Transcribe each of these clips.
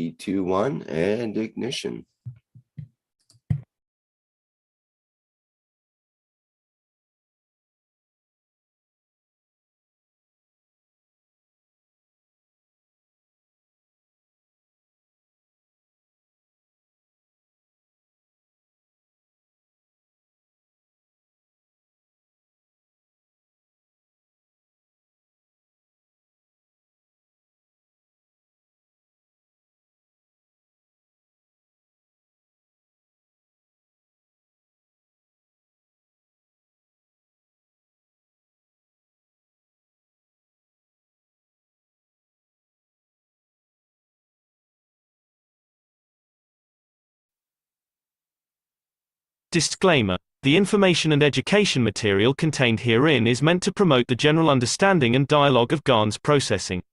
3, 2, 1, and ignition. Disclaimer: the information and education material contained herein is meant to promote the general understanding and dialogue of GANs processing.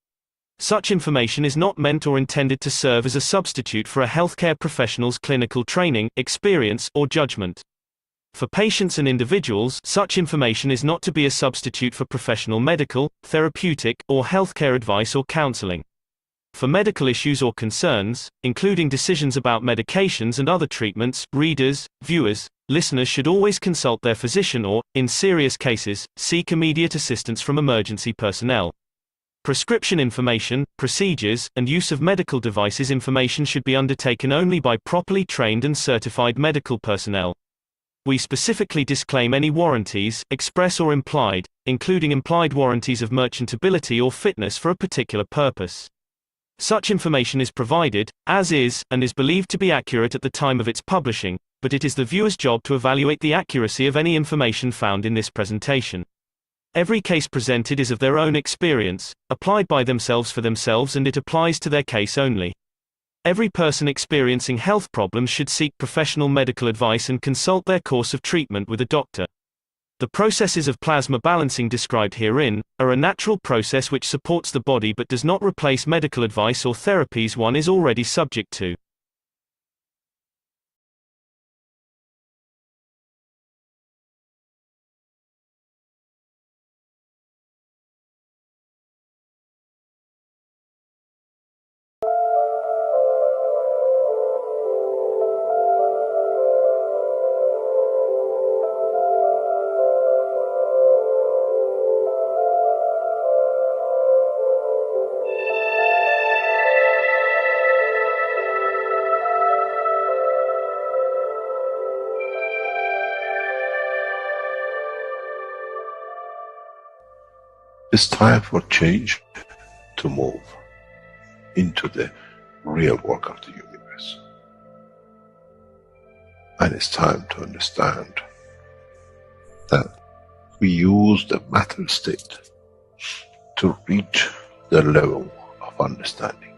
Such information is not meant or intended to serve as a substitute for a healthcare professional's clinical training, experience, or judgment. For patients and individuals, such information is not to be a substitute for professional medical, therapeutic, or healthcare advice or counseling. For medical issues or concerns, including decisions about medications and other treatments, readers, viewers, listeners should always consult their physician or, in serious cases, seek immediate assistance from emergency personnel. Prescription information, procedures, and use of medical devices information should be undertaken only by properly trained and certified medical personnel. We specifically disclaim any warranties, express or implied, including implied warranties of merchantability or fitness for a particular purpose. Such information is provided, as is, and is believed to be accurate at the time of its publishing, but it is the viewer's job to evaluate the accuracy of any information found in this presentation. Every case presented is of their own experience, applied by themselves for themselves, and it applies to their case only. Every person experiencing health problems should seek professional medical advice and consult their course of treatment with a doctor. The processes of plasma balancing described herein are a natural process which supports the body but does not replace medical advice or therapies one is already subject to. It's time for change to move into the real work of the universe. And it's time to understand that we use the matter state to reach the level of understanding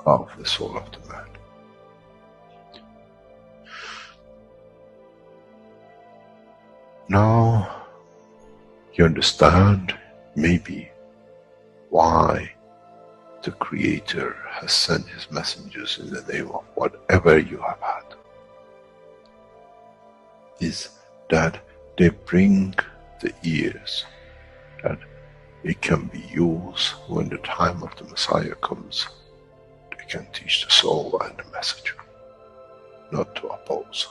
of the soul of the man. Now you understand maybe why the Creator has sent His messengers in the name of whatever you have had. Is that they bring the ears, that it can be used when the time of the Messiah comes. They can teach the soul and the message, not to oppose.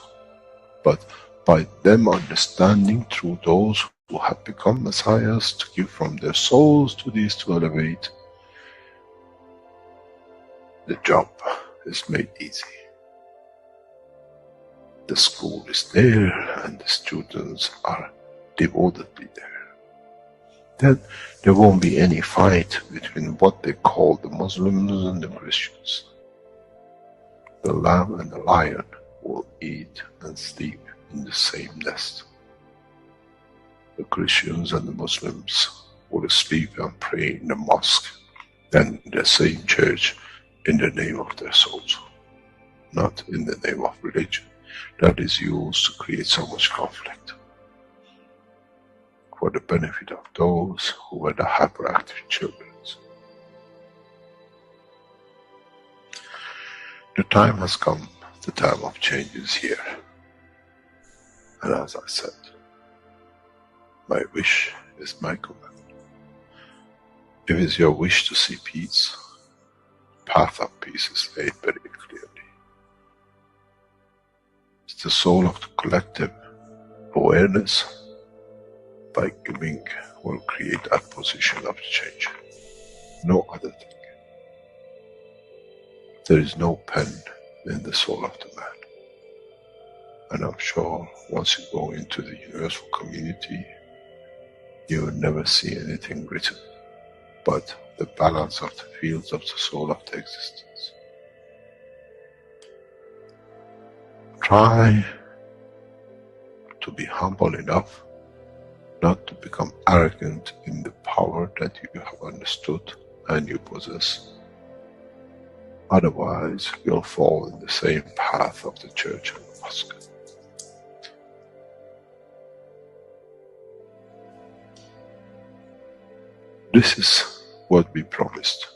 But by them understanding through those who have become messiahs, to give from their souls to these to elevate, the job is made easy. The school is there and the students are devotedly there. Then there won't be any fight between what they call the Muslims and the Christians. The lamb and the lion will eat and sleep in the same nest. The Christians and the Muslims will sleep and pray in the mosque and in the same church in the name of their souls, not in the name of religion that is used to create so much conflict for the benefit of those who were the hyperactive children. The time has come, the time of change is here. And as I said, my wish is my command. If it's your wish to see peace, path of peace is laid very clearly. It's the soul of the collective awareness by giving will create that position of change. No other thing. There is no pen in the soul of the man. And I'm sure once you go into the universal community, you will never see anything written but the balance of the fields of the soul of the existence. Try to be humble enough not to become arrogant in the power that you have understood and you possess. Otherwise, you'll fall in the same path of the church and the mosque. This is what we promised,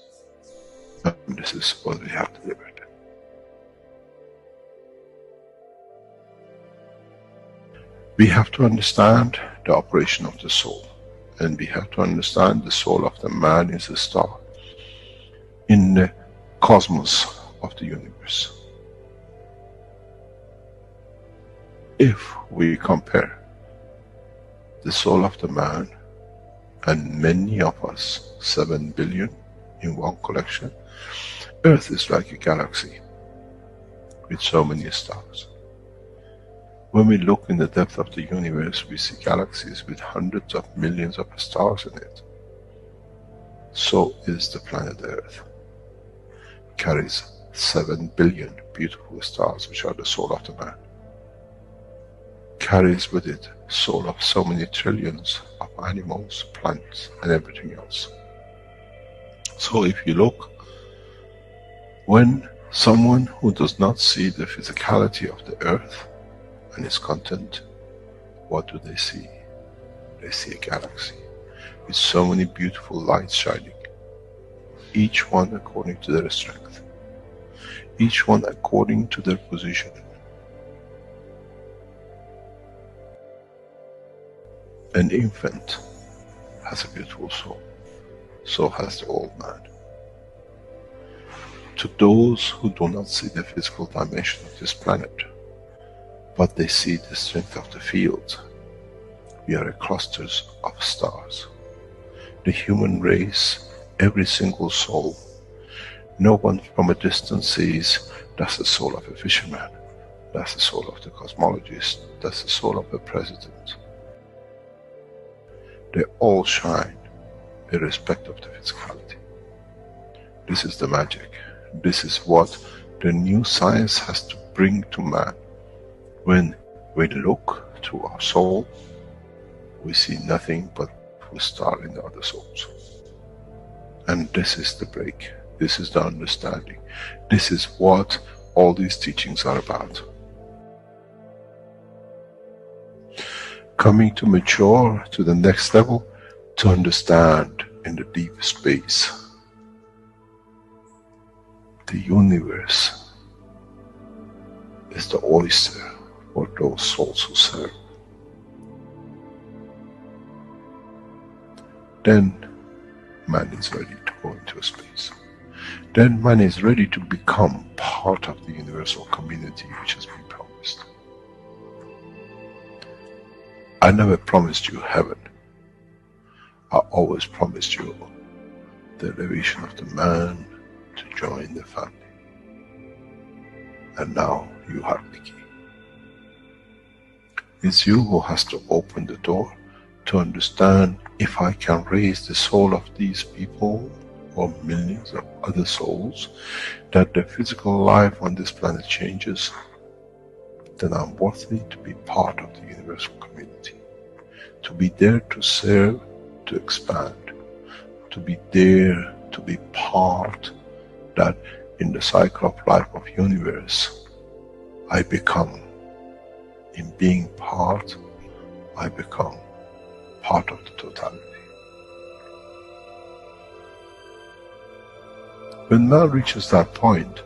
and this is what we have delivered. We have to understand the operation of the soul, and we have to understand the soul of the man is a star in the cosmos of the universe. If we compare the soul of the man and many of us, 7 billion in one collection, Earth is like a galaxy with so many stars. When we look in the depth of the universe, we see galaxies with hundreds of millions of stars in it. So is the planet Earth. Carries 7 billion beautiful stars, which are the soul of the man. Carries with it soul of so many trillions of animals, plants, and everything else. So if you look, when someone who does not see the physicality of the earth and its content, what do they see? They see a galaxy with so many beautiful lights shining, each one according to their strength, each one according to their position. An infant has a beautiful soul, so has the old man. To those who do not see the physical dimension of this planet, but they see the strength of the field, we are clusters of stars. The human race, every single soul, no one from a distance sees that's the soul of a fisherman, that's the soul of the cosmologist, that's the soul of a president. They all shine irrespective of the physicality. This is the magic. This is what the new science has to bring to man. When we look to our soul, we see nothing but a star in the other souls. And this is the break. This is the understanding. This is what all these teachings are about. Coming to mature to the next level, to understand in the deep space, the universe is the oyster for those souls who serve. Then man is ready to go into space. Then man is ready to become part of the universal community which has been promised. I never promised you heaven. I always promised you the elevation of the man to join the family. And now you have the key. It's you who has to open the door to understand, if I can raise the soul of these people or millions of other souls, that the physical life on this planet changes, then I'm worthy to be part of the universal community. To be there to serve, to expand. To be there to be part, that in the cycle of life of universe, I become. In being part, I become part of the totality. When man reaches that point,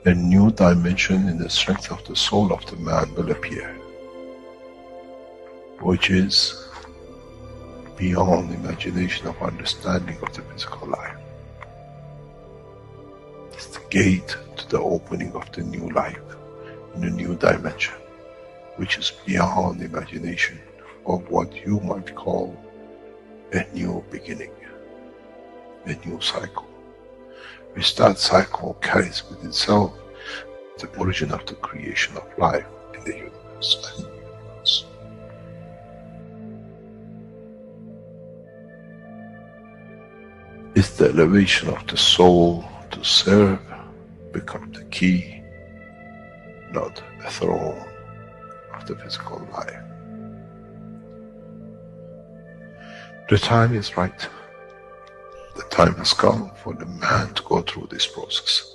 a new dimension in the strength of the soul of the man will appear, which is beyond imagination of understanding of the physical life. It's the gate to the opening of the new life in a new dimension, which is beyond imagination of what you might call a new beginning, a new cycle, which that cycle carries with itself the origin of the creation of life in the universe and in the universe. It's the elevation of the soul to serve, become the key, not a throne of the physical life. The time is right. The time has come for the man to go through this process.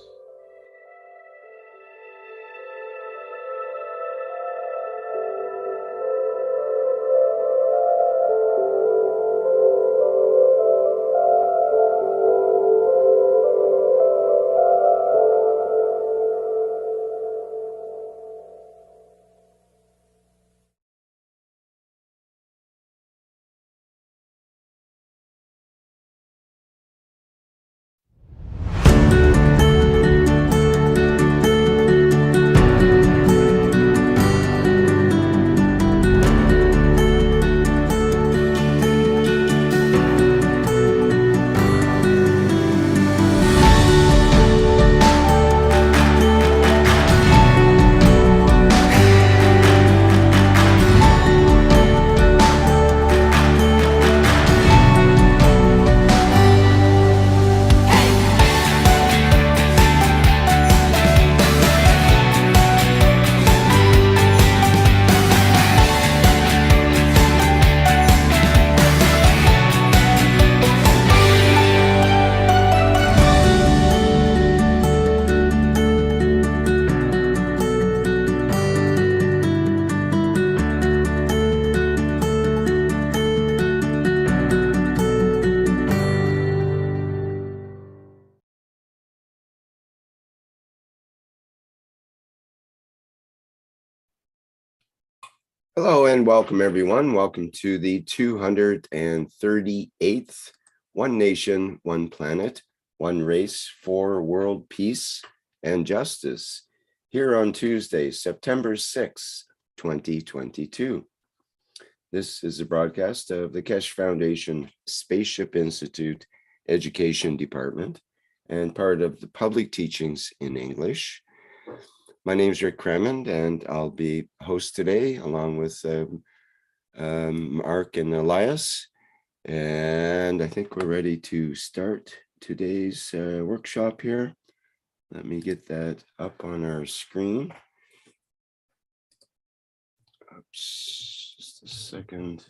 Hello and welcome everyone. Welcome to the 238th One Nation, One Planet, One Race for World Peace and Justice here on Tuesday, September 6, 2022. This is a broadcast of the Keshe Foundation Spaceship Institute Education Department and part of the Public Teachings in English. My name is Rick Cremond, and I'll be host today along with Mark and Elias. And I think we're ready to start today's workshop here. Let me get that up on our screen. Oops, just a second.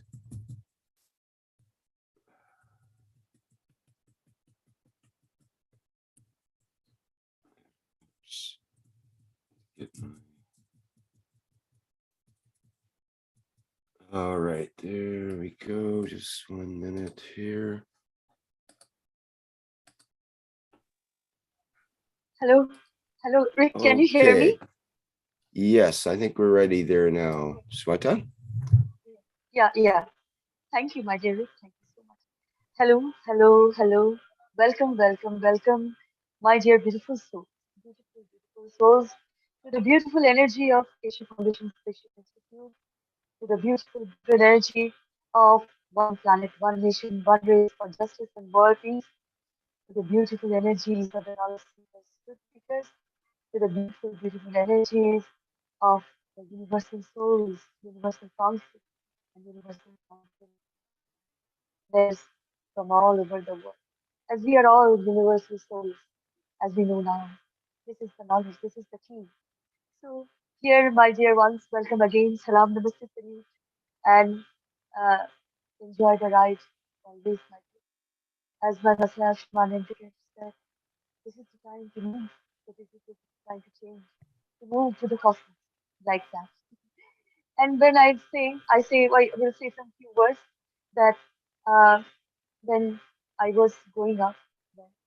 All right, there we go. Just 1 minute here. Hello, Rick, can you hear me? Yes, I think we're ready there now. Sweta? Yeah. Thank you, my dear Rick. Thank you so much. Hello. Welcome, my dear beautiful souls, beautiful souls, to the beautiful energy of Keshe Foundation Spaceship Institute, to the beautiful energy of one planet, one nation, one race for justice and world peace, to the beautiful energies of the knowledge seekers, truth seekers, to the beautiful energies of the universal souls, universal council, and universal council players from all over the world. As we are all universal souls, as we know now, this is the knowledge, this is the key. So, here, my dear ones, welcome again. Salam, namaste, salute, and uh, enjoy the ride always, my dear. As my Masla Shman indicator said, this is the time to move, so this is the time to change, to move to the cosmos, like that. And when I will say some few words that uh, when I was growing up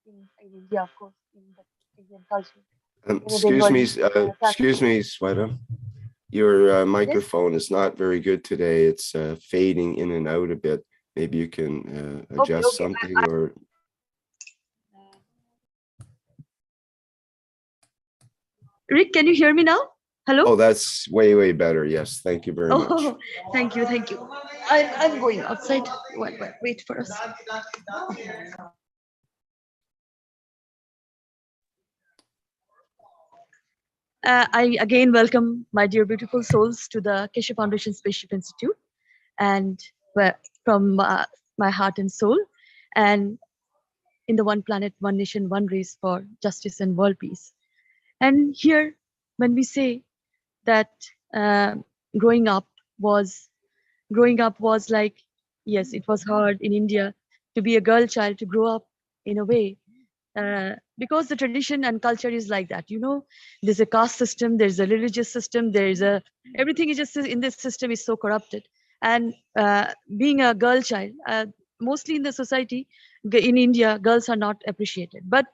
in India, of course, in the Indian culture, in a Excuse me, Bengali family. Sweta. Your Yes, microphone is not very good today. It's fading in and out a bit. Maybe you can adjust okay. something or Rick, can you hear me now? Hello? Oh, that's way, way better. Yes, thank you very much. Oh, thank you, thank you. I'm going outside. Wait for us. I again welcome my dear beautiful souls to the Keshe Foundation Spaceship Institute, and from my heart and soul, and in the one planet, one nation, one race for justice and world peace. And here, when we say that growing up was like, yes, it was hard in India to be a girl child, to grow up in a way, because the tradition and culture is like that. You know, there's a caste system, there's a religious system, everything is just in this system is so corrupted. And being a girl child, mostly in the society in India, girls are not appreciated. But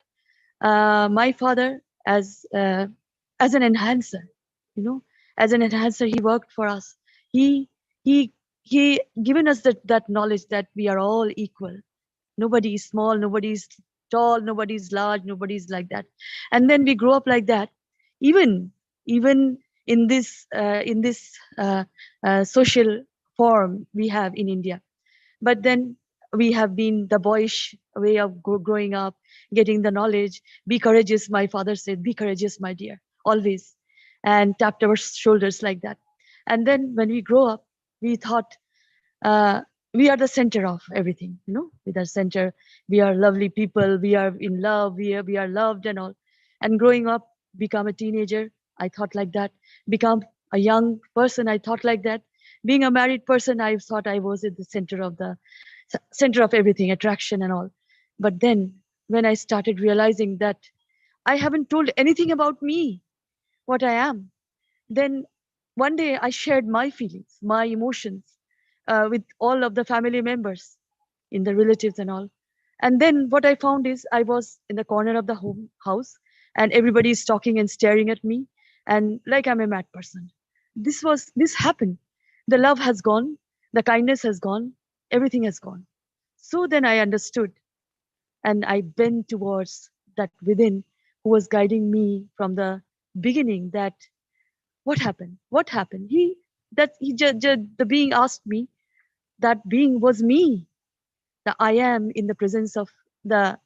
my father, as an enhancer, you know, as an enhancer, he worked for us. He he he given us that knowledge that we are all equal. Nobody is small, nobody is tall, nobody is large, nobody is like that. And then we grow up like that. Even in this social form we have in India. But then we have been the boyish way of growing up, getting the knowledge. Be courageous, my father said, be courageous, my dear, always. And tapped our shoulders like that. And then when we grow up, we thought we are the center of everything, you know, with our center. We are lovely people, we are in love, we are loved and all. And growing up, become a teenager, I thought like that. Become a young person, I thought like that. Being a married person, I thought I was at the center of everything, attraction and all. But then when I started realizing that I haven't told anything about me, what I am, then one day I shared my feelings, my emotions with all of the family members, in the relatives and all. And then what I found is I was in the corner of the house, and everybody is talking and staring at me, and like I'm a mad person. This happened. The love has gone, the kindness has gone, everything has gone. So then I understood, and I bent towards that within who was guiding me from the beginning, that what happened? What happened? The being asked me, that being was me. The I am in the presence of the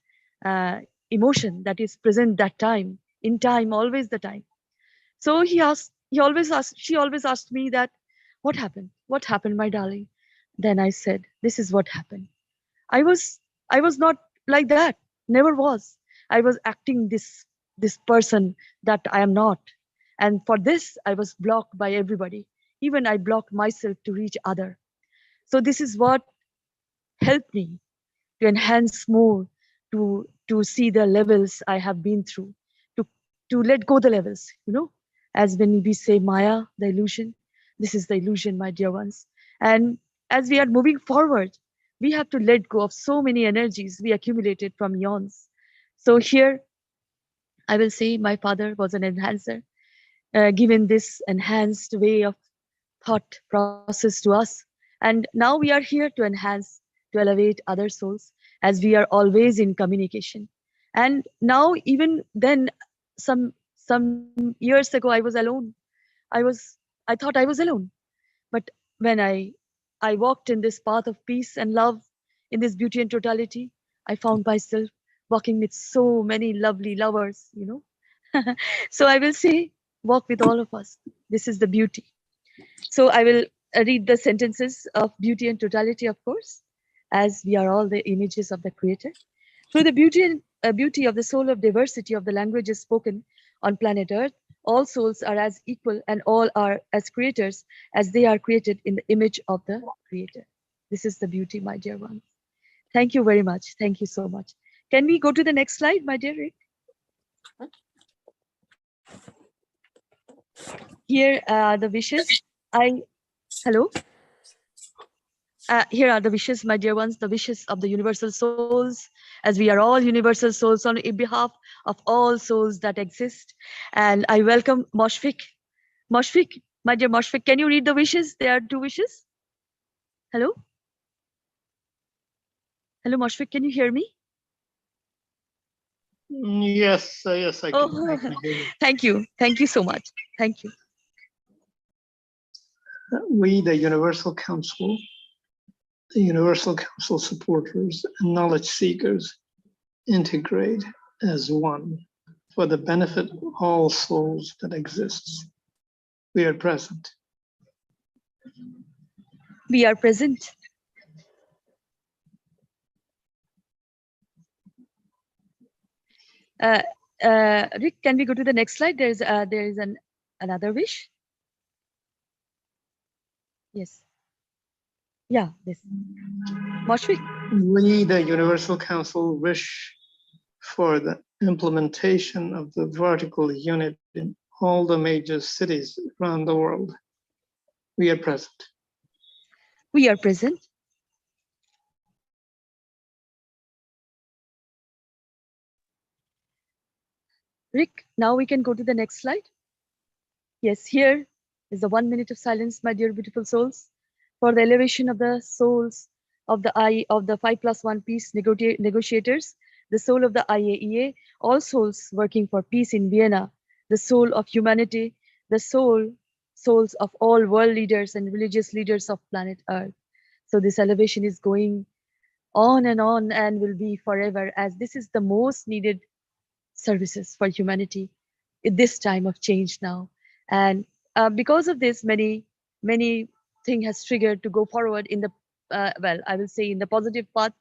emotion that is present that time, in time, always the time. So she always asked me that, what happened? What happened, my darling? Then I said, this is what happened. I was not like that, never was. I was acting this person that I am not. And for this, I was blocked by everybody. Even I blocked myself to reach other. So this is what helped me to enhance more, to see the levels I have been through, to let go the levels, you know, as when we say Maya, the illusion, this is the illusion, my dear ones. And as we are moving forward, we have to let go of so many energies we accumulated from eons. So here, I will say my father was an enhancer, given this enhanced way of thought process to us. And now we are here to enhance, to elevate other souls, as we are always in communication. And now, even then, some years ago, I was alone. I thought I was alone. But when I walked in this path of peace and love, in this beauty and totality, I found myself walking with so many lovely lovers, you know. So I will say, walk with all of us. This is the beauty. So I will read the sentences of beauty and totality, of course, as we are all the images of the Creator. Through the beauty of the soul of diversity of the languages spoken on planet Earth, all souls are as equal and all are as creators as they are created in the image of the Creator. This is the beauty, my dear ones. Thank you very much. Thank you so much. Can we go to the next slide, my dear Rick? Here are the wishes. Hello? Here are the wishes, my dear ones, the wishes of the universal souls, as we are all universal souls on behalf of all souls that exist. And I welcome Moshfik. Moshfik, my dear Moshfik, can you read the wishes? There are 2 wishes. Hello? Hello, Moshfik, can you hear me? Yes, yes, I can. Oh, I can hear you. thank you. Thank you so much. Thank you. We, the Universal Council supporters and knowledge seekers integrate as one for the benefit of all souls that exist. We are present. We are present. Rick, can we go to the next slide? There is another wish. Yes. Yeah. This. Moshwik. We, the Universal Council, wish for the implementation of the vertical unit in all the major cities around the world. We are present. We are present. Rick, now we can go to the next slide. Yes, here is the 1 minute of silence, my dear beautiful souls, for the elevation of the souls of the 5+1 peace negotiators, the soul of the IAEA, all souls working for peace in Vienna, the soul of humanity, the souls of all world leaders and religious leaders of planet Earth. So this elevation is going on and will be forever, as this is the most needed services for humanity at this time of change now. And because of this, many thing has triggered to go forward in the well, I will say in the positive path.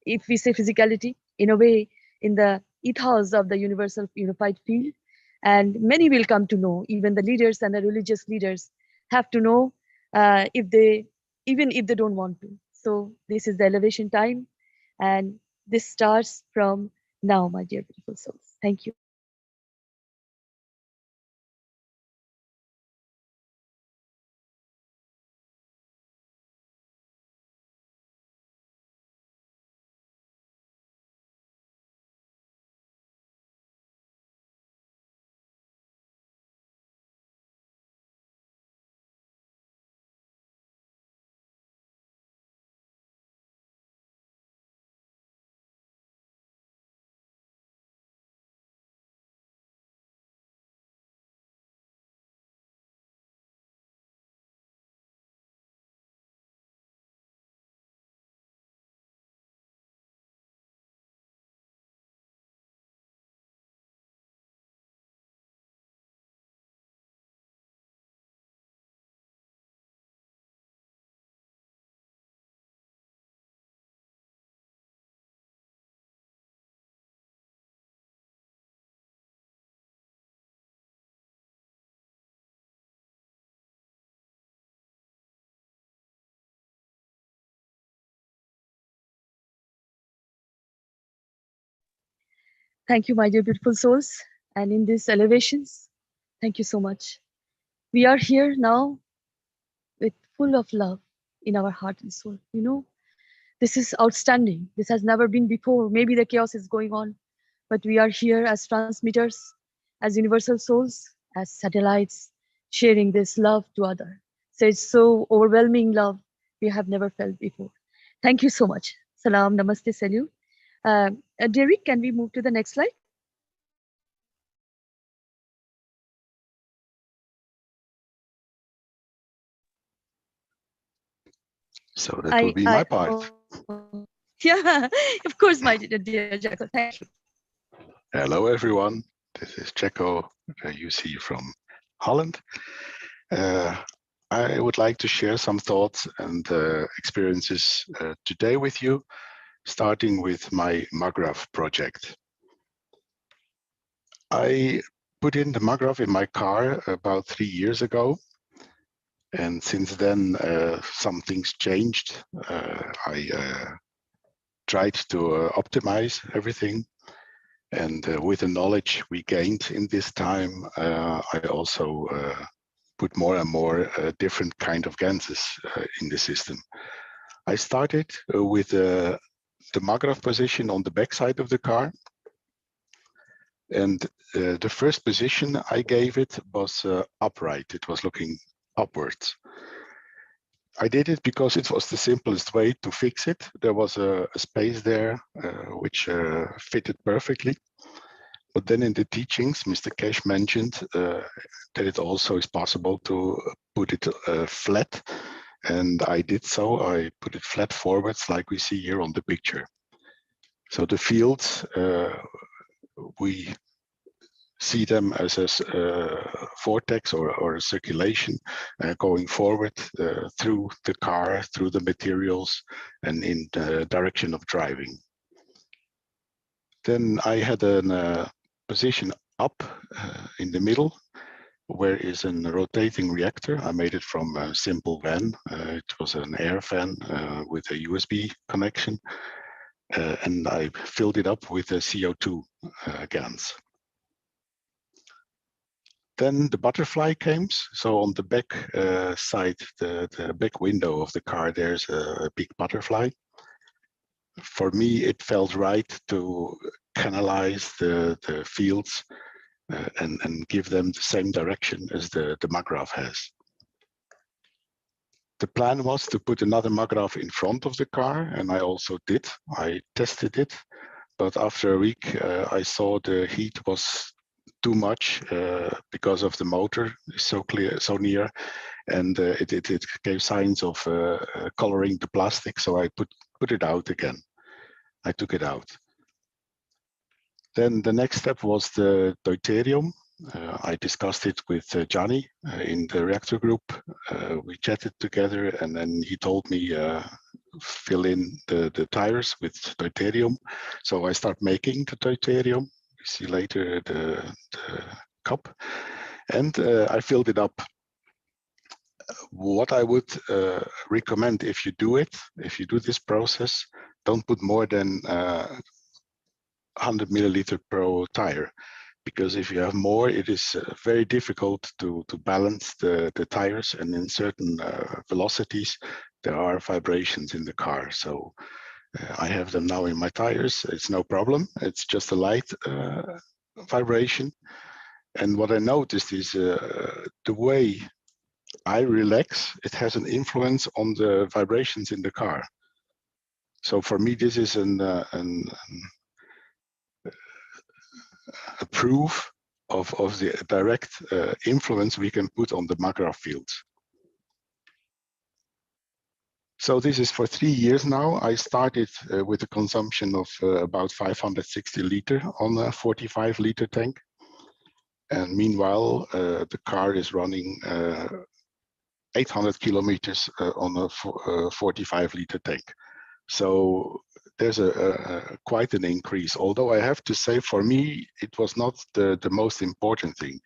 If we say physicality, in a way, in the ethos of the universal unified field, and many will come to know. Even the leaders and the religious leaders have to know, even if they don't want to. So this is the elevation time, and this starts from now, my dear beautiful souls. Thank you. Thank you, my dear beautiful souls. And in these elevations, thank you so much. We are here now with full of love in our heart and soul. You know, this is outstanding. This has never been before. Maybe the chaos is going on, but we are here as transmitters, as universal souls, as satellites, sharing this love to others. So it's so overwhelming love we have never felt before. Thank you so much. Salam, namaste, salute. Derek, can we move to the next slide? So that will be my part. Yeah, of course, my dear Jacko. Thank you. Hello, everyone. This is Jacko, you see from Holland. I would like to share some thoughts and experiences today with you, starting with my MAGRAPH project. I put in the MAGRAPH in my car about 3 years ago. And since then, some things changed. I tried to optimize everything. And with the knowledge we gained in this time, I also put more and more different kind of ganses in the system. I started with the MAGRAPH position on the back side of the car. And the first position I gave it was upright. It was looking upwards. I did it because it was the simplest way to fix it. There was a space there which fitted perfectly. But then in the teachings, Mr. Keshe mentioned that it also is possible to put it flat. And I did so. I put it flat forwards like we see here on the picture. So the fields, we see them as a vortex or a circulation going forward through the car, through the materials, and in the direction of driving. Then I had a position up in the middle, where is a rotating reactor. I made it from a simple van. It was an air fan with a USB connection, and I filled it up with a CO2 gas. Then the butterfly came. So on the back side, the back window of the car, there's a big butterfly. For me, it felt right to canalize the fields and give them the same direction as the maggraph has. The plan was to put another maggraph in front of the car, and I also did. I tested it, but after a week, I saw the heat was too much because of the motor is so clear, so near, and it gave signs of coloring the plastic. So I put it out again. I took it out. Then the next step was the deuterium. I discussed it with Johnny in the reactor group. We chatted together, and then he told me fill in the tires with deuterium. So I start making the deuterium. We see later the cup, and I filled it up. What I would recommend if you do this process, don't put more than 100 milliliter per tire, because if you have more, it is very difficult to balance the tires, and in certain velocities there are vibrations in the car. So I have them now in my tires. It's no problem. It's just a light vibration. And what I noticed is the way I relax, it has an influence on the vibrations in the car. So for me, this is a proof of the direct influence we can put on the maggraph fields. So this is for 3 years now. I started with a consumption of about 560 liter on a 45 liter tank. And meanwhile, the car is running 800 kilometers on a 45 liter tank. So there's quite an increase. Although I have to say, for me, it was not the most important thing.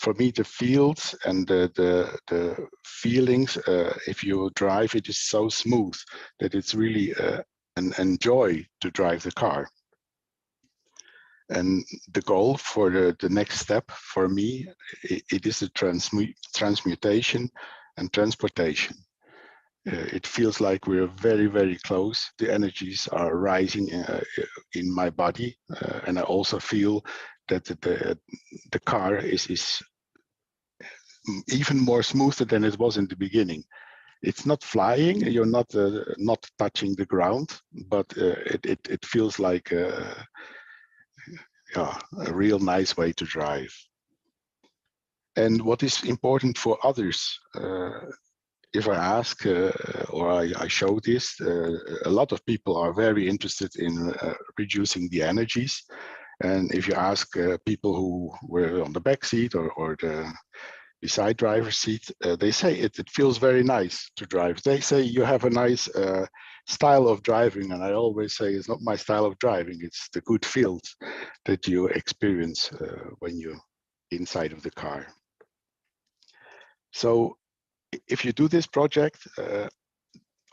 For me, the fields and the feelings, if you drive, it is so smooth that it's really an joy to drive the car. And the goal for the next step for me, it is the transmutation and transportation. It feels like we're very, very close. The energies are rising in my body, and I also feel that the car is even more smoother than it was in the beginning. It's not flying. You're not touching the ground, but it feels like a real nice way to drive. And what is important for others, if I ask or I show this, a lot of people are very interested in reducing the energies. And if you ask people who were on the back seat or the beside driver's seat, they say it feels very nice to drive. They say you have a nice style of driving, and I always say it's not my style of driving, it's the good feels that you experience when you're inside of the car. So if you do this project,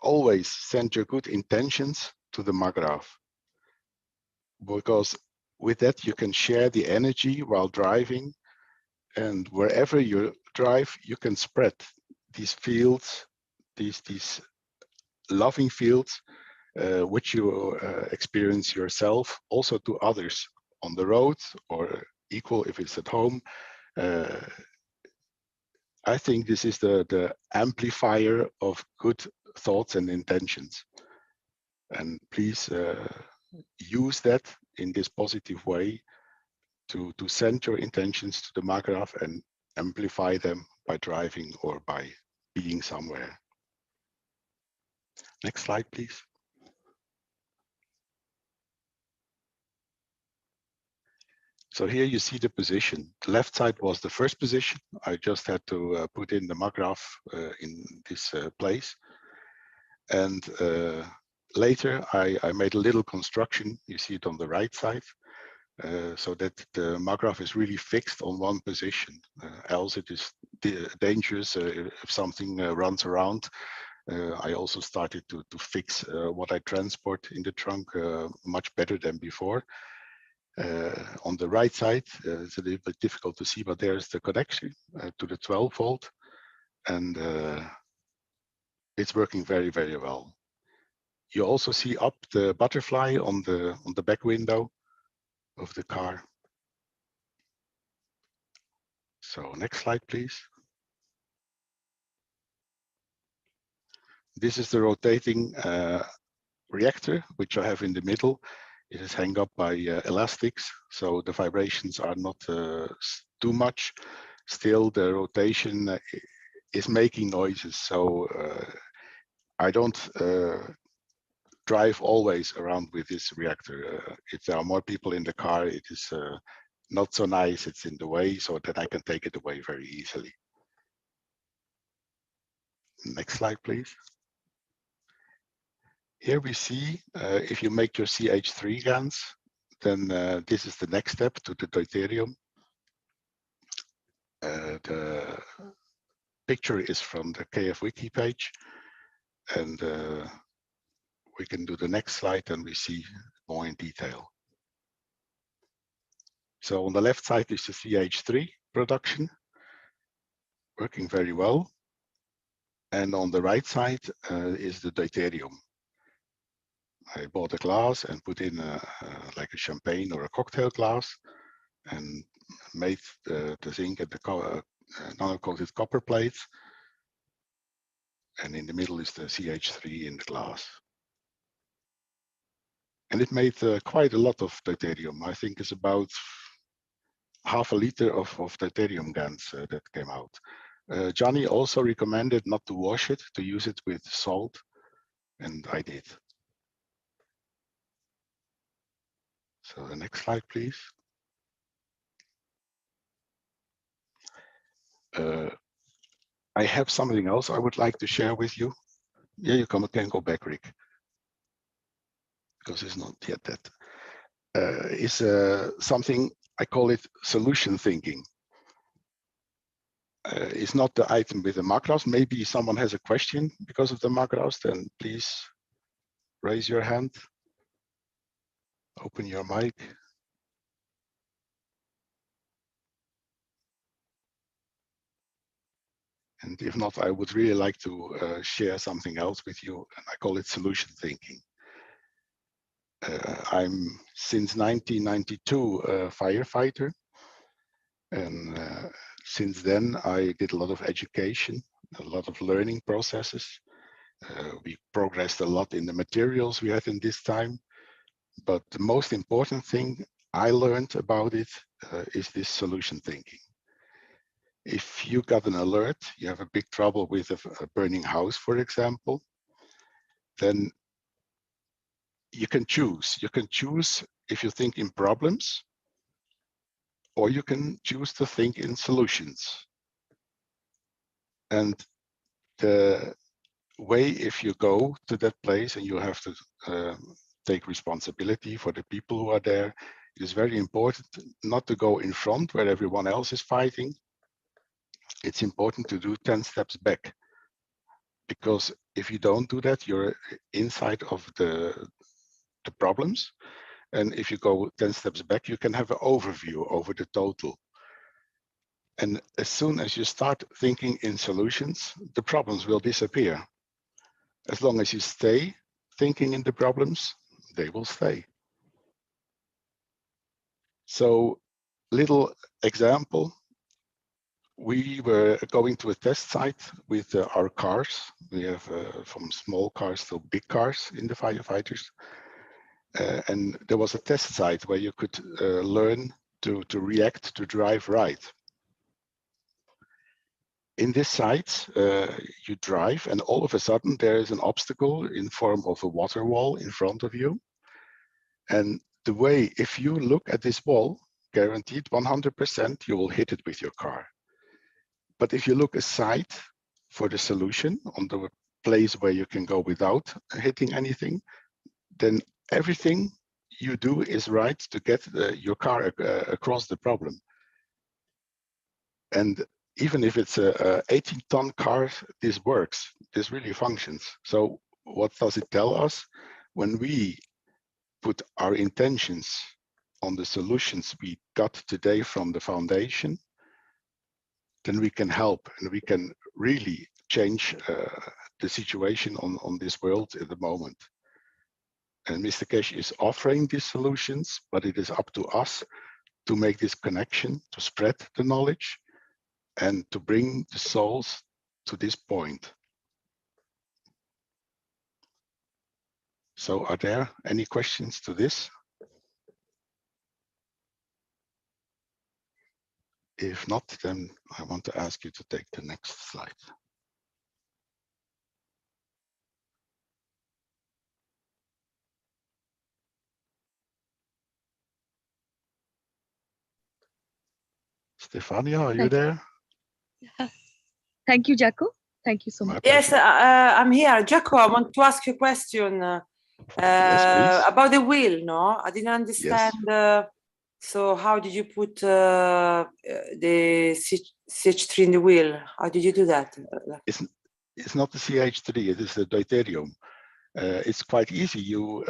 always send your good intentions to the maggraph, because with that you can share the energy while driving, and wherever you drive, you can spread these fields, these loving fields, which you experience yourself, also to others on the road, or equal if it's at home. I think this is the amplifier of good thoughts and intentions. And please use that in this positive way to send your intentions to the Magraph and amplify them by driving or by being somewhere. Next slide, please. So here you see the position. The left side was the first position. I just had to put in the Magraph in this place. And later I made a little construction. You see it on the right side. So that the Magraph is really fixed on one position. Else it is dangerous if something runs around. I also started to fix what I transport in the trunk much better than before. On the right side, it's a little bit difficult to see, but there's the connection to the 12 volt, and it's working very, very well. You also see up the butterfly on the back window of the car. So next slide, please. This is the rotating reactor, which I have in the middle. It is hung up by elastics, so the vibrations are not too much. Still, the rotation is making noises, so I don't drive always around with this reactor. If there are more people in the car, it is not so nice, it's in the way, so that I can take it away very easily. Next slide, please. Here we see, if you make your CH3 GaNs, then this is the next step to the deuterium. The picture is from the KF wiki page, and we can do the next slide and we see more in detail. So on the left side is the CH3 production, working very well. And on the right side is the deuterium. I bought a glass and put in like a champagne or a cocktail glass and made the zinc and the nano-coated copper plates. And in the middle is the CH3 in the glass. And it made quite a lot of deuterium. I think it's about half a liter of deuterium GaNs that came out. Johnny also recommended not to wash it, to use it with salt, and I did. So the next slide, please. I have something else I would like to share with you. Yeah, you can go back, Rick, because it's not yet that. It's something, I call it solution thinking. It's not the item with the macros. Maybe someone has a question because of the macros, then please raise your hand, open your mic. And if not, I would really like to share something else with you, and I call it solution thinking. I'm since 1992 a firefighter, and since then I did a lot of education, a lot of learning processes. We progressed a lot in the materials we had in this time, but the most important thing I learned about it is this solution thinking. If you got an alert, you have a big trouble with a burning house, for example, then you can choose. You can choose if you think in problems, or you can choose to think in solutions. And the way, if you go to that place and you have to take responsibility for the people who are there, it is very important not to go in front where everyone else is fighting. It's important to do 10 steps back, because if you don't do that, you're inside of the problems. And if you go 10 steps back, you can have an overview over the total. And as soon as you start thinking in solutions, the problems will disappear. As long as you stay thinking in the problems, they will stay. So, little example. We were going to a test site with our cars. We have from small cars to big cars in the firefighters. And there was a test site where you could learn to react, to drive right. In this site, you drive, and all of a sudden there is an obstacle in form of a water wall in front of you. And the way, if you look at this wall, guaranteed 100%, you will hit it with your car. But if you look aside for the solution on the place where you can go without hitting anything, then everything you do is right to get your car across the problem. And even if it's a 18-ton car, this works, this really functions. So what does it tell us? When we put our intentions on the solutions we got today from the foundation, then we can help and we can really change the situation on this world at the moment. And Mr. Keshe is offering these solutions, but it is up to us to make this connection, to spread the knowledge, and to bring the souls to this point. So are there any questions to this? If not, then I want to ask you to take the next slide. Stefania, are you there? Thank you, Jaco. Thank you so much. Yes, I'm here. Jaco, I want to ask you a question Yes, about the wheel, no? I didn't understand. Yes. So how did you put the CH3 in the wheel? How did you do that? It's not the CH3, it is the deuterium. It's quite easy. You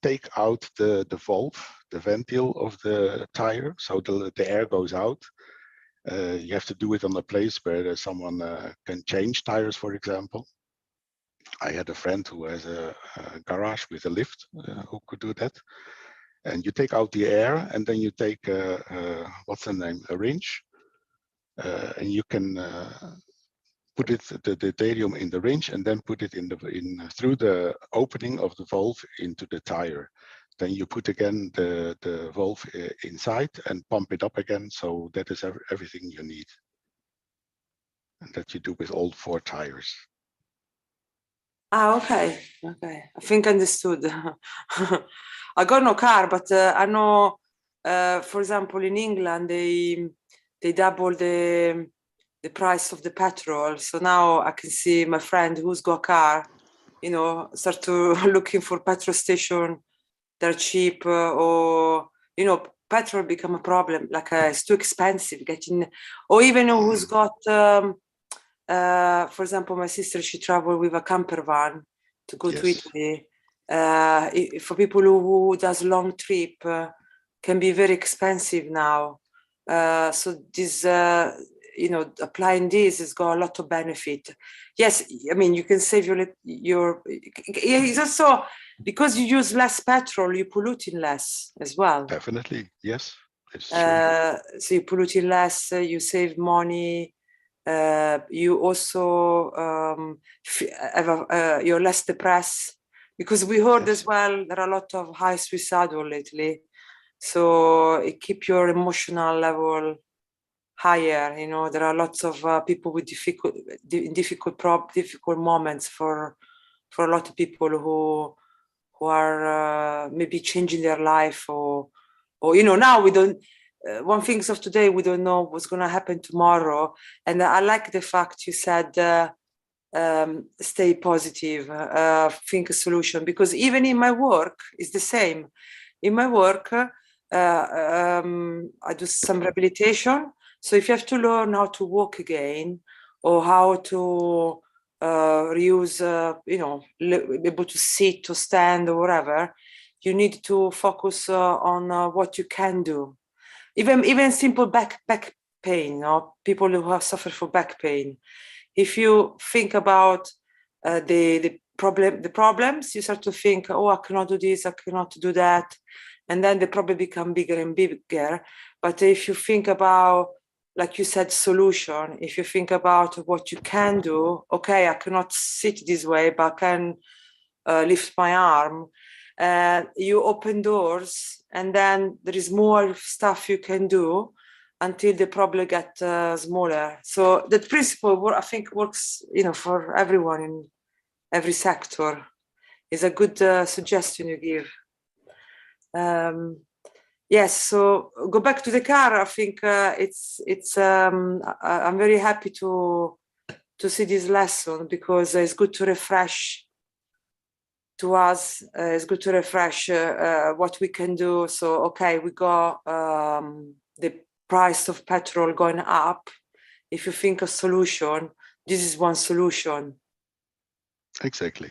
take out the valve, the ventile of the tire, so the air goes out. You have to do it on a place where someone can change tires, for example. I had a friend who has a garage with a lift who could do that. And you take out the air, and then you take, what's the name, a wrench, and you can put it, the deuterium in the wrench, and then put it through the opening of the valve into the tire. Then you put again the valve inside and pump it up again. So that is everything you need. And that you do with all 4 tires. Ah, okay. Okay. I think I understood. I got no car, but I know, for example, in England, they double the price of the petrol. So now I can see my friend who's got a car, you know, start to looking for petrol station. They're cheap, or, you know, petrol become a problem. Like it's too expensive getting, or even who's got, for example, my sister, she traveled with a camper van to go to Italy. For people who does long trip, can be very expensive now. So this, you know, applying this has got a lot of benefit. Yes, I mean, you can save your it's also because you use less petrol, you polluting less as well. Definitely, yes. It's true. So you polluting less, you save money. You also you're less depressed, because we heard as well there are a lot of high suicidal lately. So it keeps your emotional level higher. You know, there are lots of people with difficult moments for a lot of people who are maybe changing their life, or you know, now we don't. One thing of today, we don't know what's going to happen tomorrow. And I like the fact you said, stay positive, think a solution, because even in my work, it's the same. In my work, I do some rehabilitation. So if you have to learn how to walk again, or how to reuse, you know, able to sit or stand or whatever, you need to focus on what you can do. Even simple back pain, you know, people who have suffered from back pain. If you think about the problems, you start to think, oh, I cannot do this, I cannot do that, and then they probably become bigger and bigger. But if you think about, like you said, solution, if you think about what you can do, okay, I cannot sit this way, but I can lift my arm. you open doors, and then there is more stuff you can do until they probably get smaller. So that principle, I think, works, for everyone in every sector. Is a good suggestion you give. Yes, so go back to the car. I think I'm very happy to see this lesson, because it's good to refresh to us. It's good to refresh what we can do. So, okay, we got the price of petrol going up. If you think a solution, this is one solution. Exactly.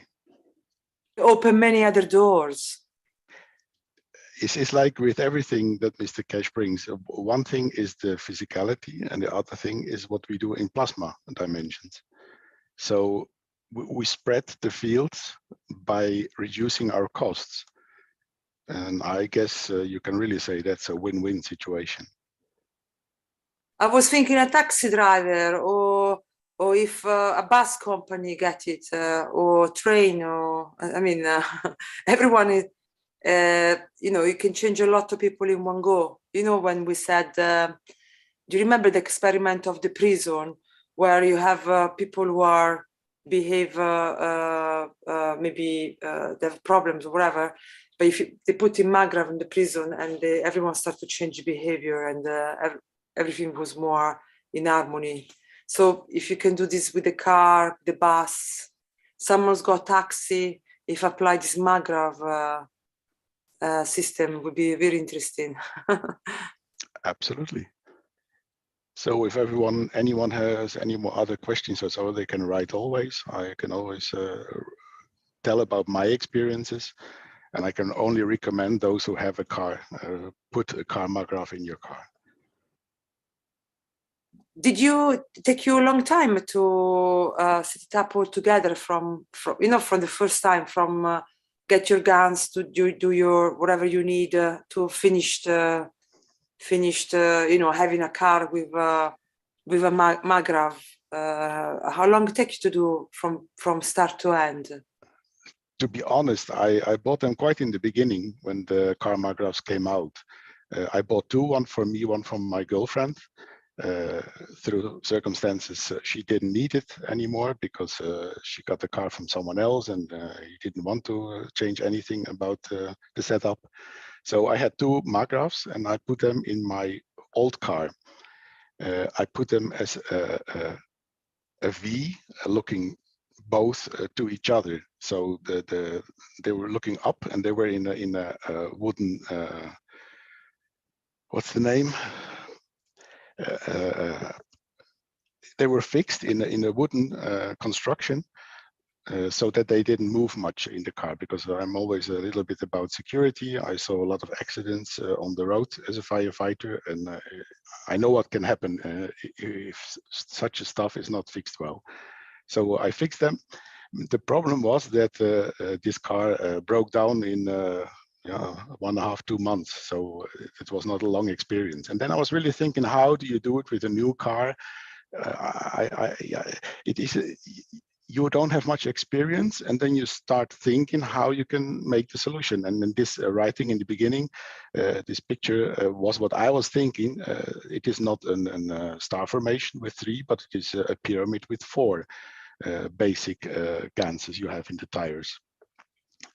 Open many other doors. It's like with everything that Mr. Keshe brings. One thing is the physicality, and the other thing is what we do in plasma dimensions. So we spread the fields by reducing our costs. And I guess you can really say that's a win-win situation. I was thinking a taxi driver, or if a bus company get it, or train, or everyone is. You can change a lot of people in one go. When we said, do you remember the experiment of the prison, where you have people who behave, maybe they have problems or whatever, but if they put in Maghreb in the prison, and everyone started to change behavior, and everything was more in harmony. So if you can do this with the car, the bus, someone's got a taxi, if apply this Maghreb system, would be very interesting. Absolutely. So if anyone has any more other questions or so, they can write always. I can always tell about my experiences, and I can only recommend those who have a car, put a car Maghreb in your car. Did you take you a long time to set it up all together from the first time, from get your guns to do your whatever you need to finished having a car with a Maghreb? How long it take you to do from start to end? To be honest, I bought them quite in the beginning when the car Maghrebs came out. I bought two, one for me, one from my girlfriend. Through circumstances, she didn't need it anymore, because she got the car from someone else, and he didn't want to change anything about the setup. So I had two Maghrebs, and I put them in my old car. I put them as a V, looking both to each other. So they were looking up, and they were in a wooden. What's the name? They were fixed in a wooden construction, so that they didn't move much in the car, because I'm always a little bit about security. I saw a lot of accidents on the road as a firefighter, and I know what can happen if such a stuff is not fixed well. So I fixed them. The problem was that this car broke down in 1.5 to 2 months. So it was not a long experience. And then I was really thinking, how do you do it with a new car? It is you don't have much experience, and then you start thinking how you can make the solution. And then this writing in the beginning, this picture was what I was thinking. It is not a star formation with 3, but it is a pyramid with 4 basic ganses you have in the tires.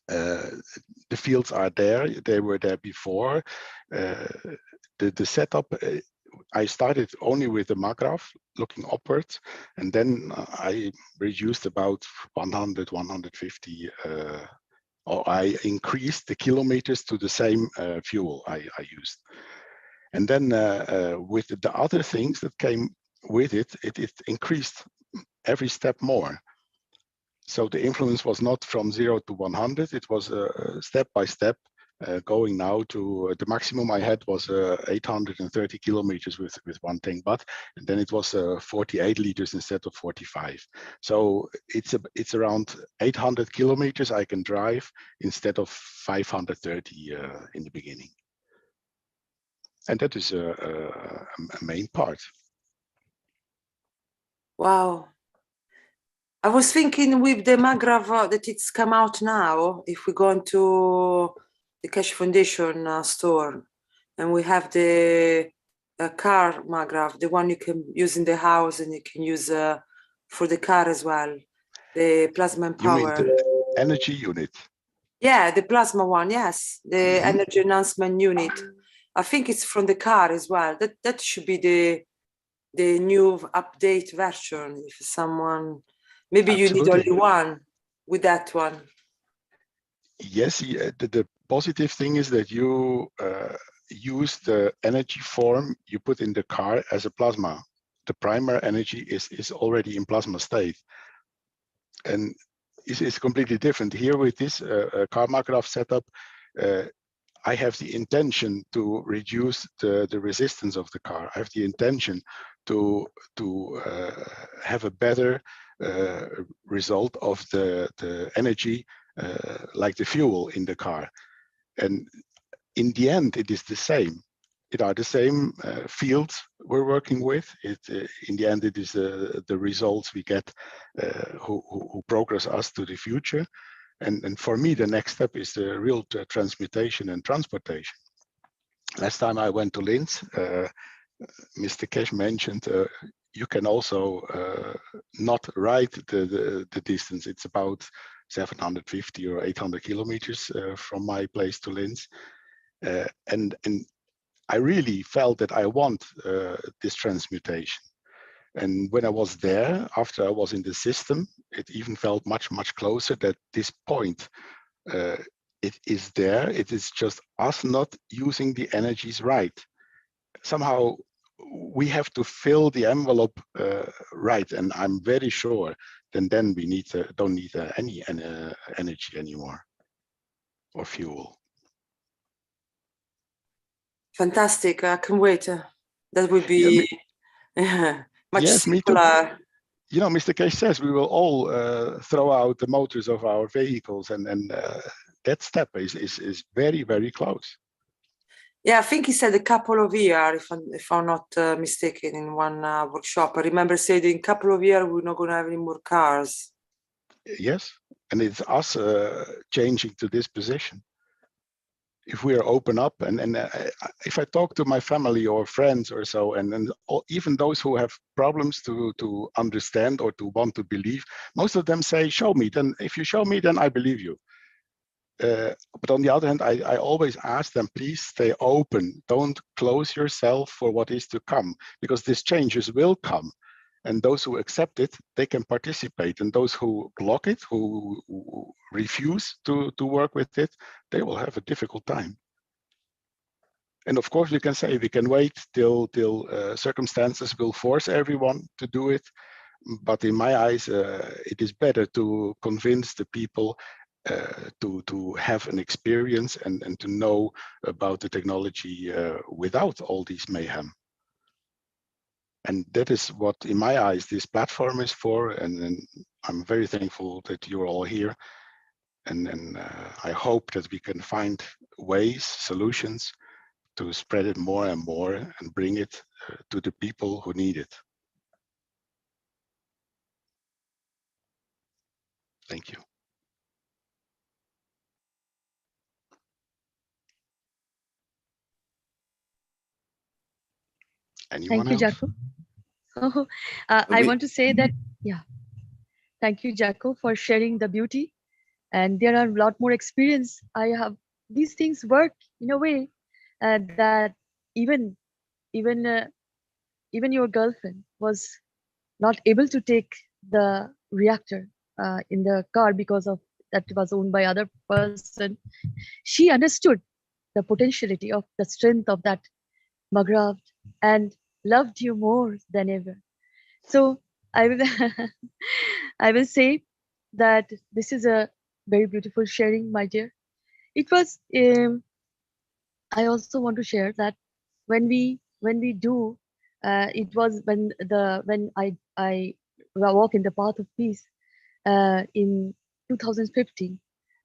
The fields are there. They were there before. The setup, I started only with the Maghreb looking upwards, and then I reduced about 100, 150, or I increased the kilometers to the same fuel I used. And then with the other things that came with it, it increased every step more. So the influence was not from 0 to 100, it was step by step, going now to the maximum I had was 830 kilometers with one tank, but and then it was 48 liters instead of 45. So it's around 800 kilometers I can drive instead of 530 in the beginning. And that is a main part. Wow. I was thinking with the Magrav that it's come out now, if we go into the Keshe Foundation store, and we have the car Magrav, the one you can use in the house and you can use for the car as well, the plasma and You mean power. the energy unit? Yeah, the plasma one, yes, the energy enhancement unit. I think it's from the car as well. That should be the new update version. If someone, maybe Absolutely. you need only one with that one. Yes, the positive thing is that you use the energy form you put in the car as a plasma. The primary energy is already in plasma state, and it's completely different. Here with this car Magrav setup, I have the intention to reduce the resistance of the car. I have the intention to have a better result of the energy, like the fuel in the car. And in the end, it is the same. It are the same fields we're working with. In the end, it is the results we get who progress us to the future. And for me, the next step is the real transmutation and transportation. Last time I went to Linz, Mr. Keshe mentioned you can also not ride the distance. It's about 750 or 800 kilometers from my place to Linz. And I really felt that I want this transmutation. And when I was there, after I was in the system, it even felt much, much closer that this point, it is there. It is just us not using the energies right. Somehow we have to fill the envelope right. And I'm very sure then we don't need any energy anymore or fuel. Fantastic! I can't wait. That would be much simpler. You know, Mr. Keshe says we will all throw out the motors of our vehicles, and that step is very, very close. Yeah, I think he said a couple of years, if I'm not mistaken, in one workshop. I remember saying in a couple of years we're not going to have any more cars. Yes, and it's us changing to this position. If we are open up, and if I talk to my family or friends or so, and even those who have problems to understand or to want to believe, most of them say, show me, then if you show me, then I believe you. But on the other hand, I always ask them, please stay open. Don't close yourself for what is to come, because these changes will come. And those who accept it, they can participate. And those who block it, who refuse to work with it, they will have a difficult time. And of course, you can say we can wait till circumstances will force everyone to do it. But in my eyes, it is better to convince the people to have an experience and to know about the technology without all these mayhem. And that is what, in my eyes, this platform is for. And I'm very thankful that you're all here. And I hope that we can find ways, solutions to spread it more and more and bring it to the people who need it. Thank you. Anyone Thank you, else? Jaco. Oh, I want to say that, yeah. Thank you, Jaco, for sharing the beauty. And there are a lot more experience I have. These things work in a way that even your girlfriend was not able to take the reactor in the car because of that was owned by other person. She understood the potentiality of the strength of that Magrav and loved you more than ever. So I will I will say that this is a very beautiful sharing, my dear. It was I also want to share that when we do it was when I walk in the path of peace in 2015,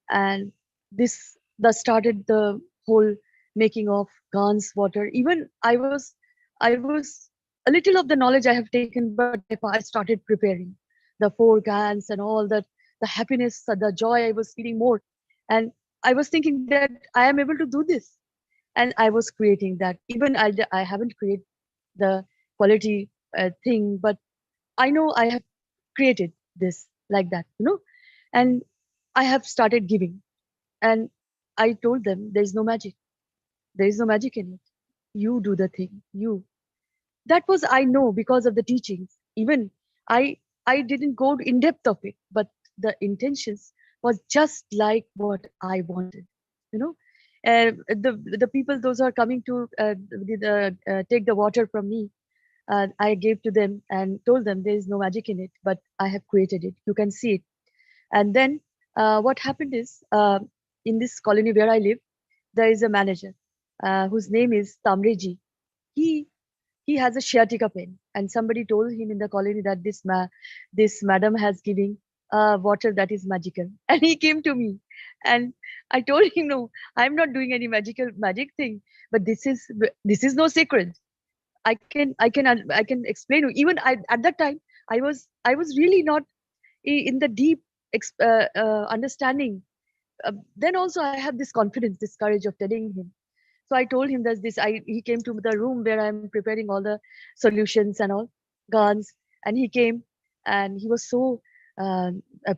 and this that started the whole making of Gans water. Even I was a little of the knowledge I have taken, but I started preparing the 4 GANs and all that, the happiness, the joy I was feeling more. And I was thinking that I am able to do this. And I was creating that. Even I haven't created the quality thing, but I know I have created this like that, and I have started giving. And I told them there is no magic. There is no magic in it. You do the thing. That was, I know, because of the teachings. Even I didn't go in depth of it, but the intentions was just like what I wanted. You know, the people, those who are coming to take the water from me, I gave to them and told them there is no magic in it, but I have created it. You can see it. And then what happened is, in this colony where I live, there is a manager whose name is Tamreji. He has a sciatica pain, and somebody told him in the colony that this madam has giving water that is magical, and he came to me, and I told him, no, I'm not doing any magic thing, but this is no secret. I can explain you. Even at that time, I was really not in the deep understanding. Then also I have this confidence, this courage of telling him. So I told him that he came to the room where I'm preparing all the solutions and all GANs, and he came, and he was so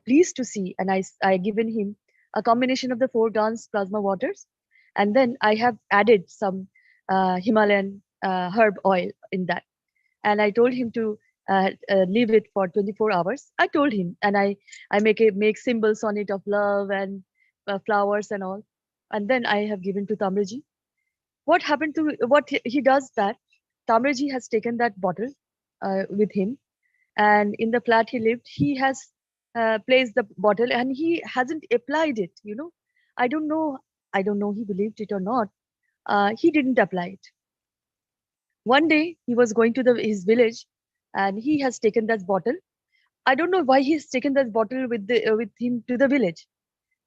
pleased to see. And I given him a combination of the 4 GANs plasma waters, and then I have added some Himalayan herb oil in that, and I told him to leave it for 24 hours. I told him, and I make symbols on it of love and flowers and all, and then I have given to Tamreji. What happened to what he does that? Tamreji has taken that bottle with him, and in the flat he lived, he has placed the bottle, and he hasn't applied it. I don't know. I don't know he believed it or not. He didn't apply it. One day he was going to his village, and he has taken that bottle. I don't know why he has taken that bottle with him to the village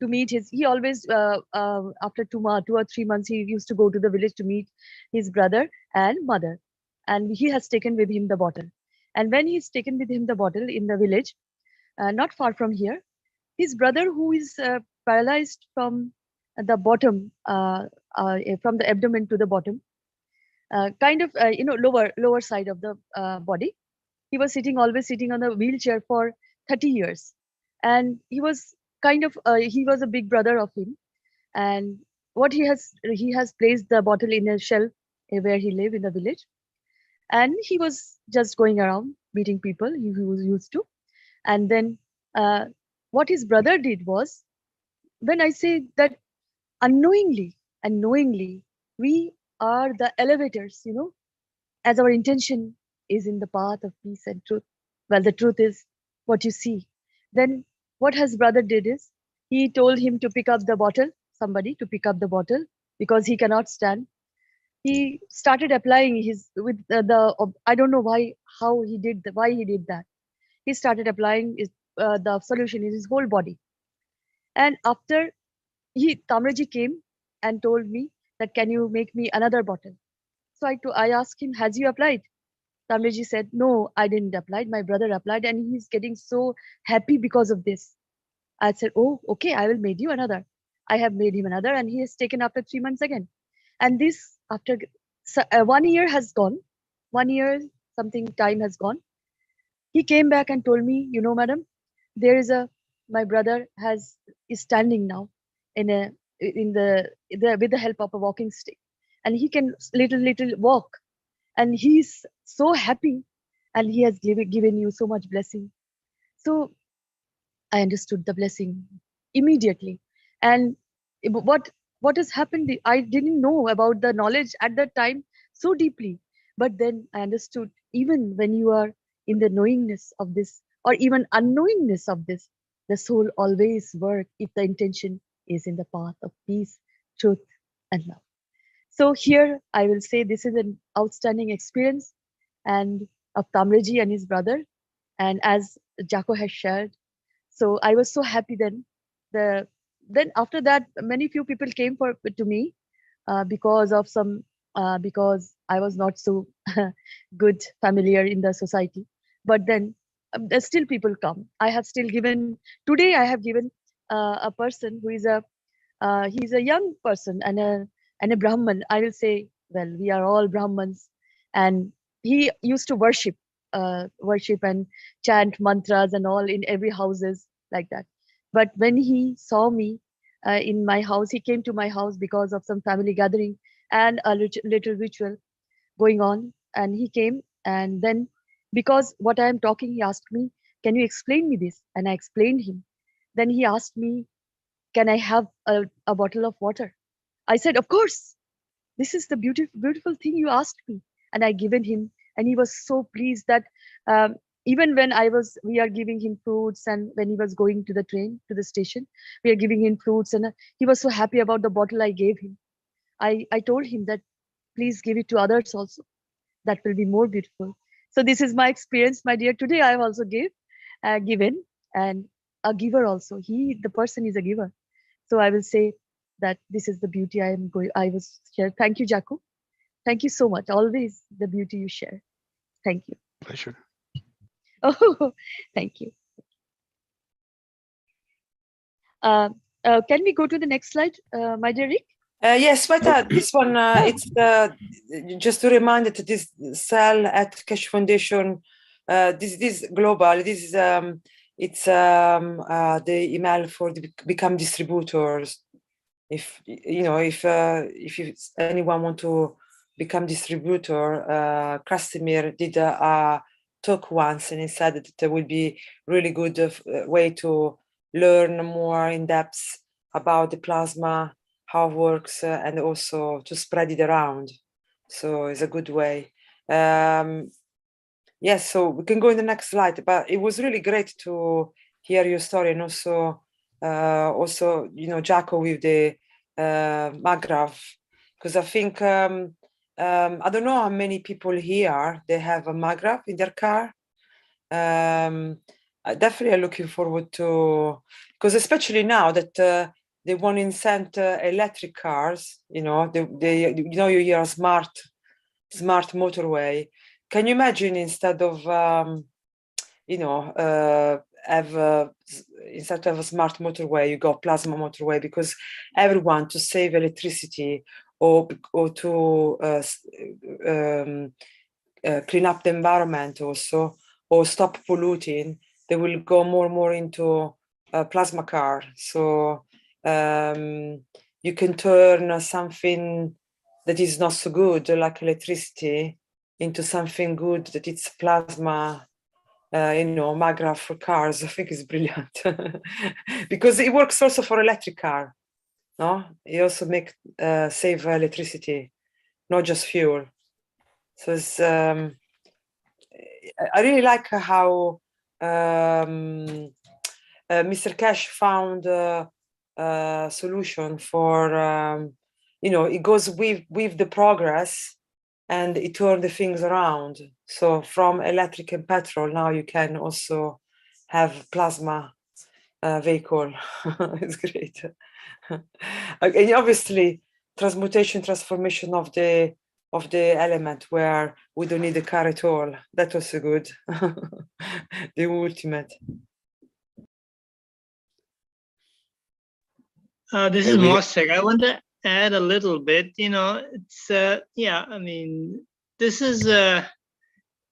to meet his. He always after 2 or 3 months he used to go to the village to meet his brother and mother, and he has taken with him the bottle. And when he's taken with him the bottle in the village, not far from here, his brother, who is paralyzed from the bottom, from the abdomen to the bottom, kind of lower side of the body. He was always sitting on the wheelchair for 30 years, and he was he was a big brother of him. And what he has placed the bottle in a shelf where he lived in the village, and he was just going around meeting people he was used to. And then what his brother did was, when I say that unknowingly and knowingly, we are the elevators, as our intention is in the path of peace and truth. Well, the truth is what you see. Then what his brother did is, he told him to pick up the bottle, somebody to pick up the bottle, because he cannot stand. He started applying with I don't know why he did that. He started applying the solution in his whole body. And after Tamreji came and told me that, can you make me another bottle? So I asked him, has you applied? Tamreji said, no, I didn't apply. My brother applied, and he's getting so happy because of this. I said, oh, okay, I will make you another. I have made him another, and he has taken after 3 months again. And this, after 1 year has gone, 1 year, something time has gone. He came back and told me, madam, there is my brother is standing now with the help of a walking stick, and he can little walk, and he's so happy, and he has given you so much blessing. So I understood the blessing immediately. And what has happened, I didn't know about the knowledge at that time so deeply, but then I understood, even when you are in the knowingness of this, or even unknowingness of this, the soul always works if the intention is in the path of peace, truth, and love. So here I will say this is an outstanding experience and of Tamreji and his brother, and as Jaco has shared. So I was so happy then. Then after that, many few people came to me because I was not so good familiar in the society. But then there's still people come. I have still given, today I have given a person who is he's a young person and a Brahman. I will say, well, we are all Brahmans, and he used to worship and chant mantras and all in every houses like that. But when he saw me in my house, he came to my house because of some family gathering and a little ritual going on, and he came, and then because what I am talking, he asked me, can you explain me this? And I explained him. Then he asked me, can I have a bottle of water? I said, of course. This is the beautiful thing you asked me. And I given him, and he was so pleased that even when we are giving him fruits, and when he was going to the train, to the station, we are giving him fruits, and he was so happy about the bottle I gave him. I told him that, please give it to others also. That will be more beautiful. So this is my experience, my dear. Today I have also given, and a giver also. The person is a giver. So I will say that this is the beauty I was share. Thank you, Jaco. Thank you so much. Always the beauty you share. Thank you. Pleasure. Oh, thank you. Can we go to the next slide, my dear Rick? Yes, but this one, it's just to remind that this cell at Keshe Foundation, this global, this is it's the email for the become distributors. If anyone want to become distributor, Krastimir did a talk once, and he said that it would be really good way to learn more in depth about the plasma, how it works, and also to spread it around. So it's a good way. Yes, so we can go in the next slide, but it was really great to hear your story, and also Jaco with the Magrav, because I think I don't know how many people here they have a Magrav in their car. I definitely am looking forward to, because especially now that they want to incent electric cars, you you hear a smart motorway. Can you imagine instead of instead of a smart motorway, you go plasma motorway, because everyone, to save electricity or to clean up the environment also, or stop polluting, they will go more and more into a plasma car. So you can turn something that is not so good, like electricity, into something good that it's plasma, Magrav for cars. I think it's brilliant because it works also for electric car. No, it also save electricity, not just fuel. So it's, I really like how Mr. Keshe found a solution for, it goes with the progress, and it turned the things around. So from electric and petrol, now you can also have plasma vehicle. It's great. And obviously, transformation of the element, where we don't need a car at all. That was so good. The ultimate. This is Mostek. I want to add a little bit. It's I mean, this is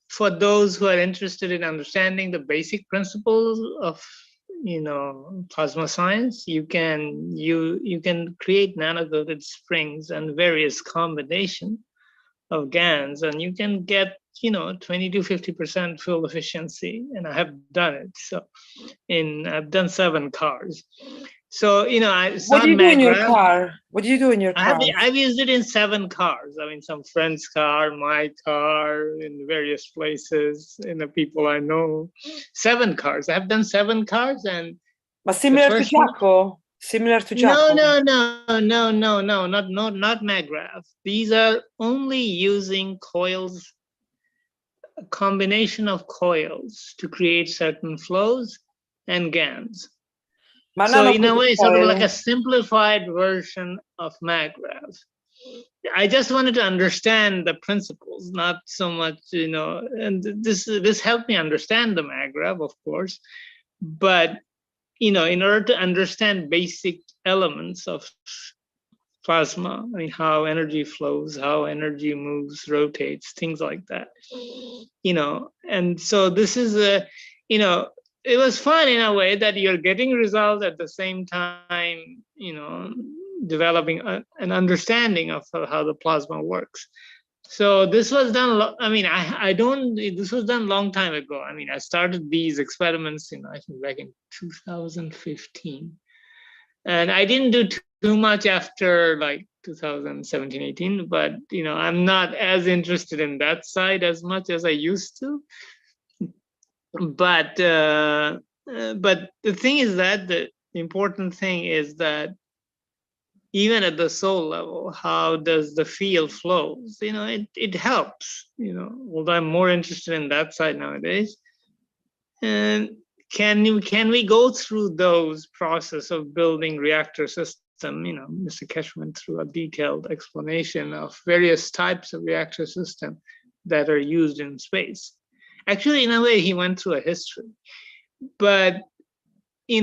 for those who are interested in understanding the basic principles of plasma science. You can create nano-coated springs and various combination of GaNs, and you can get 20 to 50% fuel efficiency, and I have done it. So I've done 7 cars. So what do you do in your car? What do you do in your car? I've used it in 7 cars. I mean, some friend's car, my car, in various places, people I know. 7 cars. I've done 7 cars, and but similar to Jaco. Similar to Jaco. No, not Magrav. These are only using coils, a combination of coils to create certain flows and GaNs. So in a way, sort of like a simplified version of Magrav. I just wanted to understand the principles, not so much, and this helped me understand the MAGRAV, of course, but, in order to understand basic elements of plasma, I mean, how energy flows, how energy moves, rotates, things like that, and so this is it was fun in a way that you're getting results at the same time, developing an understanding of how the plasma works. So this was done, this was done a long time ago. I mean, I started these experiments, I think back in 2015. And I didn't do too much after like 2017, 18, but, I'm not as interested in that side as much as I used to. But the thing is that the important thing is that even at the soul level, how does the field flows? It helps. Although I'm more interested in that side nowadays. And can we go through those process of building reactor system? Mr. Keshe went through a detailed explanation of various types of reactor system that are used in space. Actually, in a way, he went through a history, but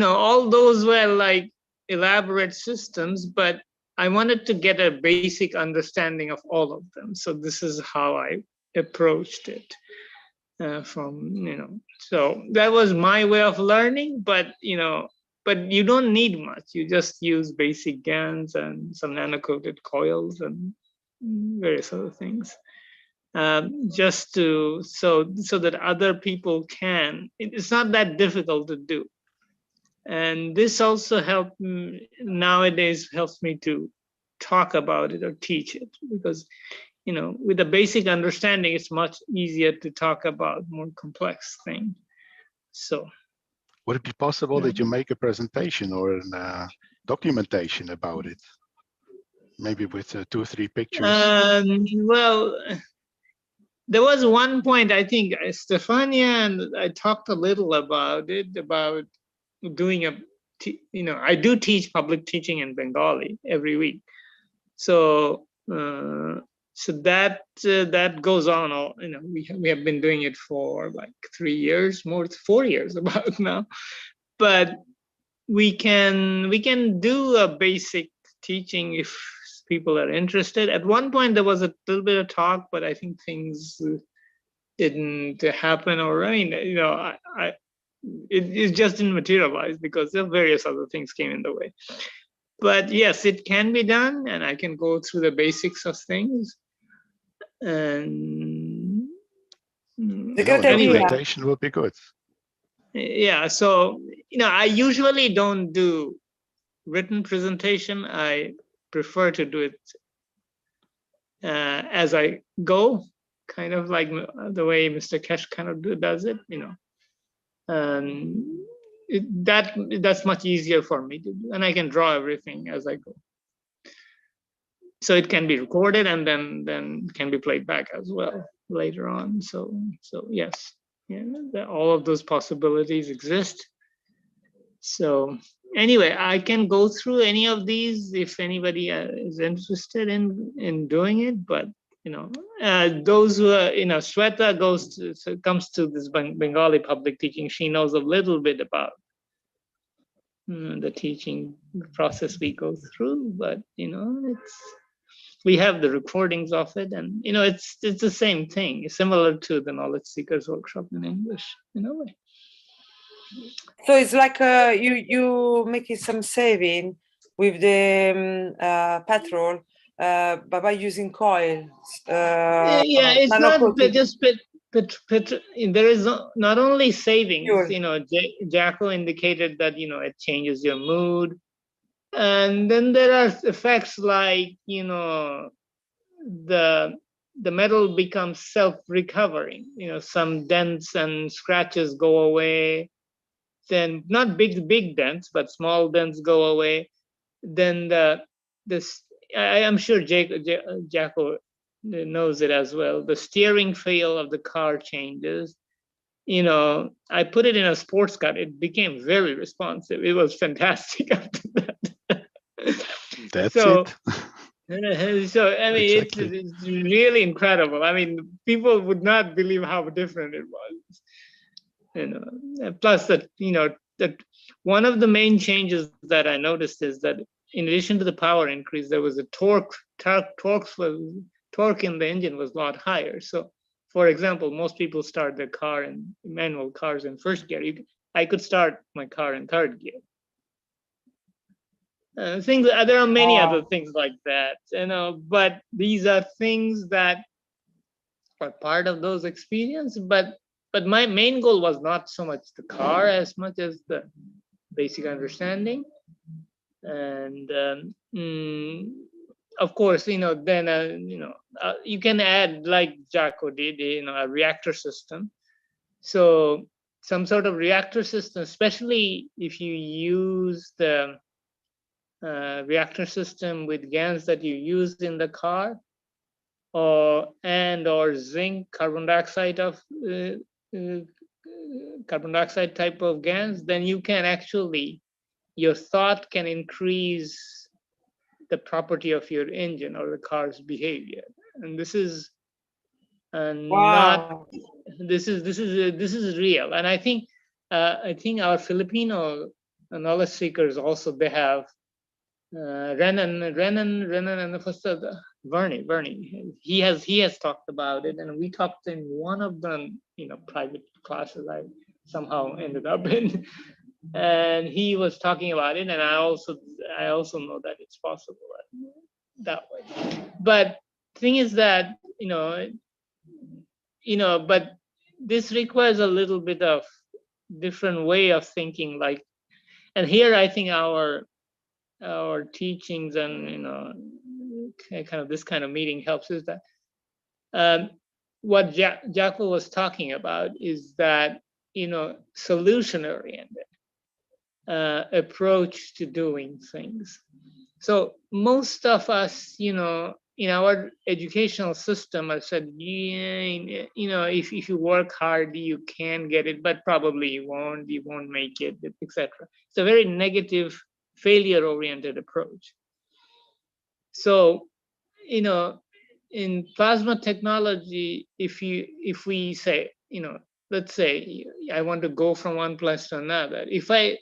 all those were like elaborate systems, but I wanted to get a basic understanding of all of them. So this is how I approached it so that was my way of learning, but you don't need much. You just use basic GANs and some nano-coated coils and various other things. Just to so that other people can. It's not that difficult to do, and this also nowadays helps me to talk about it or teach it, because with a basic understanding, it's much easier to talk about more complex things. So, would it be possible that you make a presentation or a documentation about it, maybe with 2 or 3 pictures? Well. There was one point, I think, Stefania and I talked a little about it, about doing I do teach public teaching in Bengali every week. So that goes on. We have been doing it for like 3 years, 4 years about now. But we can do a basic teaching if people are interested. At one point, there was a little bit of talk, but I think things didn't happen, or it just didn't materialize because there various other things came in the way. But yes, it can be done, and I can go through the basics of things. And The great idea. Documentation will be good. Yeah, so I usually don't do written presentation. I prefer to do it as I go, kind of like the way Mr. Keshe kind of does it, that's much easier for me to do, and I can draw everything as I go. So it can be recorded and then can be played back as well later on. So yes, all of those possibilities exist. So anyway, I can go through any of these if anybody is interested in doing it. But those who are, Shweta comes to this Bengali public teaching. She knows a little bit about the teaching process we go through. But we have the recordings of it, and it's the same thing, similar to the Knowledge Seekers Workshop in English in a way. So it's like you making some saving with the petrol by using coils. Yeah, it's not just there is not only savings. Sure. Jacko indicated that it changes your mood, and then there are effects like the metal becomes self-recovering. Some dents and scratches go away. Then not big dents, but small dents go away. Then I'm sure Jacko knows it as well. The steering feel of the car changes. I put it in a sports car. It became very responsive. It was fantastic after that. That's it. So I mean, Exactly. it's really incredible. I mean, people would not believe how different it was. Plus that that one of the main changes that I noticed is that in addition to the power increase, there was a torque in the engine was a lot higher. So, for example, most people start their car in manual cars in first gear. I could start my car in third gear. There are many other things like that, but these are things that are part of those experiences. But my main goal was not so much the car as much as the basic understanding. And of course, then you can add, like Jaco did, a reactor system. So some sort of reactor system, especially if you use the reactor system with GANs that you use in the car, or zinc carbon dioxide type of GANs, then you can actually, your thought can increase the property of your engine or the car's behavior. And this is Wow. this is real. And I think our Filipino knowledge seekers also, they have Renan, and first Bernie. He has talked about it, and we talked in one of the private classes I somehow ended up in, and he was talking about it, and I also know that it's possible that way. But thing is that but this requires a little bit of different way of thinking, like, and here I think our teachings and kind of this kind of meeting helps, is that what Jaco was talking about is that solution oriented approach to doing things. So most of us, in our educational system, I said, if you work hard, you can get it, but probably you won't make it, etc. It's a very negative, failure-oriented approach. So, in plasma technology, if we say, let's say I want to go from one place to another, if I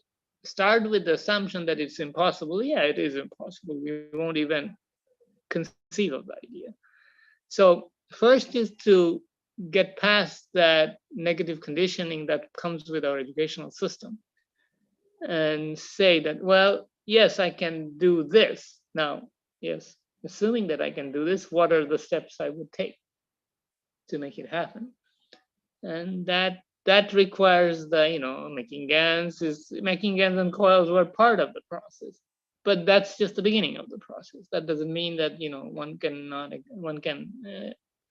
start with the assumption that it's impossible, yeah, it is impossible. We won't even conceive of the idea. So first is to get past that negative conditioning that comes with our educational system and say that, well, yes, I can do this. Now, yes, assuming that I can do this, what are the steps I would take to make it happen? And that requires the making GANs and coils were part of the process, but that's just the beginning of the process. That doesn't mean that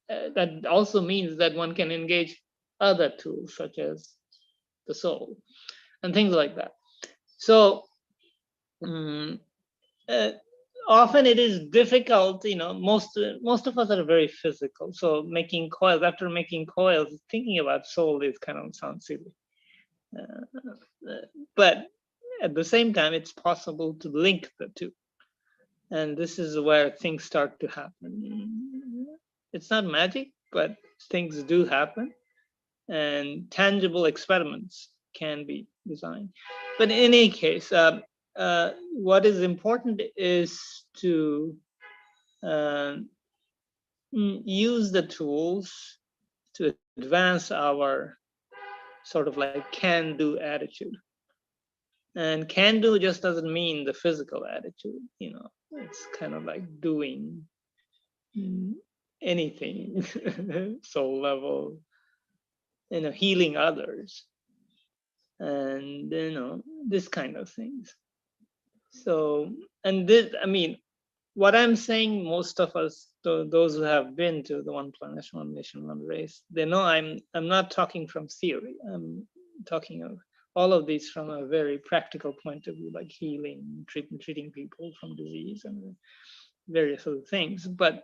that also means that one can engage other tools such as the soul and things like that. So often it is difficult, most of us are very physical. So making coils, after making coils, thinking about soul is kind of sounds silly. But at the same time, it's possible to link the two. And this is where things start to happen. It's not magic, but things do happen. And tangible experiments can be designed. But in any case, what is important is to use the tools to advance our sort of like can-do attitude. And can-do just doesn't mean the physical attitude, it's kind of like doing anything, soul level, healing others, and this kind of things. So, and this, I mean, what I'm saying, most of us, those who have been to the One Planet, One Nation, One Race, they know I'm not talking from theory. I'm talking of all of these from a very practical point of view, like healing, treating people from disease and various other things. But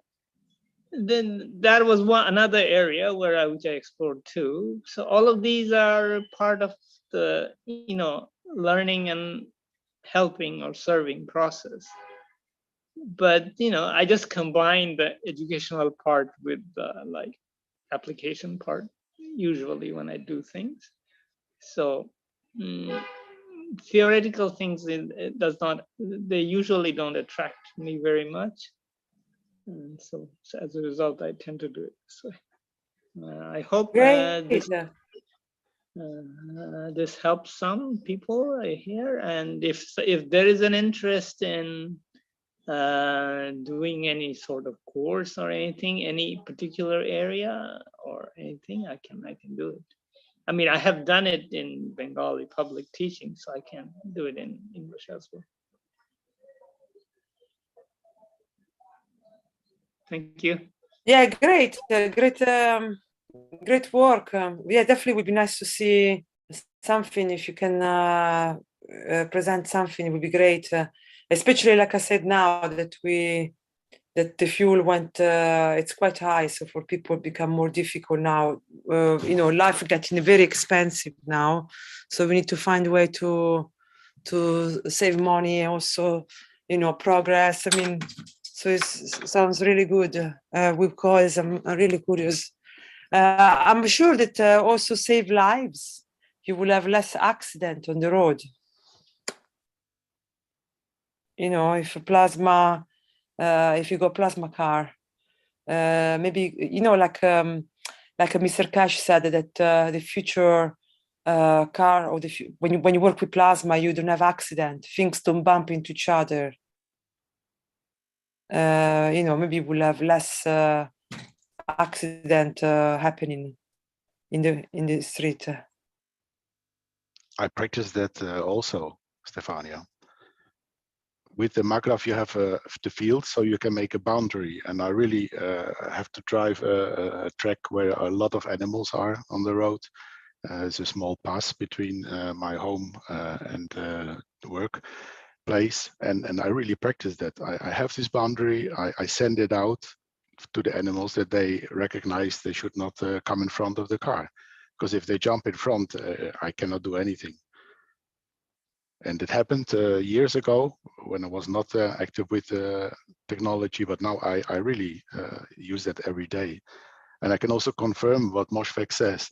then that was another area which I explored too. So all of these are part of the learning and helping or serving process. but I just combine the educational part with the like application part usually when I do things. So theoretical things they usually don't attract me very much, and so as a result I tend to do it this way. I hope this helps some people here, and if there is an interest in doing any sort of course or anything, any particular area or anything, I can do it. I mean, I have done it in Bengali public teaching, so I can do it in English as well. Thank you. Yeah, great, great work. Yeah, definitely would be nice to see something. If you can present something, it would be great. Especially, like I said, now that the fuel went, it's quite high. So for people, it become more difficult now. Life getting very expensive now. So we need to find a way to save money, also, progress. I mean, so it sounds really good. Because I'm really curious. I'm sure that also save lives. You will have less accident on the road. If if you go plasma car, maybe like Mr. Keshe said that the future car or when you work with plasma, you don't have accident. Things don't bump into each other. Maybe we'll have less accident happening in the street. I practice that also, Stefania. With the MAGRAPH, you have the field, so you can make a boundary. And I really have to drive a track where a lot of animals are on the road. It's a small pass between my home and the workplace. And I really practice that. I have this boundary. I send it out to the animals that they recognize they should not come in front of the car. Because if they jump in front, I cannot do anything. And it happened years ago when I was not active with technology, but now I really use that every day. And I can also confirm what Mosfeq says.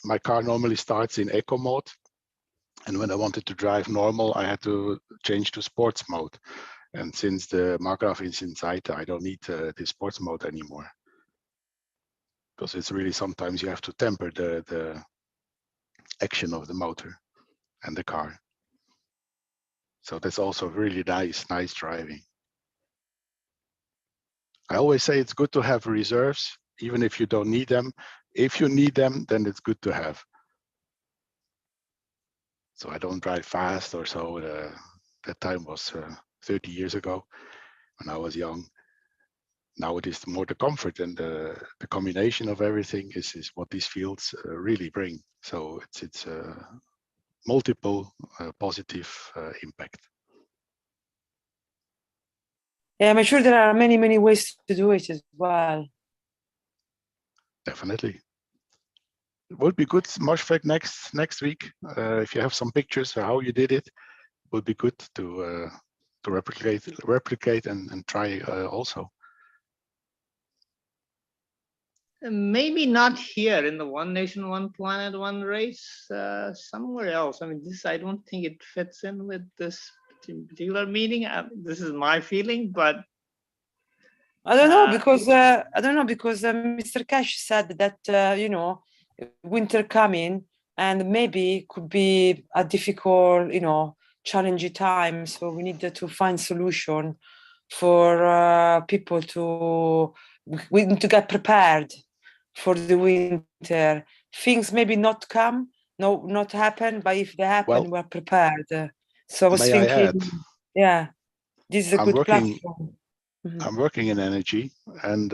My car normally starts in eco mode. And when I wanted to drive normal, I had to change to sports mode. And since the MAGRAPH is inside, I don't need the sports mode anymore. Because it's really sometimes you have to temper the action of the motor and the car. So that's also really nice driving. I always say it's good to have reserves, even if you don't need them. If you need them, then it's good to have. So I don't drive fast or so. That time was 30 years ago when I was young. Now it is more the comfort, and the combination of everything is what these fields really bring. So it's multiple positive impact. Yeah, I'm sure there are many ways to do it as well. Definitely. It would be good, Mosfeq, next week, if you have some pictures of how you did it, would be good to replicate and try also. Maybe not here in the One Nation, One Planet, One Race, somewhere else. I mean, I don't think it fits in with this particular meeting. This is my feeling, but I don't know because Mr. Keshe said that winter coming and maybe could be a difficult, challenging time. So we need to find solution for people we need to get prepared for the winter. Things maybe not happen, but if they happen, we're prepared. So I was thinking, yeah, this is a good platform. I'm working in energy, and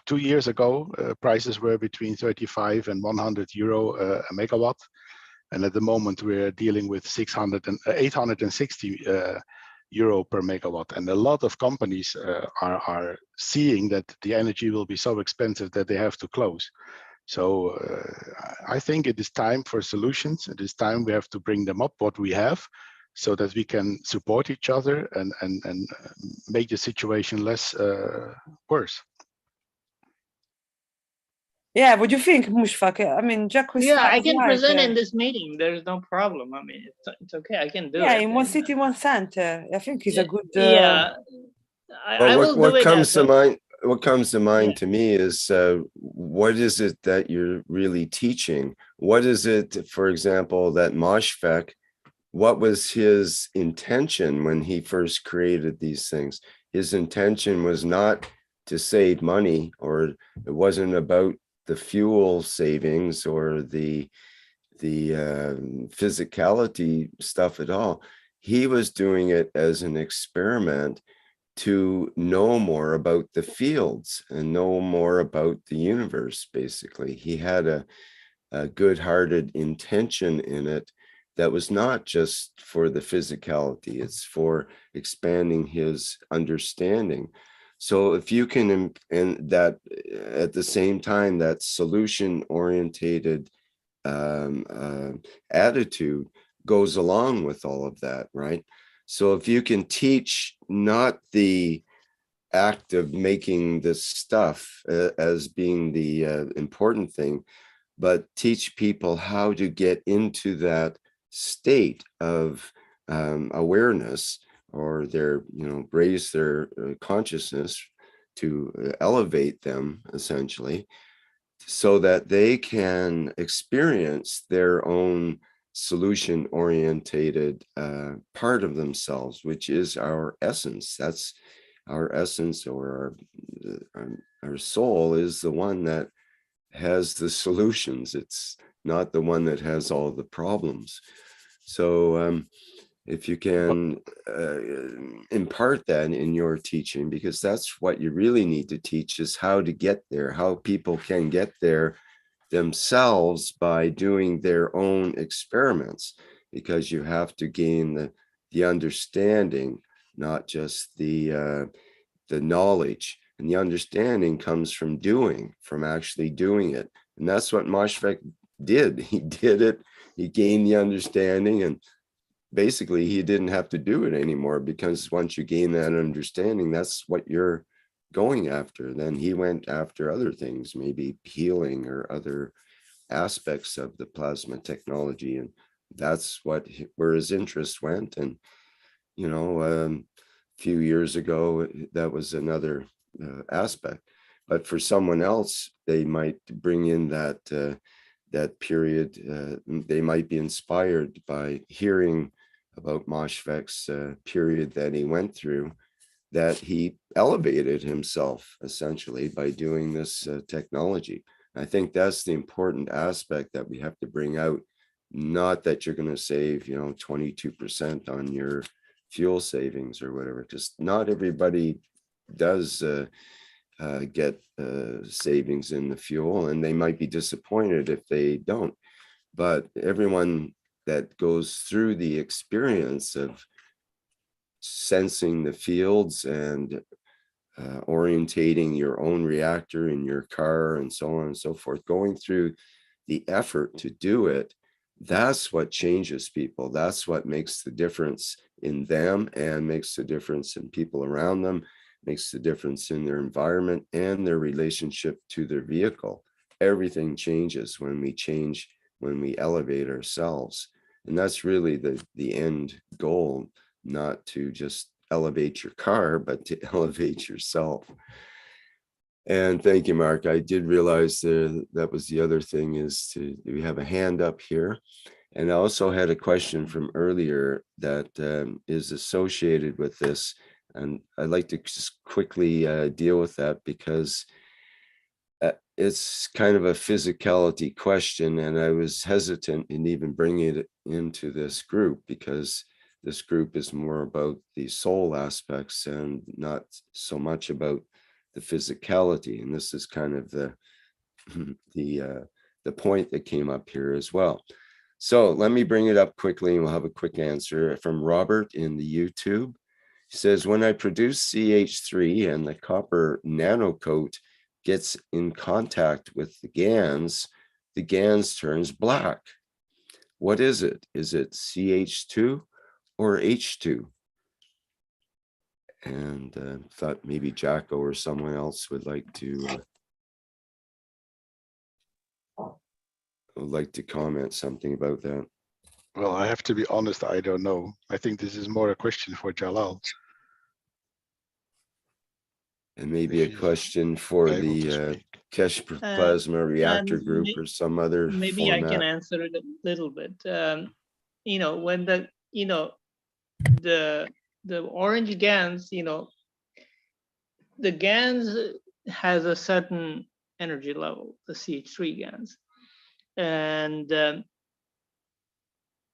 2 years ago, prices were between 35 and 100 euro a megawatt. And at the moment, we're dealing with 860 euro per megawatt. And a lot of companies are seeing that the energy will be so expensive that they have to close. So I think it is time for solutions. It is time we have to bring them up, what we have, so that we can support each other and make the situation less worse. Yeah, what do you think, Mushfaq? I mean, Jack was Yeah, I can right. present in this meeting. There's no problem. I mean, it's okay. I can do it. Yeah, in one city, one center. I think it's a good. Yeah, I Well, will do it comes as to a, mind? What comes to mind Yeah. to me is what is it that you're really teaching? What is it, for example, that Moshfek, what was his intention when he first created these things? His intention was not to save money, or it wasn't about the fuel savings or the physicality stuff at all. He was doing it as an experiment to know more about the fields and know more about the universe. Basically, he had a good-hearted intention in it that was not just for the physicality, it's for expanding his understanding. So if you can, and that at the same time, that solution-orientated attitude goes along with all of that, right? So if you can teach not the act of making this stuff as being the important thing, but teach people how to get into that state of awareness, or their, raise their consciousness to elevate them essentially, so that they can experience their own solution orientated part of themselves, which is our essence. That's our essence, or our soul is the one that has the solutions. It's not the one that has all the problems. So if you can impart that in your teaching, because that's what you really need to teach, is how to get there, how people can get there themselves by doing their own experiments, because you have to gain the understanding, not just the knowledge. And the understanding comes from doing, from actually doing it. And that's what Moshfek did. He did it, he gained the understanding, and basically he didn't have to do it anymore, because once you gain that understanding, that's what you're going after. Then he went after other things, maybe healing or other aspects of the plasma technology. And that's where his interest went. And, a few years ago, that was another aspect. But for someone else, they might bring in that period. They might be inspired by hearing about Moshfek's period that he went through, that he elevated himself essentially by doing this technology. I think that's the important aspect that we have to bring out. Not that you're going to save, 22% on your fuel savings or whatever. Just not everybody does get savings in the fuel, and they might be disappointed if they don't. But everyone that goes through the experience of sensing the fields and orientating your own reactor in your car and so on and so forth, going through the effort to do it, that's what changes people. That's what makes the difference in them and makes the difference in people around them, makes the difference in their environment and their relationship to their vehicle. Everything changes when we change, when we elevate ourselves. And that's really the end goal, not to just elevate your car, but to elevate yourself. And thank you, Mark. I did realize that was the other thing, is we have a hand up here. And I also had a question from earlier that is associated with this. And I'd like to just quickly deal with that, because it's kind of a physicality question. And I was hesitant in even bringing it into this group, because this group is more about the soul aspects and not so much about the physicality. And this is kind of the point that came up here as well. So let me bring it up quickly and we'll have a quick answer from Robert in the YouTube. He says, when I produce CH3 and the copper nanocoat gets in contact with the GANs turns black. What is it? Is it CH2 or H2. And thought maybe Jacko or someone else would like to comment something about that. Well, I have to be honest, I don't know. I think this is more a question for Jalal. And maybe a question for the Keshe Plasma Reactor group or some other maybe format. I can answer it a little bit. You know, when the orange GANs, you know, the GANs has a certain energy level, the CH3 GANs, and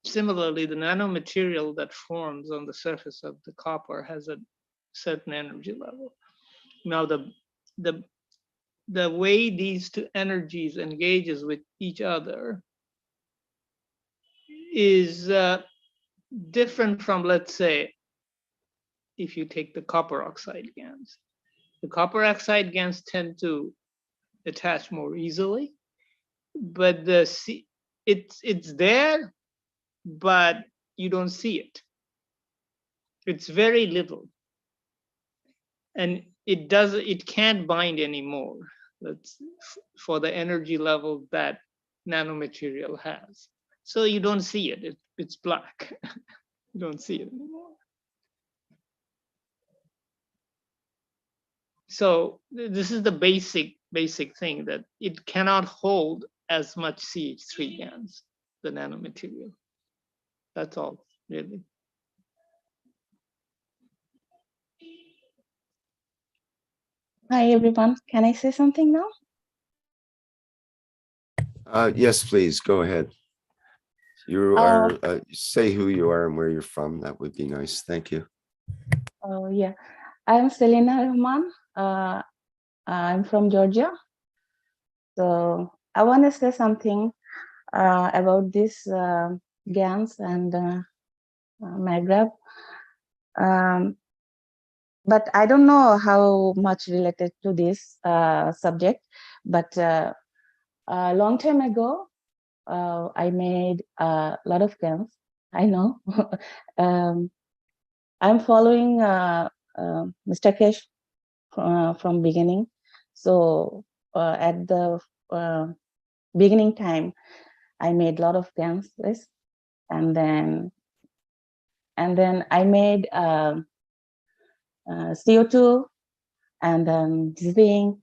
similarly, the nanomaterial that forms on the surface of the copper has a certain energy level. Now, the way these two energies engages with each other is different from, let's say, if you take the copper oxide GANs. The copper oxide GANs tend to attach more easily, but it's there, but you don't see it. It's very little, and it can't bind anymore. That's for the energy level that nanomaterial has. So you don't see it. It's black. You don't see it anymore. So this is the basic thing, that it cannot hold as much CH3 GANs, the nanomaterial. That's all, really. Hi, everyone. Can I say something now? Yes, please, go ahead. You are, say who you are and where you're from. That would be nice. Thank you. Oh, yeah. I'm Selina Rahman. I'm from Georgia. So I want to say something about this GANs and Maghreb. But I don't know how much related to this subject. But a long time ago, I made a lot of GANs. I know. I'm following Mr. Keshe from beginning. So at the beginning time, I made a lot of GANs, and then I made CO2, and then zinc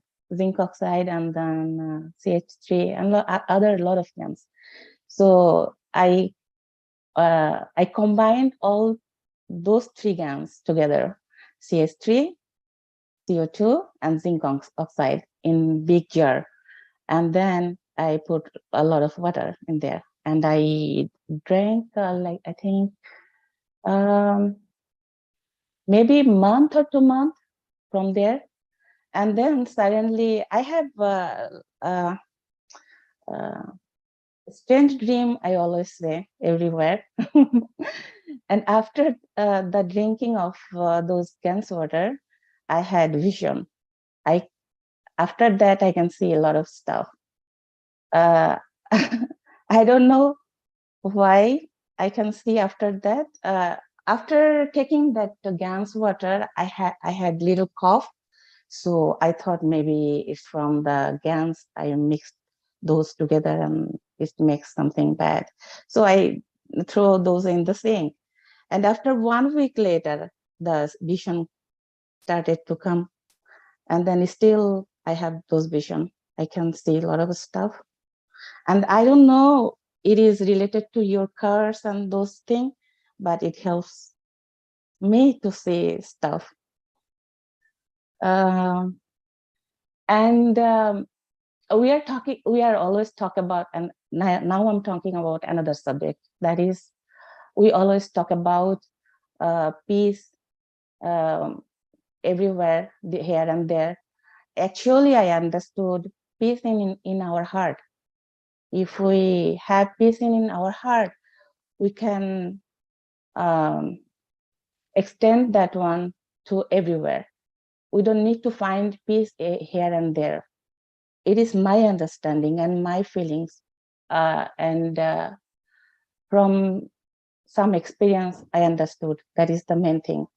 oxide, and then CH3, and other lot of GANs. So I combined all those three GANs together, CH3, CO2, and zinc oxide in big jar. And then I put a lot of water in there. And I drank like, I think, maybe a month or 2 months from there. And then suddenly I have strange dream, I always say, everywhere. And after the drinking of those cans water, I had vision. After that, I can see a lot of stuff. I don't know why I can see after that. After taking that GANs water, I had little cough. So I thought maybe it's from the GANs. I mixed those together and it makes something bad. So I throw those in the sink. And after 1 week later, the vision started to come. And then still I have those vision. I can see a lot of stuff. And I don't know, it is related to your cars and those things, but it helps me to see stuff. We are always talk about, and now I'm talking about another subject, that is, we always talk about peace everywhere, here and there. Actually, I understood peace in our heart. If we have peace in our heart, we can extend that one to everywhere. We don't need to find peace here and there. It is my understanding and my feelings. From some experience I understood. That is the main thing.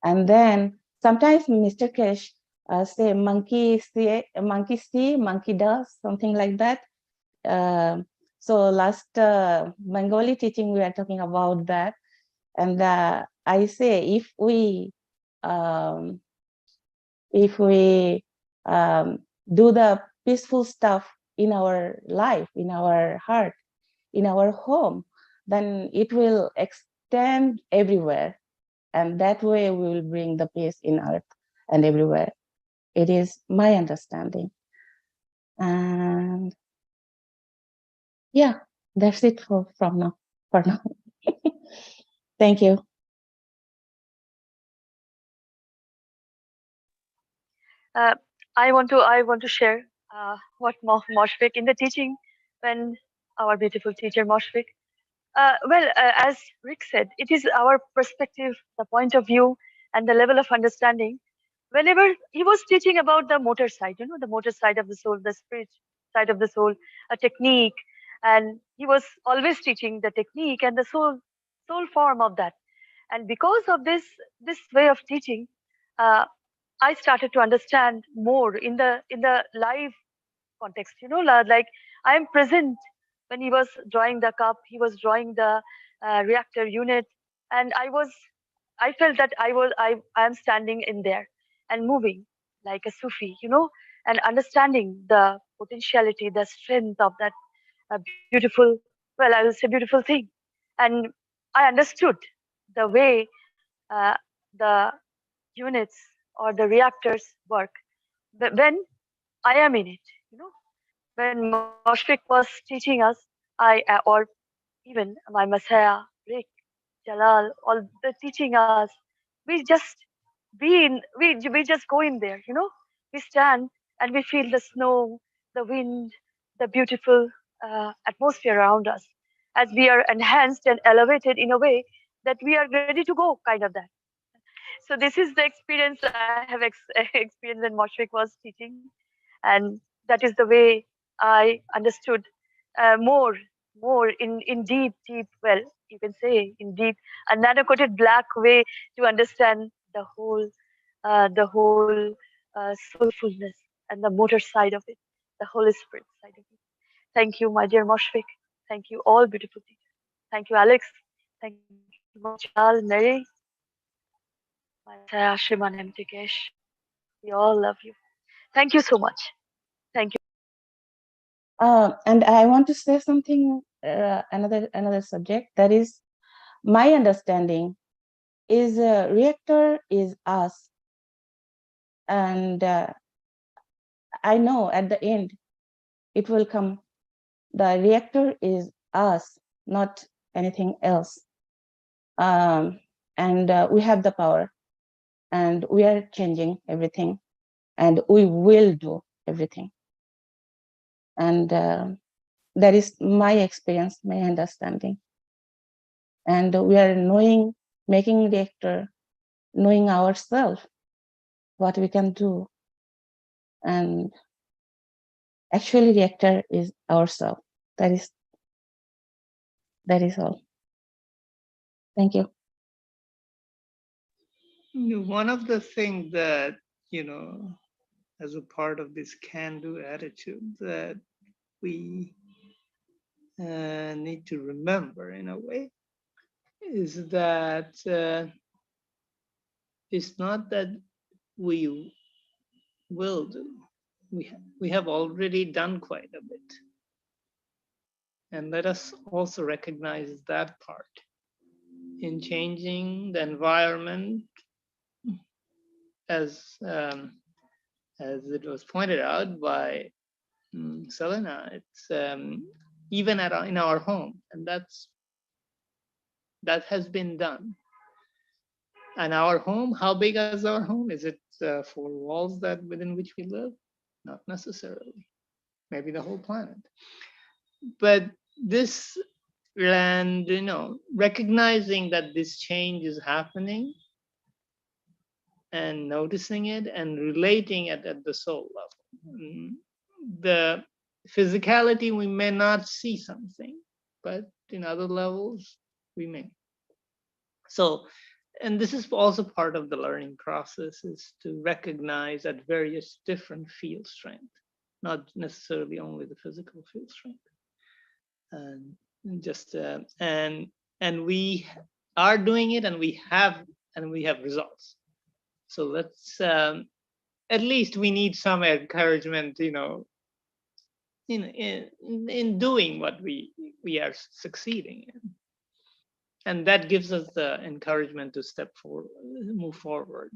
And then sometimes Mr. Keshe say monkey see, monkey does, something like that. So last Bengali teaching, we are talking about that. And I say, if we do the peaceful stuff in our life, in our heart, in our home, then it will extend everywhere. And that way we will bring the peace in earth and everywhere. It is my understanding. And yeah, that's it for now. Thank you. I want to share what Moshfik in the teaching, when our beautiful teacher Moshfik. As Rick said, it is our perspective, the point of view, and the level of understanding. Whenever he was teaching about the motor side, the motor side of the soul, the spirit side of the soul, a technique, and he was always teaching the technique and the soul form of that. And because of this way of teaching, I started to understand more in the live context. Like I am present when he was drawing the cup, he was drawing the reactor unit, and I felt that I am standing in there and moving like a Sufi, and understanding the potentiality, the strength of that beautiful, well, I will say beautiful thing. And I understood the way the units or the reactors work. But when I am in it, when Moshfik was teaching us, or even my Masaya, Rick, Jalal, all the teaching us, we just we just go in there, we stand and we feel the snow, the wind, the beautiful atmosphere around us, as we are enhanced and elevated in a way that we are ready to go, kind of that. So this is the experience I have experienced when Moshfik was teaching, and that is the way I understood more in deep, well, you can say in deep, a nano-coated black way to understand the whole soulfulness and the motor side of it, the Holy Spirit side of it. Thank you, my dear Moshfik. Thank you, all beautiful teachers. Thank you, Alex. Thank you, Jalal, Mary, my Messiah, Shriman M. Kesh. We all love you. Thank you so much. Thank you. And I want to say something, another subject, that is my understanding is reactor is us. And I know at the end it will come. The reactor is us, not anything else. And we have the power, and we are changing everything, and we will do everything. And that is my experience, my understanding. And we are making reactor, knowing ourselves, what we can do. And actually reactor is ourselves. That is all. Thank you. One of the things that, as a part of this can-do attitude that we need to remember in a way is that it's not that we will do. We have already done quite a bit. And let us also recognize that part in changing the environment, as it was pointed out by Selena. It's even in our home, and that has been done. And our home, how big is our home? Is it 4 walls that within which we live? Not necessarily. Maybe the whole planet. But this land, recognizing that this change is happening and noticing it and relating it at the soul level. The physicality, we may not see something, but in other levels, we may. So, and this is also part of the learning process, is to recognize that various different field strength, not necessarily only the physical field strength. And just and we are doing it, and we have results. So let's at least we need some encouragement, you know, in doing what we are succeeding in. And that gives us the encouragement to step forward, move forward.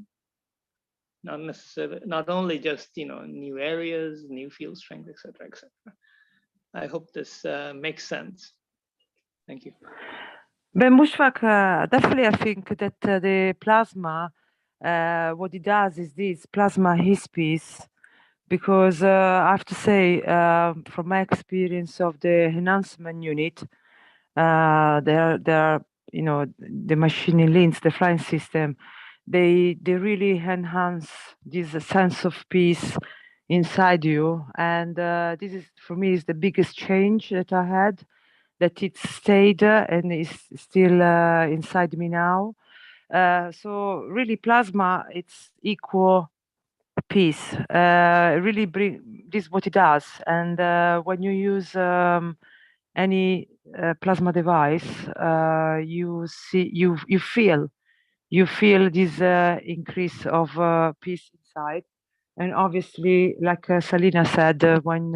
Not necessarily, not only just, you know, new areas, new field strength, etc., etc. I hope this makes sense. Thank you. Ben Mushfaq, definitely I think that the plasma, what it does is this, plasma is peace, because I have to say, from my experience of the enhancement unit, they're you know, the machining links, the flying system, they really enhance this sense of peace inside you. And this is, for me, is the biggest change that I had, that it stayed and is still inside me now. So really plasma, it's equal peace. Really bring this is what it does. And when you use any plasma device, you see, you feel this increase of peace inside. And obviously, like Salina said, when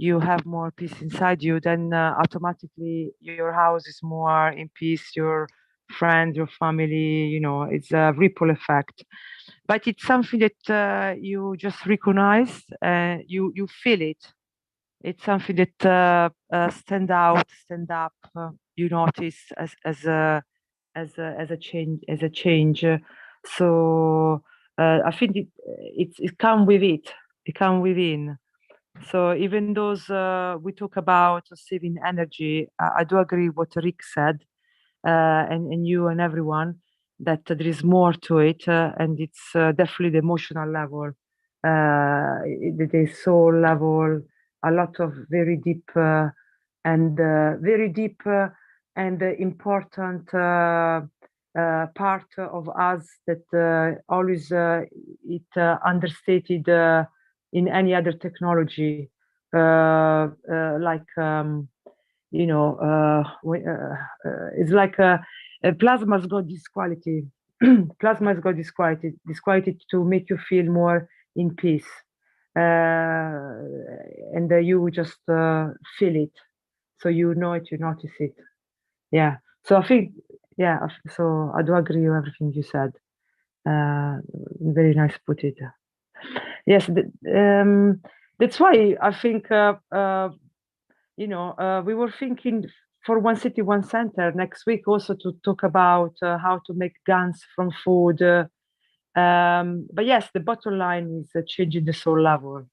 you have more peace inside you, then automatically your house is more in peace, your friend, your family, you know, it's a ripple effect. But it's something that you just recognize, you feel it. It's something that stand up, you notice as a change. So I think it come with it. It come within. So even those we talk about saving energy, I do agree what Rick said, and you and everyone, that there is more to it, and it's definitely the emotional level, the soul level, a lot of very deep and important part of us that always understated in any other technology, like you know, it's like plasma's got this quality. Plasma's got this quality to make you feel more in peace, and you just feel it, so you know it, you notice it. Yeah. So I think, yeah. So I do agree with everything you said. Very nice put it. Yes. That's why I think you know, we were thinking for One City, One Center next week also to talk about how to make guns from food. But yes, the bottom line is changing the soul level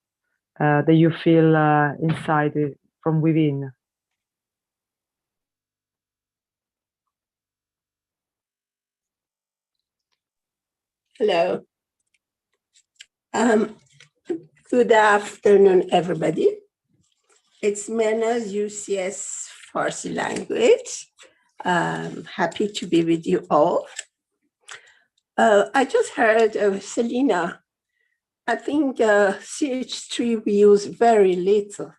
that you feel inside from within. Hello. Good afternoon, everybody. It's Mena's UCS Farsi language. Happy to be with you all. I just heard of Selina. I think CH3 we use very little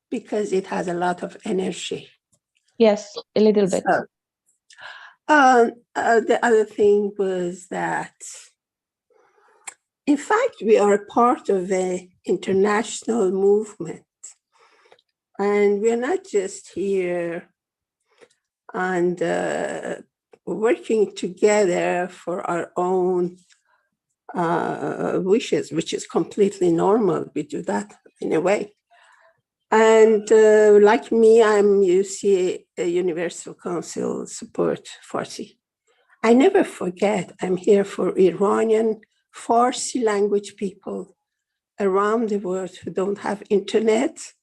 because it has a lot of energy. Yes, a little bit. So, the other thing was that, in fact, we are a part of an international movement. And we're not just here and working together for our own wishes, which is completely normal. We do that in a way. And like me, I'm UC Universal Council Support Farsi. I never forget, I'm here for Iranian Farsi language people around the world who don't have internet,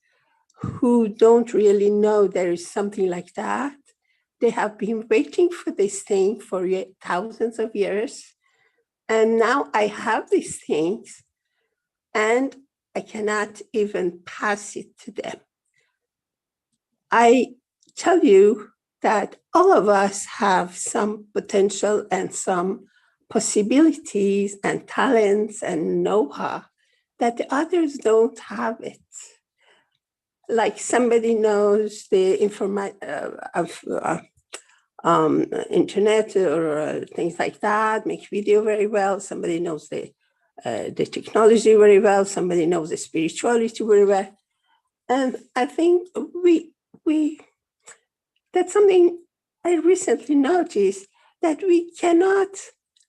who don't really know there is something like that. They have been waiting for this thing for thousands of years. And now I have these things and I cannot even pass it to them. I tell you that all of us have some potential and some possibilities and talents and know-how that the others don't have it. Like somebody knows the internet or things like that, make video very well. Somebody knows the technology very well. Somebody knows the spirituality very well. And I think that's something I recently noticed, that we cannot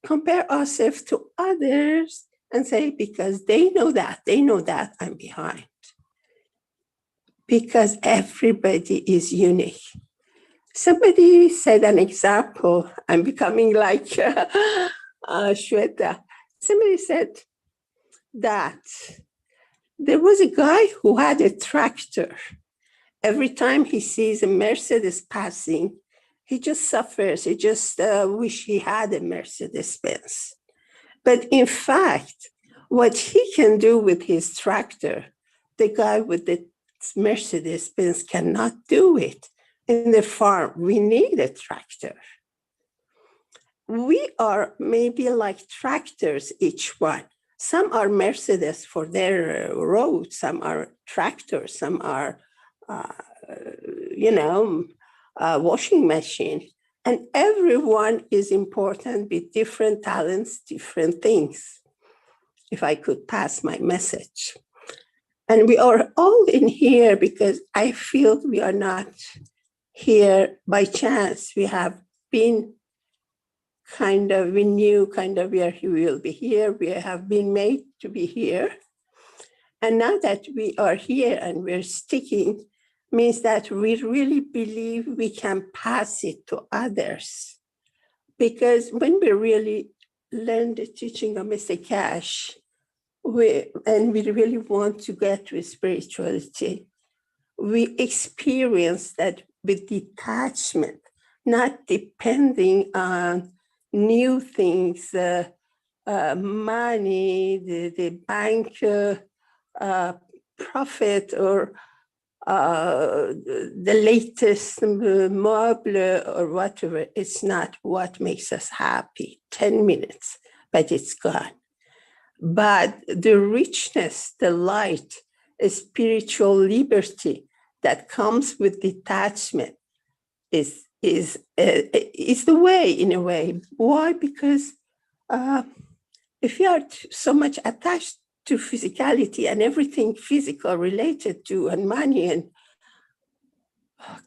compare ourselves to others and say, because they know that, I'm behind. Because everybody is unique. Somebody said an example, I'm becoming like Shweta. Somebody said that there was a guy who had a tractor. Every time he sees a Mercedes passing, he just suffers. He just wish he had a Mercedes-Benz. But in fact, what he can do with his tractor, the guy with the Mercedes-Benz cannot do it. In the farm, we need a tractor. We are maybe like tractors, each one. Some are Mercedes for their road, some are tractors, some are, washing machine. And everyone is important with different talents, different things, if I could pass my message. And we are all in here because I feel we are not here by chance. We have been we knew we will be here. We have been made to be here. And now that we are here and we're sticking, means that we really believe we can pass it to others. Because when we really learn the teaching of Mr. Keshe, we really want to get to spirituality, we experience that with detachment, not depending on new things, money, the bank profit, or the latest mobile or whatever. It's not what makes us happy. 10 minutes, but it's gone. But the richness, the light, a spiritual liberty that comes with detachment is the way, in a way. Why? Because if you are so much attached to physicality and everything physical related to, and money and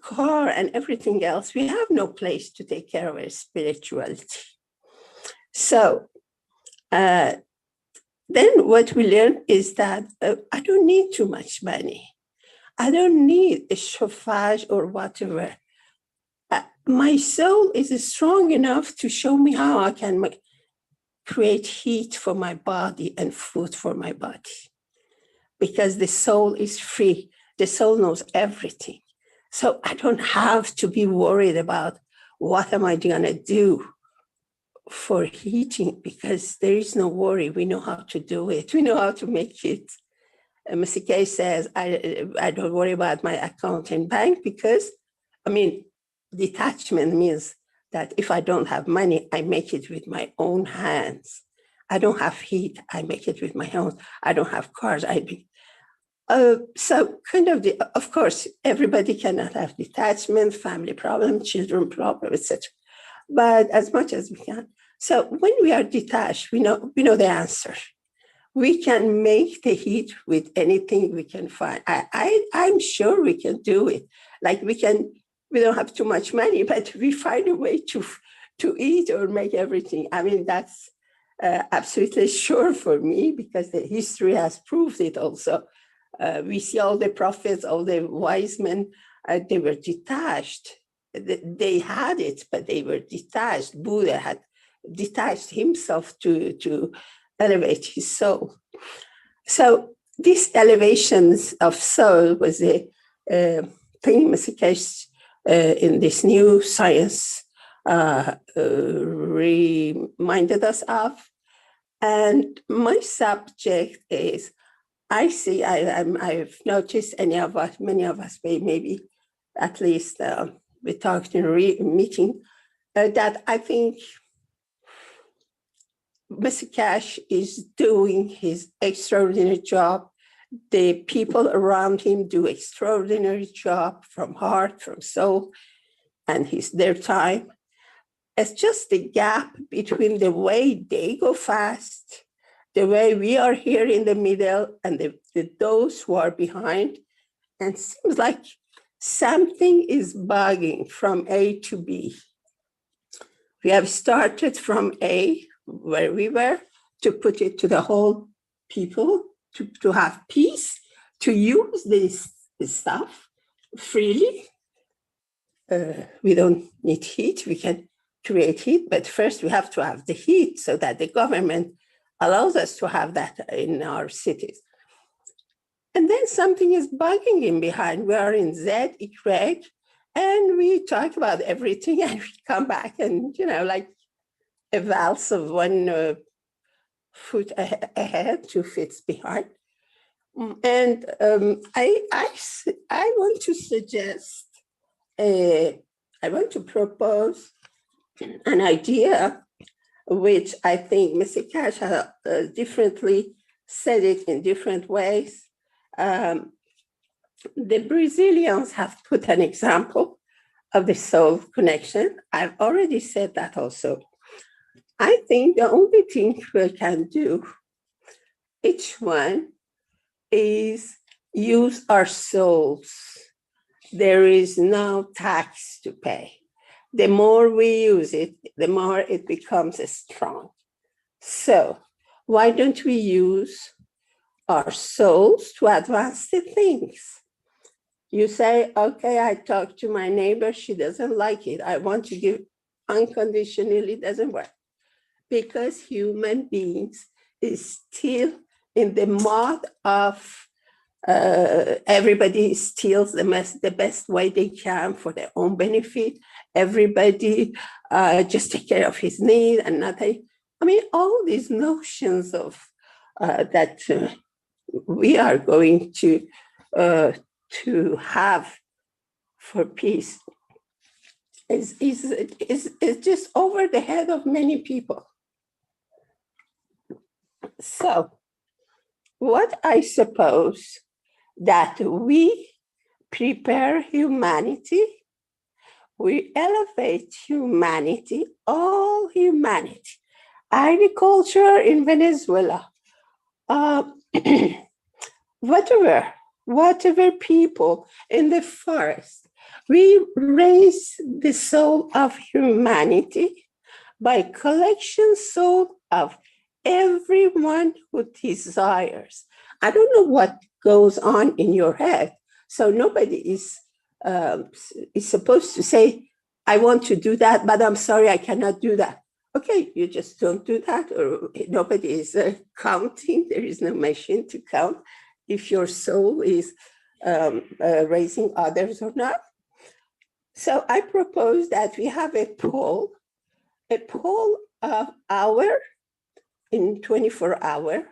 car and everything else, we have no place to take care of our spirituality. So then what we learn is that I don't need too much money. I don't need a chauffage or whatever. My soul is strong enough to show me how I can create heat for my body and food for my body. Because the soul is free. The soul knows everything. So I don't have to be worried about what am I going to do for heating, because there is no worry. We know how to do it. We know how to make it. Mr. Keshe says, I don't worry about my account in bank because, detachment means that if I don't have money, I make it with my own hands. I don't have heat, I make it with my hands. I don't have cars, so of course, everybody cannot have detachment, family problem, children problem, etc. But as much as we can. So when we are detached, we know the answer. We can make the heat with anything we can find. I'm sure we can do it. Like we don't have too much money, but we find a way to eat or make everything. That's absolutely sure for me, because the history has proved it also. We see all the prophets, all the wise men, they were detached. They had it, but they were detached. Buddha had detached himself to elevate his soul. So these elevations of soul was a thing Mr. Keshe in this new science reminded us of. And my subject is, I've noticed many of us, maybe at least we talked in a meeting, that I think Mr. Keshe is doing his extraordinary job. The people around him do extraordinary job from heart, from soul, and their time. It's just the gap between the way they go fast, the way we are here in the middle, and those who are behind. And it seems like something is bugging from A to B. We have started from A, where we were, to put it to the whole people, to have peace, to use this stuff freely. We don't need heat, we can create heat, but first we have to have the heat so that the government allows us to have that in our cities. And then something is bugging in behind. We are in Z, Y, and we talk about everything and we come back and, like a valse of one foot ahead, 2 feet behind. And I want to suggest, I want to propose an idea which I think Mr. Keshe has differently said it in different ways. The Brazilians have put an example of the soul connection. I've already said that also. I think the only thing we can do, each one, is use our souls. There is no tax to pay. The more we use it, the more it becomes strong. So why don't we use our souls to advance the things? You say, okay, I talked to my neighbor, she doesn't like it. I want to give unconditionally, it doesn't work. Because human beings is still in the mode of everybody steals the best way they can for their own benefit. Everybody just take care of his need and nothing. I mean, all these notions of that we are going to have for peace is just over the head of many people. So what I suppose that we prepare humanity, we elevate humanity, all humanity, agriculture in Venezuela, whatever people in the forest, we raise the soul of humanity by collection soul of everyone who desires. I don't know what goes on in your head, so nobody is supposed to say, I want to do that, but I'm sorry, I cannot do that. Okay, you just don't do that, or nobody is counting. There is no machine to count if your soul is raising others or not. So I propose that we have a poll of hour in 24 hours,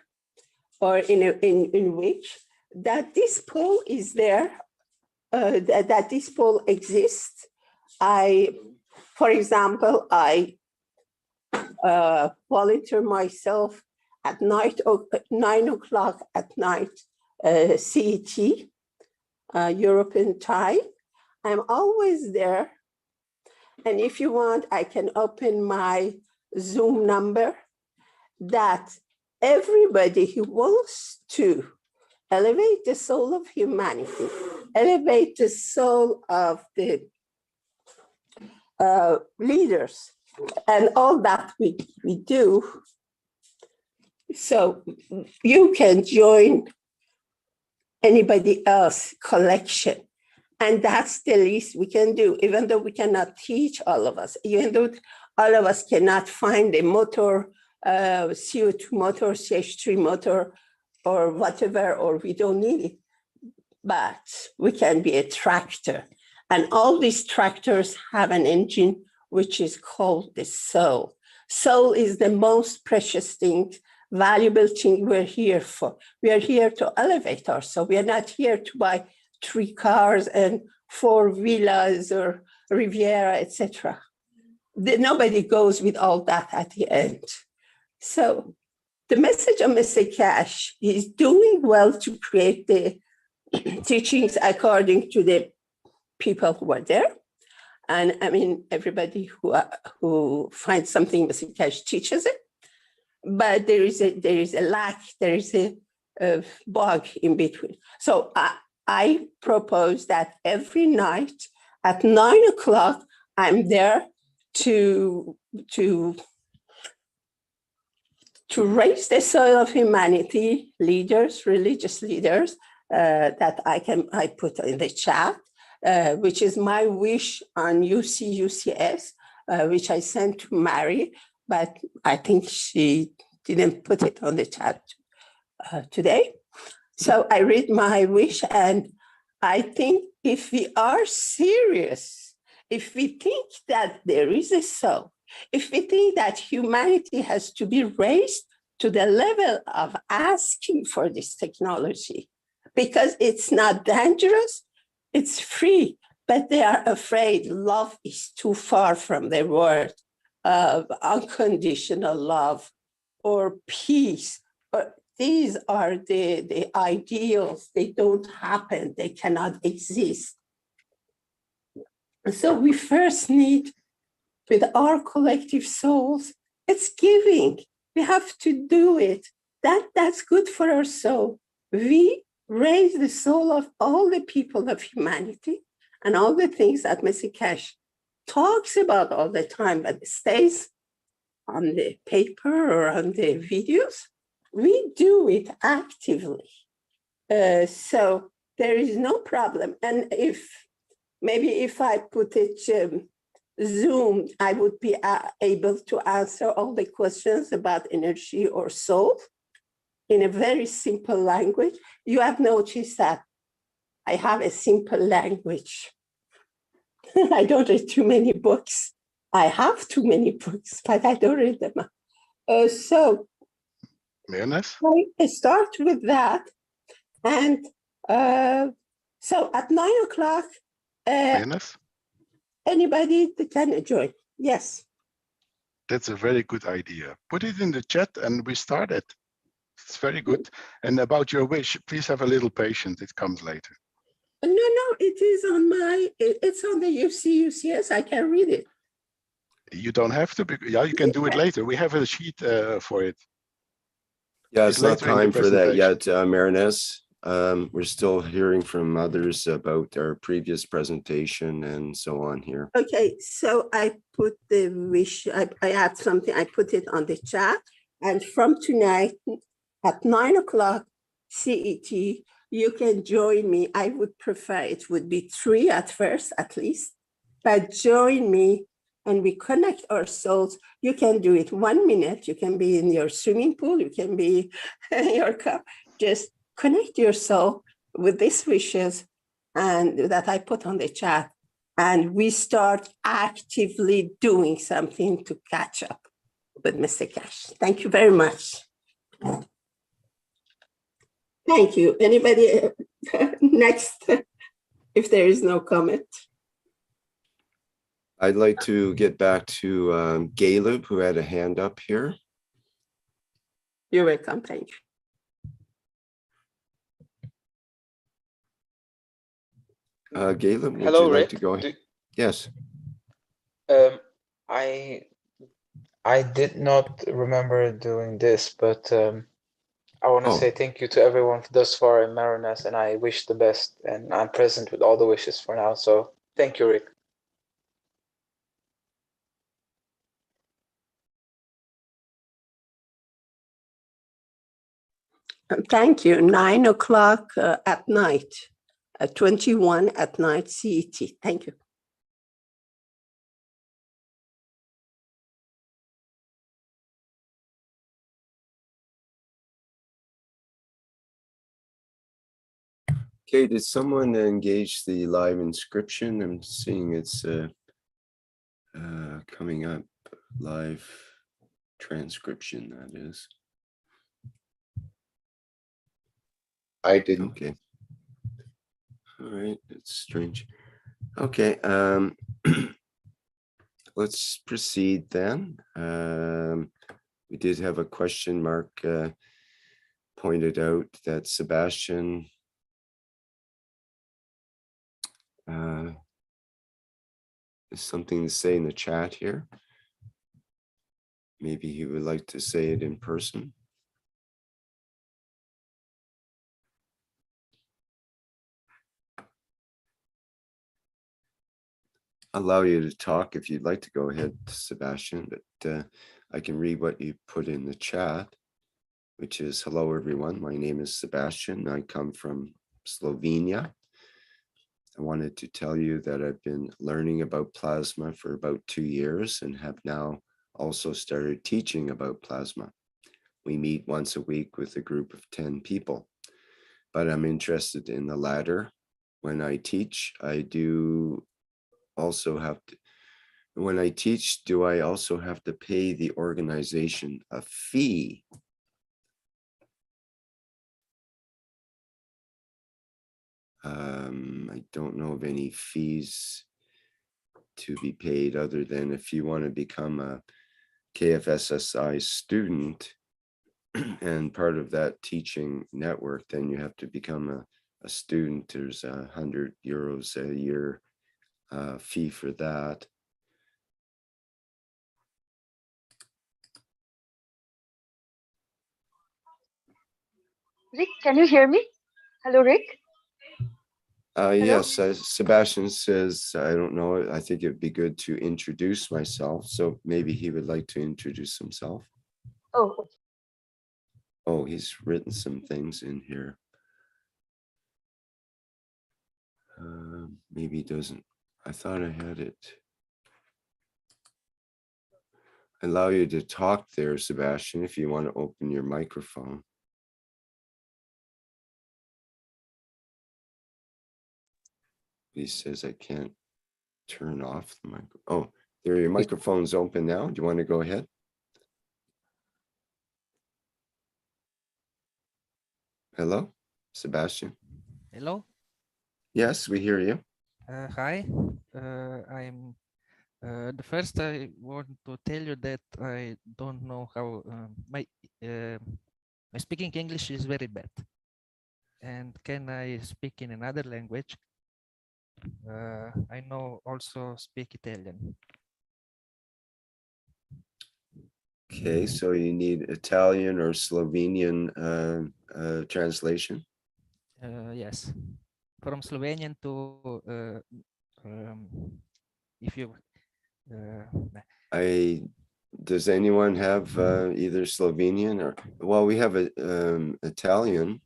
or in which that this poll is there, that this poll exists. For example, I volunteer myself at night, 9 o'clock at night, CET, European time. I'm always there. And if you want, I can open my Zoom number, that everybody who wants to elevate the soul of humanity, elevate the soul of the leaders, and all that we do. So you can join anybody else collection. And that's the least we can do, even though we cannot teach all of us, even though all of us cannot find a motor, CO2 motor, CH3 motor, or whatever, or we don't need it. But we can be a tractor. And all these tractors have an engine which is called the soul. Soul is the most precious thing, valuable thing we're here for. We are here to elevate ourselves. We are not here to buy 3 cars and for villas or Riviera, etc. Nobody goes with all that at the end. So the message of Mr. Keshe is doing well to create the teachings according to the people who are there. And I mean, everybody who finds something Mr. Keshe teaches it. But there is a lack, there is a bug in between. So I propose that every night at 9 o'clock, I'm there to raise the soil of humanity, leaders, religious leaders, that I put in the chat, which is my wish on UCS, which I sent to Mary, but I think she didn't put it on the chat today. So I read my wish, and I think if we are serious, if we think that there is a soul, if we think that humanity has to be raised to the level of asking for this technology, because it's not dangerous, it's free, but they are afraid love is too far from their word of unconditional love or peace. Or these are the ideals. They don't happen. They cannot exist. So we first need, with our collective souls, it's giving. We have to do it. That's good for our soul. We raise the soul of all the people of humanity and all the things that Mr. Keshe talks about all the time, but stays on the paper or on the videos. We do it actively. So there is no problem. And if I put it Zoom, I would be able to answer all the questions about energy or soul in a very simple language. You have noticed that I have a simple language. I don't read too many books. I have too many books, but I don't read them. So I start with that. And so at 9 o'clock, anybody can join. Yes. That's a very good idea. Put it in the chat and we start it. It's very good. And about your wish, please have a little patience. It comes later. No, it is on it's on the UCS. I can read it. You don't have to, yeah, you can do it later. We have a sheet for it. Yeah, it's not time for that yet, Mehran. We're still hearing from others about our previous presentation and so on here. Okay, so I put the wish, I had something, I put it on the chat. And from tonight at 9 o'clock CET, you can join me. I would prefer it would be 3 at first, at least, but join me and we connect our souls. You can do it 1 minute. You can be in your swimming pool. You can be in your car. Just connect your soul with these wishes and that I put on the chat. And we start actively doing something to catch up with Mr. Keshe. Thank you very much. Thank you. Anybody next, if there is no comment? I'd like to get back to Caleb, who had a hand up here. You're welcome. Thank you. Caleb, would Hello, you like Rick. to go ahead? Yes. I did not remember doing this, but I want to say thank you to everyone thus far in Mehran, and I wish the best, and I'm present with all the wishes for now. So thank you, Rick. Thank you. 9 o'clock at night, 21 at night CET. Thank you. Okay, did someone engage the live inscription? I'm seeing it's coming up, live transcription, that is. I didn't. Okay. All right, it's strange. Okay, let's proceed then. We did have a question mark pointed out that Sebastian is something to say in the chat here. Maybe he would like to say it in person. Allow you to talk if you'd like to go ahead, Sebastian, but I can read what you put in the chat, which is, hello everyone, my name is Sebastian. I come from Slovenia. I wanted to tell you that I've been learning about plasma for about 2 years and have now also started teaching about plasma. We meet once a week with a group of 10 people, but I'm interested in the latter. When I teach, do I also have to pay the organization a fee? I don't know of any fees to be paid other than if you want to become a KF SSI student and part of that teaching network, then you have to become a student. There's €100 a year fee for that. Rick, can you hear me? Hello, Rick. Yes, Sebastian says, I don't know, I think it'd be good to introduce myself. So maybe he would like to introduce himself. Oh, okay. Oh, he's written some things in here. Maybe he doesn't. I thought I had it. Allow you to talk there, Sebastian, if you want to open your microphone. He says I can't turn off the microphone. Oh, there, your microphone's open now. Do you want to go ahead? Hello, Sebastian. Hello. Yes, we hear you. Hi. I'm the first. I want to tell you that I don't know how my speaking English is very bad. And can I speak in another language? I know also speak Italian. Okay, so you need Italian or Slovenian translation? Yes, from Slovenian to if you. Does anyone have either Slovenian or, well, we have a Italian.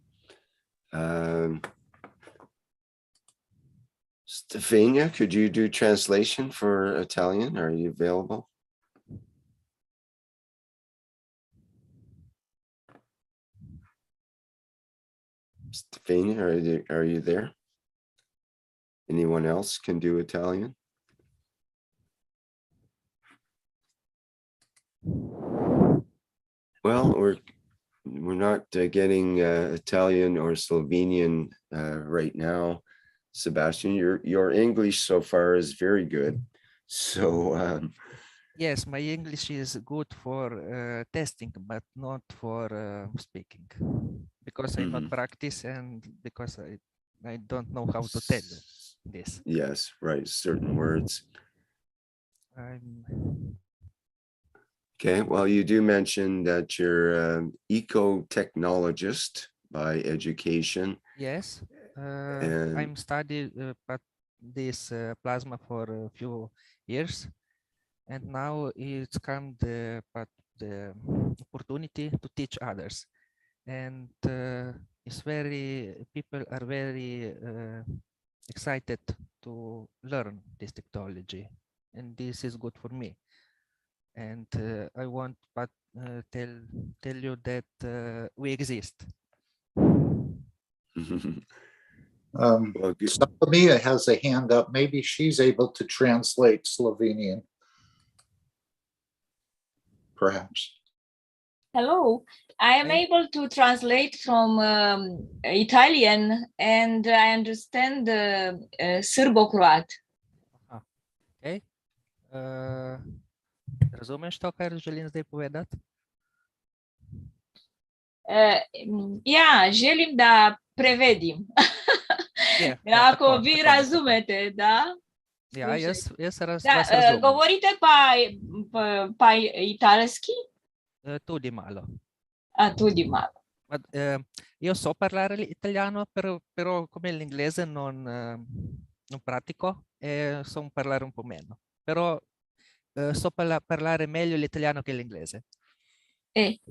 Stefania, could you do translation for Italian? Are you available? Stefania, are you there? Anyone else can do Italian? Well, we're not getting Italian or Slovenian right now, Sebastian. Your English so far is very good. So yes, my English is good for testing, but not for speaking, because I not practice and because I don't know how to tell you this. Yes, right. Certain words. Okay, well, you do mention that you're an eco-technologist by education. Yes, I'm studied this plasma for a few years, and now it's come the opportunity to teach others, and people are very excited to learn this technology, and this is good for me. And I want but tell you that we exist. Salomia has a hand up. Maybe she's able to translate Slovenian. Perhaps. Hello, I am able to translate from Italian, and I understand Serbo-Croat. Ok. Rozumeš to, kar želim zdaj povedati? Ja, želim da prevedim. Je, Ako tako, vi tako, razumete, da? Ja, jaz Da, vas razumem. govorite pa italski? Tudi malo. Tudi malo. Io so parlare l'italiano, però come l'inglese non pratico e so parlare un po' meno. Però so parlare meglio l'italiano che l'inglese.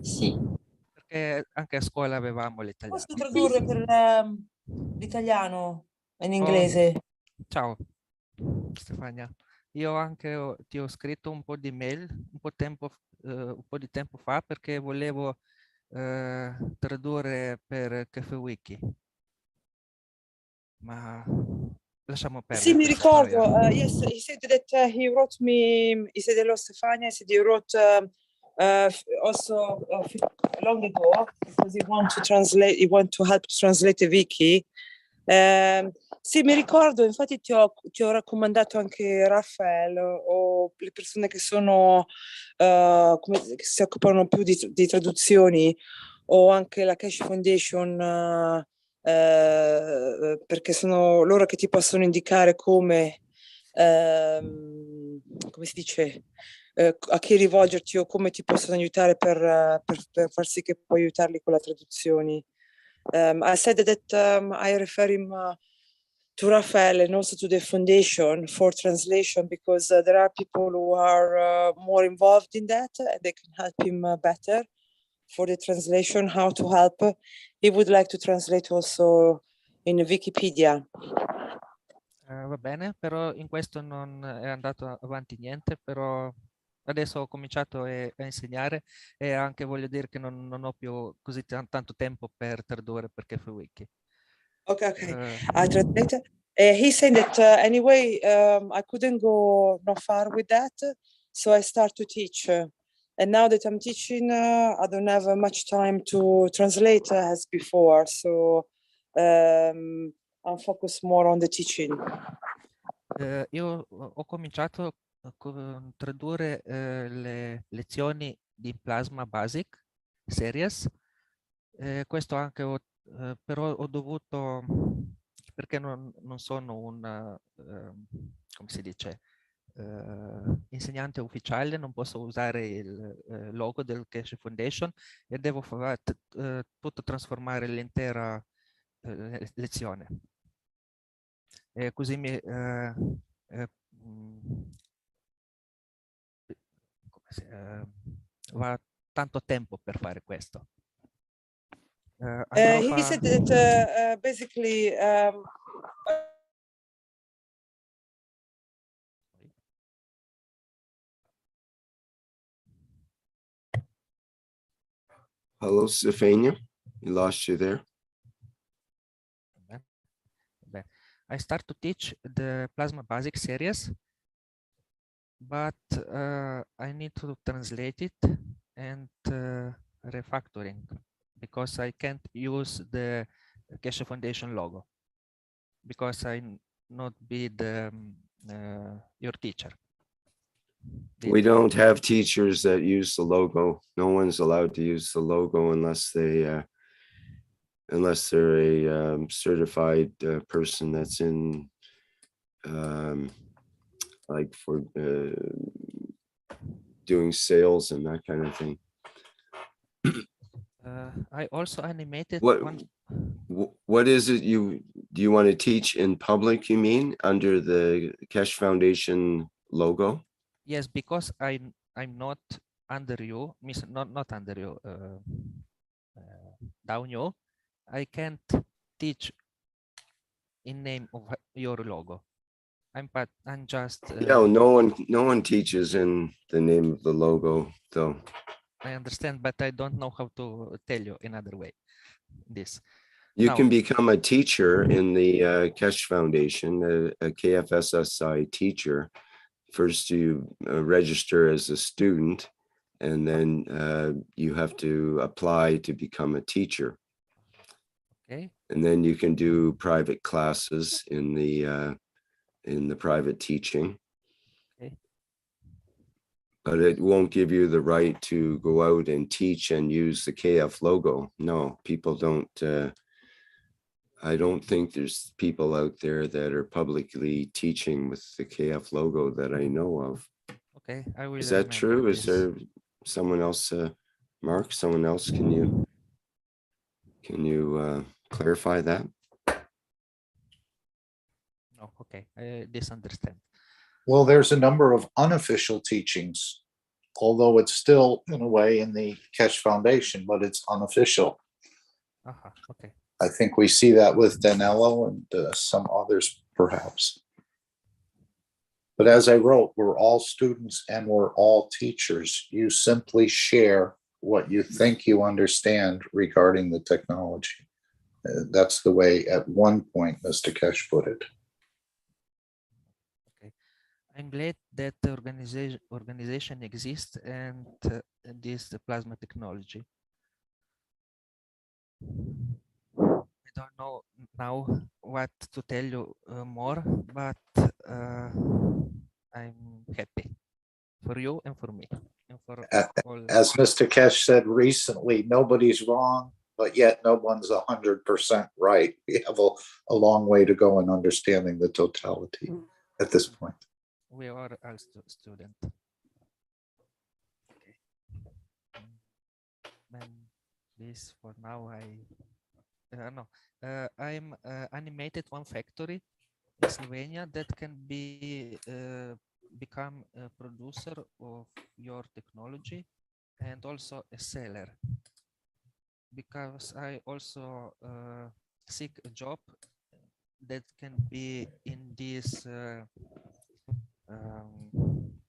Sì. Perché anche a scuola avevamo l'italiano. Posso tradurre per l'italiano in Oh, inglese? ciao Stefania, io anche ti ho scritto un po' di mail un po' di tempo fa perché volevo tradurre per Cafe Wiki, ma lasciamo perdere Sì, mi questa storia. ricordo. Yes, he said that he wrote me. He said hello, Stefania. He said he wrote also long ago because he want to translate. He want to help translate the wiki. Sì, mi ricordo. Infatti, ti ho raccomandato anche Raffaele o le persone che sono che si occupano più di traduzioni o anche la Keshe Foundation. Perché sono loro che ti possono indicare come si dice, a chi rivolgerti o come ti possono aiutare per far sì che puoi aiutarli con la traduzione. I said that I refer him to Raffaele and also to the foundation for translation because there are people who are more involved in that and they can help him better for the translation, how to help. He would like to translate also in Wikipedia. Va bene, però in questo non è andato avanti niente, però adesso ho cominciato a insegnare e anche voglio dire che non ho più così tanto tempo per tradurre per Cafe Wiki. Okay. I translate. He said that anyway, I couldn't go no far with that, so I start to teach. And now that I'm teaching, I don't have much time to translate as before. So I'm focused more on the teaching. Io ho cominciato a tradurre le lezioni di Plasma Basic Series. Questo anche però ho dovuto, perché non sono un, come si dice, insegnante ufficiale, non posso usare il logo del Keshe Foundation e devo tutto trasformare l'intera lezione. E così va tanto tempo per fare questo. He said that basically Hello, Stefania. We lost you there. I start to teach the Plasma Basic series, but I need to translate it and refactoring because I can't use the Keshe Foundation logo because I not be the your teacher. We don't have teachers that use the logo. No one's allowed to use the logo unless they're a certified person that's in like for doing sales and that kind of thing. I also animated what is it do you want to teach in public, you mean, under the Keshe Foundation logo? Yes, because I'm not under you, not under you, down you. I can't teach in name of your logo. I'm just Yeah, no one teaches in the name of the logo though. I understand, but I don't know how to tell you another way this. You Now, can become a teacher in the Keshe Foundation, a KF SSI teacher. First, you register as a student, and then you have to apply to become a teacher. Okay. And then you can do private classes in the private teaching. But it won't give you the right to go out and teach and use the KF logo. No, people don't. I don't think there's people out there that are publicly teaching with the KF logo that I know of. Okay, I will Is that remember true? Is this. there someone else, Mark, someone else, can you clarify that? No, okay, I misunderstand. Well, there's a number of unofficial teachings, although it's still in a way in the Keshe Foundation, but it's unofficial. Okay. I think we see that with Danilo and some others perhaps. But as I wrote, we're all students and we're all teachers. You simply share what you think you understand regarding the technology. That's the way at one point Mr. Keshe put it. Okay, I'm glad that the organization exists and this plasma technology. I don't know now what to tell you more, but I'm happy for you and for me and for all. As Mr. Keshe said recently, nobody's wrong, but yet no one's 100% right. We have a long way to go in understanding the totality at this point. We are all students. Okay. And this for now, I'm animated one factory in Slovenia that can be become a producer of your technology and also a seller, because I also seek a job that can be in this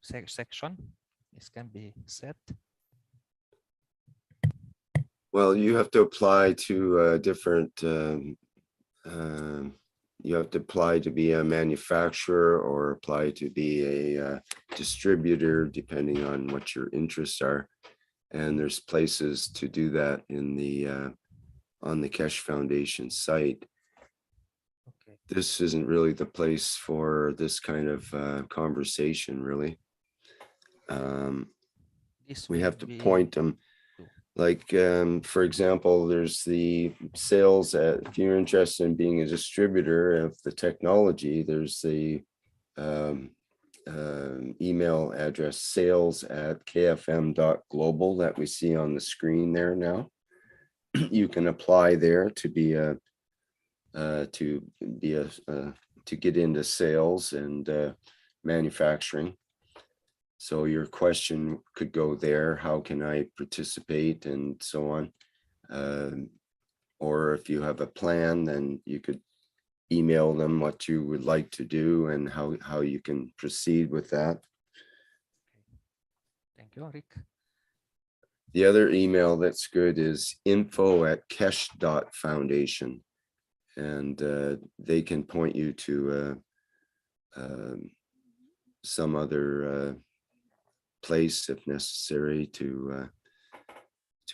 section. This can be set. Well, you have to apply to different, you have to apply to be a manufacturer or apply to be a distributor, depending on what your interests are. And there's places to do that in the on the Keshe Foundation site. Okay. This isn't really the place for this kind of conversation, really. We have to point them. Like, for example, there's the sales if you're interested in being a distributor of the technology, there's the email address sales@kfm.global that we see on the screen there now. You can apply there to be to get into sales and manufacturing. So your question could go there, how can I participate and so on. Or if you have a plan, then you could email them what you would like to do and how you can proceed with that. Thank you, Rick. The other email that's good is info@keshe.foundation. And they can point you to some other place if necessary to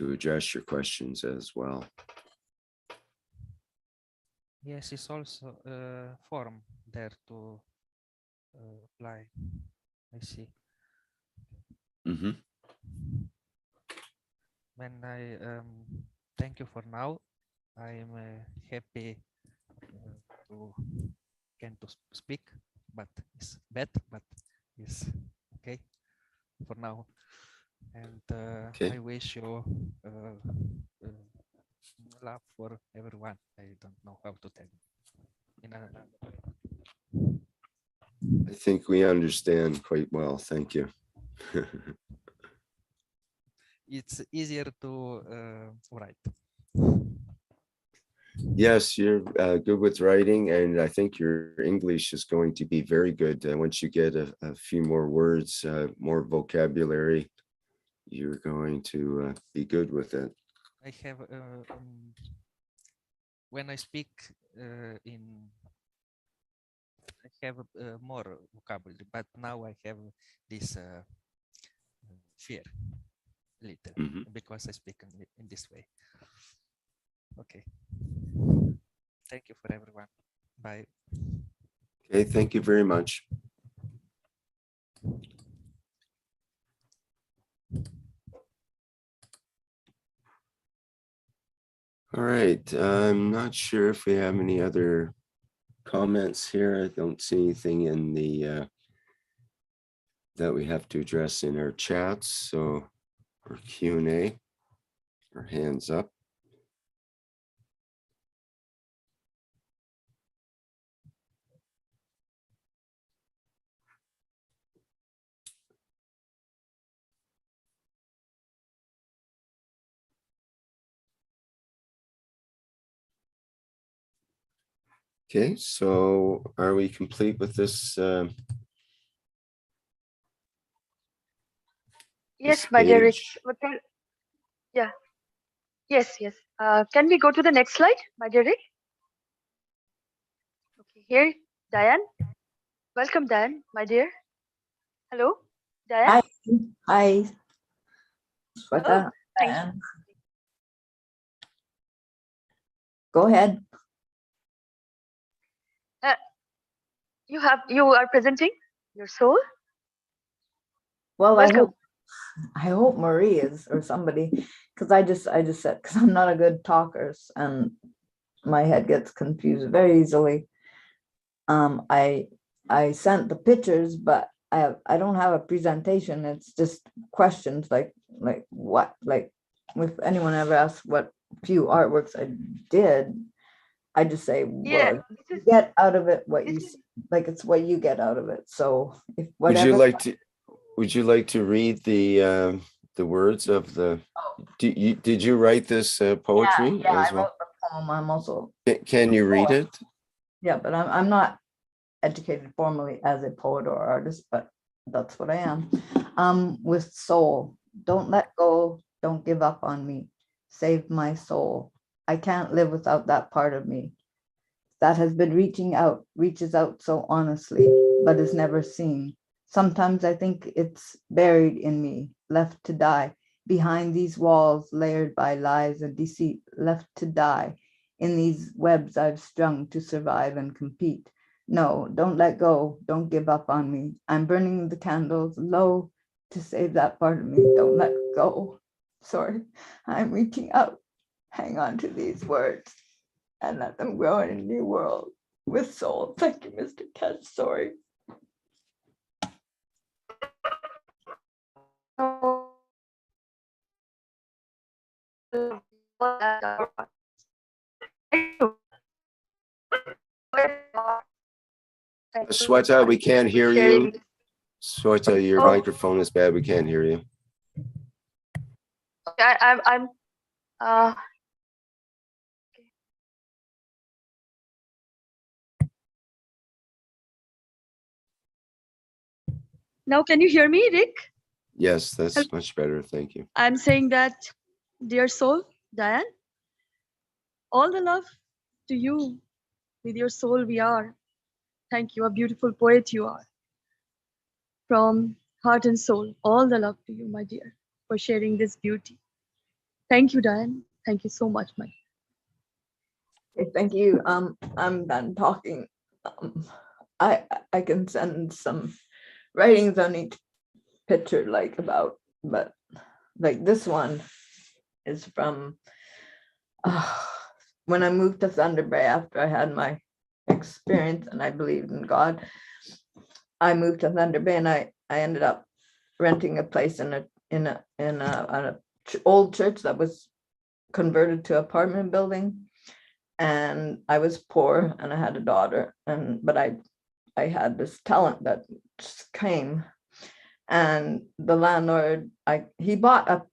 address your questions as well. Yes, it's also a form there to apply. I see. Mm-hmm. When I thank you for now. I am happy to speak, but it's bad, but it's okay for now. And Okay. I wish you love for everyone. I don't know how to tell you. I think we understand quite well. Thank you. It's easier to write. Yes, you're good with writing, and I think your English is going to be very good. Once you get a few more words, more vocabulary, you're going to be good with it. I have when I speak I have more vocabulary, but now I have this fear little because I speak in this way. Okay. Thank you for everyone. Bye. Okay, thank you very much. All right, I'm not sure if we have any other comments here. I don't see anything in the that we have to address in our chats, so or Q&A or hands up. Okay, so are we complete with this? Yes, my dear Rick. Yeah. Yes, yes. Can we go to the next slide, my dear Rick? Okay, here, Diane. Welcome, Diane, my dear. Hello, Diane. Hi. Hi. Oh, thank you. Go ahead. You are presenting your soul. Well, Welcome. I hope Marie is or somebody, because I just said, because I'm not a good talker and my head gets confused very easily. I sent the pictures, but I don't have a presentation. It's just questions like what, like if anyone ever asks what few artworks I did, I just say, Yeah, well, you get out of it what you see, like it's what you get out of it. So if whatever. Would you like to read the words of the? Did you write this poetry Yeah, as I well? wrote the poem. I'm also. Can you read it? Yeah, but I'm not educated formally as a poet or artist, but that's what I am. With soul, don't let go, don't give up on me. Save my soul. I can't live without that part of me that has been reaches out so honestly, but is never seen. Sometimes I think it's buried in me, left to die behind these walls layered by lies and deceit, left to die in these webs I've strung to survive and compete. No, don't let go. Don't give up on me. I'm burning the candles low to save that part of me. Don't let go. Sorry, I'm reaching out. Hang on to these words and let them grow in a new world with soul. Thank you, Mr. Keshe. Sorry. Sweta, we can't hear you. Sweta, your microphone is bad. We can't hear you. I'm Now, can you hear me, Rick? Yes, that's much better. Thank you. I'm saying that, dear soul, Diane, all the love to you. With your soul, we are. Thank you, a beautiful poet you are. From heart and soul, all the love to you, my dear, for sharing this beauty. Thank you, Diane. Thank you so much, my dear. Okay, thank you. I'm done talking. I can send some writings on each picture, but like this one is from when I moved to Thunder Bay after I had my experience and I believed in God. I moved to Thunder Bay and I ended up renting a place in an old church that was converted to apartment building. And I was poor and I had a daughter, but I had this talent that just came. And the landlord, he bought a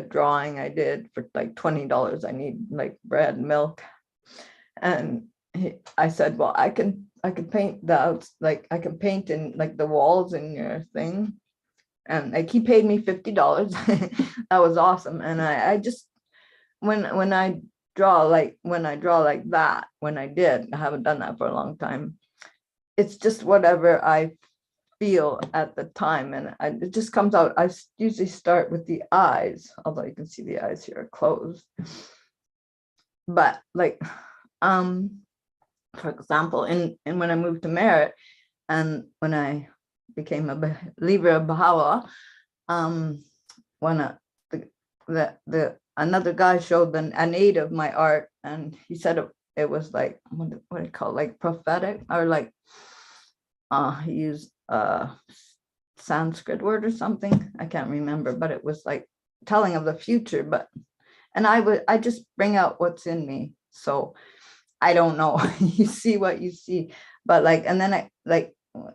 drawing I did for like $20. I need like bread and milk. And I said, well, I can paint I can paint in like the walls in your thing. And like he paid me $50. That was awesome. And I just when I draw like that, I haven't done that for a long time. It's just whatever I feel at the time, and it just comes out. I usually start with the eyes, although you can see the eyes here are closed. But like, for example, in when I moved to Merritt, and when I became a believer of Baha'u'llah, when another guy showed a native my art, and he said it was like, what do you call it, like prophetic, or like he used Sanskrit word or something. I can't remember, but it was like telling of the future. And I just bring out what's in me. So I don't know. You see what you see, but like, and then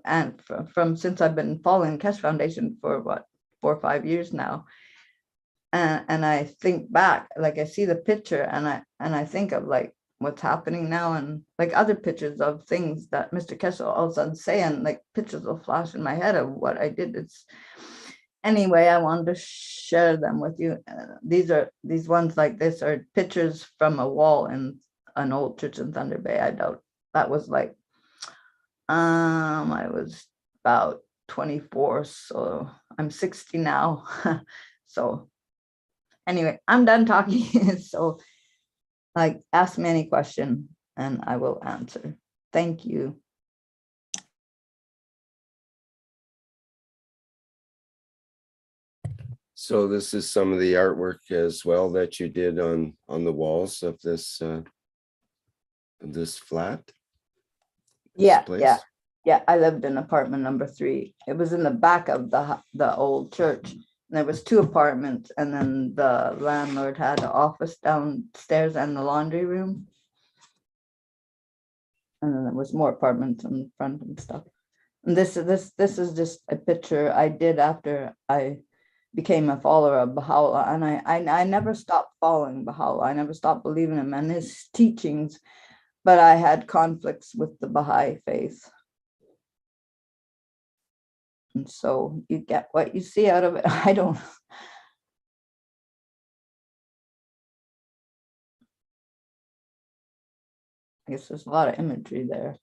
and from since I've been following Keshe Foundation for what, 4 or 5 years now, and I think back, like I see the picture, and I think of like what's happening now, and like other pictures of things that Mr. Keshe all of a sudden say, and like pictures will flash in my head of what I did. Anyway, I wanted to share them with you. These ones like this are pictures from a wall in an old church in Thunder Bay. I doubt that was like, I was about 24, so I'm 60 now. So anyway, I'm done talking. So like, ask me any question and I will answer. Thank you. So this is some of the artwork as well that you did on the walls of this flat. Yeah, place? yeah. I lived in apartment number 3. It was in the back of the old church. And there was 2 apartments, and then the landlord had an office downstairs and the laundry room. And then there was more apartments in the front and stuff. And this is just a picture I did after I became a follower of Baha'u'llah, and I never stopped following Baha'u'llah. I never stopped believing him and his teachings, but I had conflicts with the Baha'i faith. And so you get what you see out of it. I guess there's a lot of imagery there.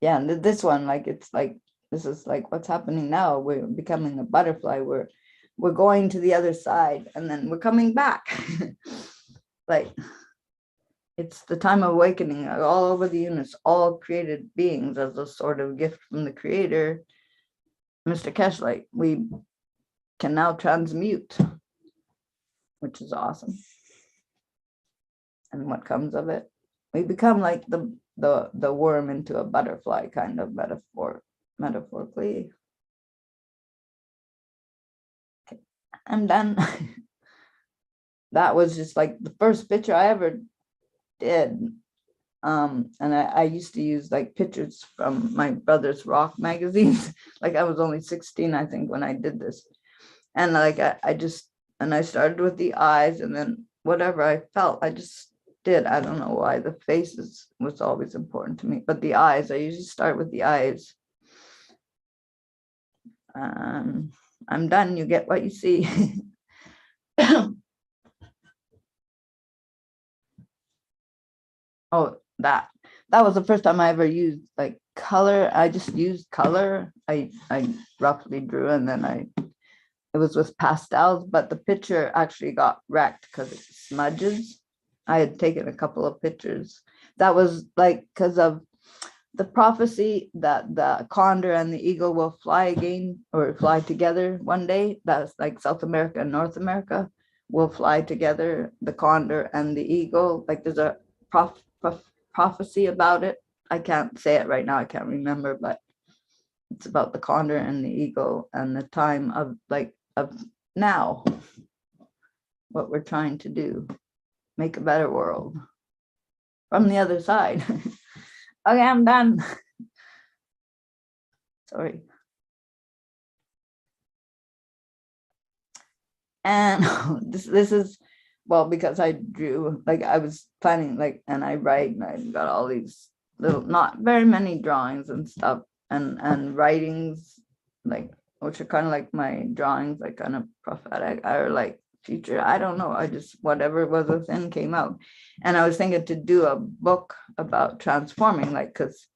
Yeah, and this one, like, it's like, this is like what's happening now. We're becoming a butterfly. We're going to the other side, and then we're coming back. Like, it's the time of awakening all over the universe, all created beings as a sort of gift from the creator. Mr. Keshe, like, we can now transmute, which is awesome. And what comes of it? We become like the worm into a butterfly, kind of metaphorically. Okay, I'm done. That was just like the first picture I ever did. And I used to use like pictures from my brother's rock magazines. Like, I was only 16, I think, when I did this. And like, I started with the eyes, and then whatever I felt, I just did. I don't know why. The faces was always important to me, but the eyes, I usually start with the eyes. I'm done. You get what you see. Oh, that was the first time I ever used like color. I just used color. I roughly drew, and then it was with pastels, but the picture actually got wrecked because it smudges. I had taken a couple of pictures. That was like because of the prophecy that the condor and the eagle will fly again, or fly together one day. That's like South America and North America will fly together, the condor and the eagle. Like, there's a prophecy about it. I can't say it right now. I can't remember, but it's about the condor and the eagle and the time of now, what we're trying to do, make a better world from the other side. Okay, I'm done. Sorry. And this is, well, because I drew, like, I was planning, like, and I write, and I got all these little, not very many drawings and stuff, and writings, like, which are kind of like my drawings, like kind of prophetic or like future. I don't know. I just, whatever was within came out. And I was thinking to do a book about transforming, like, because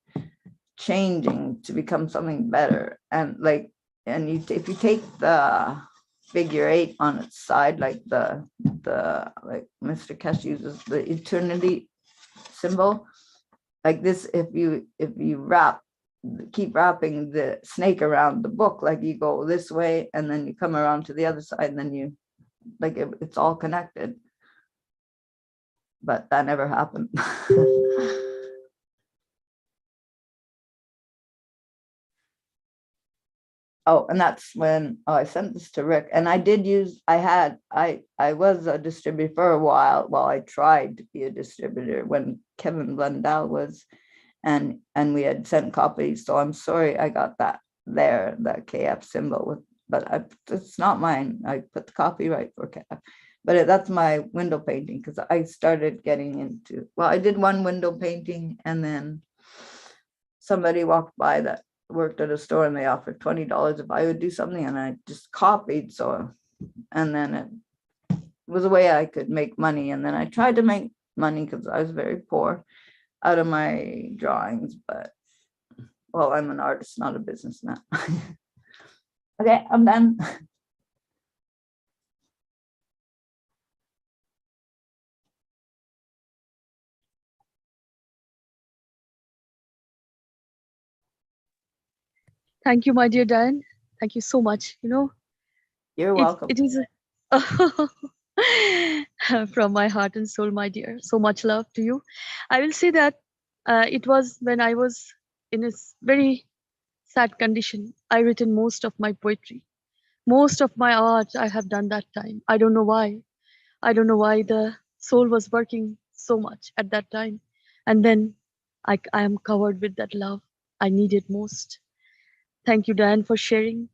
changing to become something better. And like, and if you take the figure 8 on its side, like the like Mr. Keshe uses the eternity symbol, like this, if you keep wrapping the snake around the book, like you go this way and then you come around to the other side, and then you like it's all connected. But that never happened. Oh, and that's when I sent this to Rick, and I did use, I was a distributor for a while I tried to be a distributor when Kevin Blundell was, and we had sent copies. So I'm sorry I got that there, that KF symbol with, but it's not mine. I put the copyright for KF, but that's my window painting, because I started getting into, well, I did one window painting, and then somebody walked by that worked at a store, and they offered $20 if I would do something, and I just copied. So, and then it was a way I could make money, and then I tried to make money because I was very poor out of my drawings, but well, I'm an artist, not a businessman. Okay, I'm done. Thank you, my dear Diane. Thank you so much. You know, You're welcome. It is from my heart and soul, my dear. So much love to you. I will say that it was when I was in a very sad condition. I written most of my poetry, most of my art. I have done that time. I don't know why. I don't know why the soul was working so much at that time. And then I am covered with that love I needed most. Thank you, Diane, for sharing.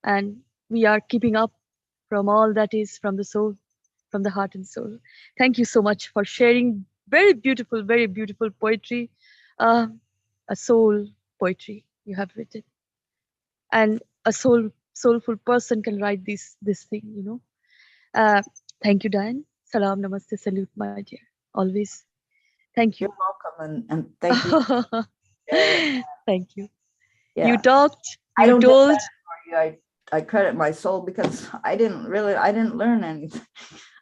And we are keeping up from all that is from the soul, from the heart and soul. Thank you so much for sharing very beautiful poetry, a soul poetry you have written. And a soulful person can write this thing, you know. Thank you, Diane. Salam, namaste, salute, my dear. Always. Thank you. You're welcome, and thank you. Thank you. Yeah. You talked, I you don't told. get that for you. I credit my soul, because I didn't learn anything.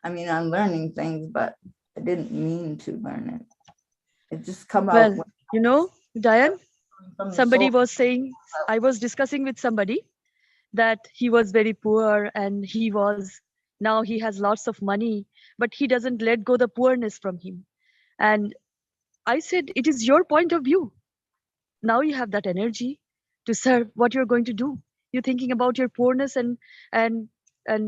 I mean, I'm learning things, but I didn't mean to learn it. It just come out. Well, you know, Diane, somebody soul. was saying, I was discussing with somebody that he was very poor, and now he has lots of money, but he doesn't let go the poorness from him. And I said, it is your point of view. Now you have that energy to serve. What you're going to do? You're thinking about your poorness and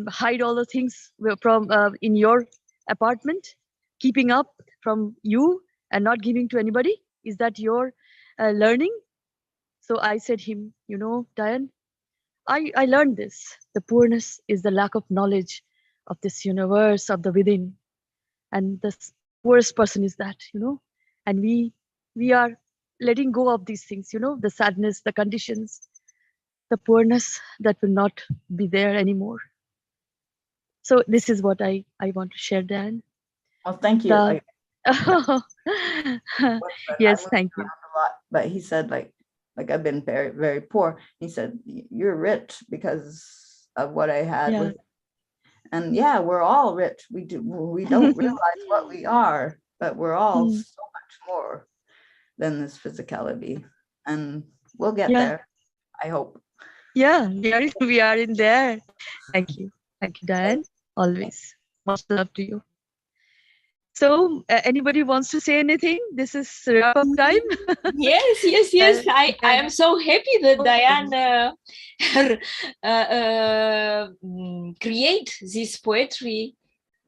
hide all the things from in your apartment, keeping up from you and not giving to anybody. Is that your learning? So I said him, you know, Diane, I learned this. The poorness is the lack of knowledge of this universe, of the within. And the poorest person is that, you know, and we are letting go of these things, you know, the sadness, the conditions, the poorness that will not be there anymore. So this is what I want to share, Dan. Well, thank you. Yes, thank you. But he said, like I've been very, very poor. He said, you're rich because of what I had. Yeah. And yeah, we're all rich. We don't realize what we are, but we're all so much more than this physicality. And we'll get there, I hope. Yeah, we are in there. Thank you. Thank you, Diane. Always. Much love to you. So anybody wants to say anything? This is wrap up time. Yes. I am so happy that Diane create this poetry,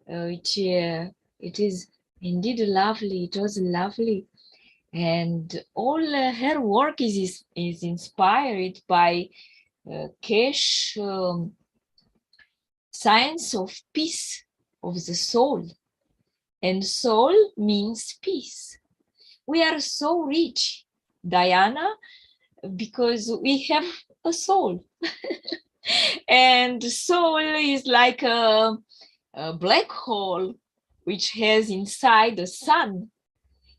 which it is indeed lovely. It was lovely, and all her work is inspired by Keshe science of peace of the soul. And soul means peace. We are so rich, Diana, because we have a soul. And soul is like a black hole which has inside a sun.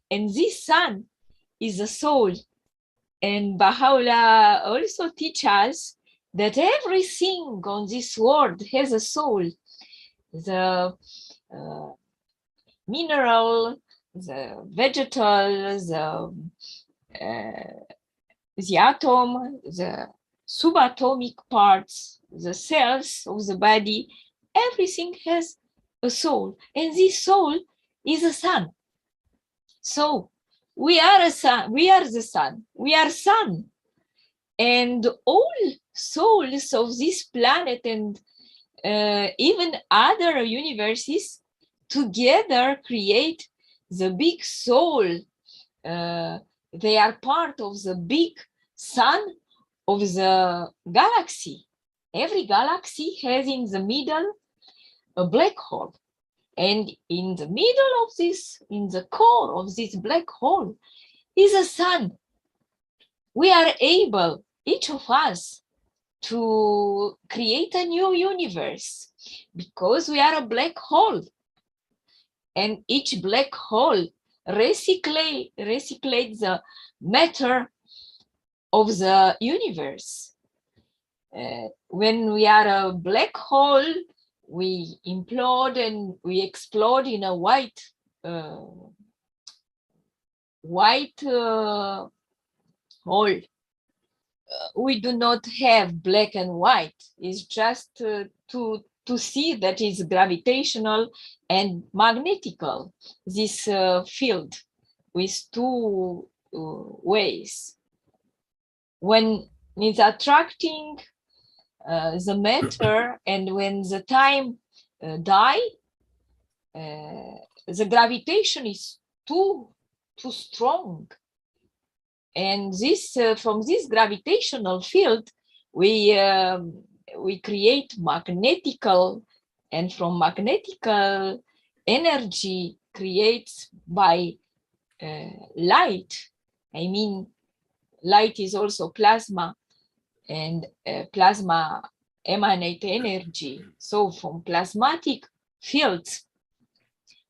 And this sun is a soul. And Baha'u'llah also teaches us that everything on this world has a soul. The mineral, the vegetal, the atom, the subatomic parts, the cells of the body, everything has a soul, and this soul is a sun. So we are a sun, we are the sun, we are sun. And all souls of this planet and even other universes together create the big soul. They are part of the big sun of the galaxy. Every galaxy has in the middle a black hole. And in the middle of this, in the core of this black hole, is a sun. We are able, each of us, to create a new universe because we are a black hole. And each black hole recyclates the matter of the universe. When we are a black hole, we implode and we explode in a white hole. We do not have black and white. It's just to see that it's gravitational and magnetical, this field with two ways. When it's attracting the matter, and when the time die, the gravitation is too strong. And this from this gravitational field, we create magnetical, and from magnetical energy creates by light. I mean, light is also plasma, and plasma emanate energy. So from plasmatic fields,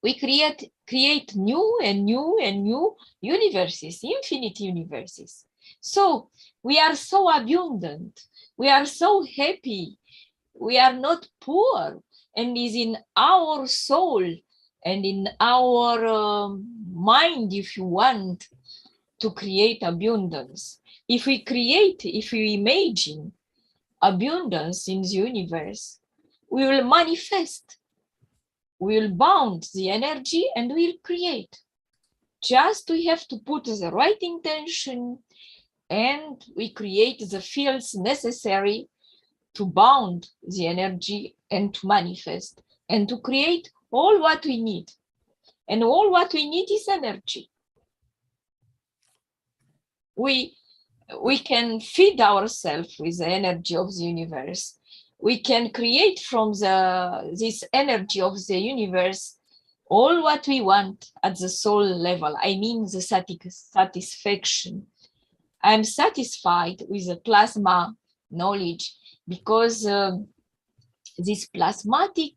we create new and new and new universes, infinite universes. So we are so abundant, we are so happy, we are not poor, and is in our soul and in our mind, if you want, to create abundance. If we imagine abundance in the universe, we will manifest. We will bound the energy and we'll create. Just we have to put the right intention, and we create the fields necessary to bound the energy and to manifest and to create all what we need. And all what we need is energy. We can feed ourselves with the energy of the universe. We can create from this energy of the universe all what we want at the soul level. I mean the satisfaction. I'm satisfied with the plasma knowledge because this plasmatic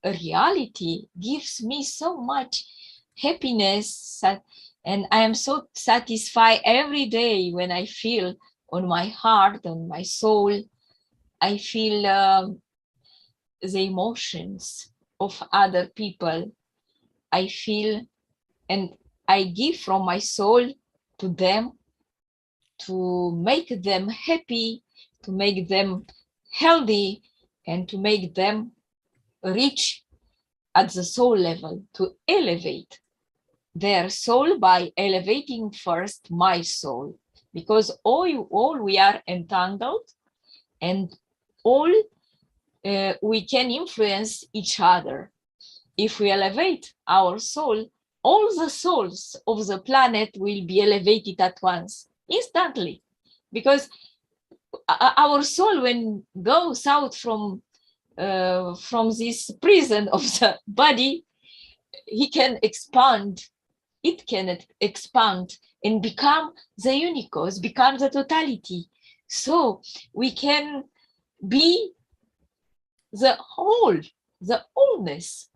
reality gives me so much happiness, and I am so satisfied every day when I feel on my heart, on my soul, I feel the emotions of other people. I feel, and I give from my soul to them to make them happy, to make them healthy, and to make them reach at the soul level, to elevate their soul by elevating first my soul, because all we are entangled, and all we can influence each other. If we elevate our soul, all the souls of the planet will be elevated at once, instantly, because our soul, when goes out from this prison of the body, it can expand and become the unicos, become the totality. So we can be the whole, the wholeness.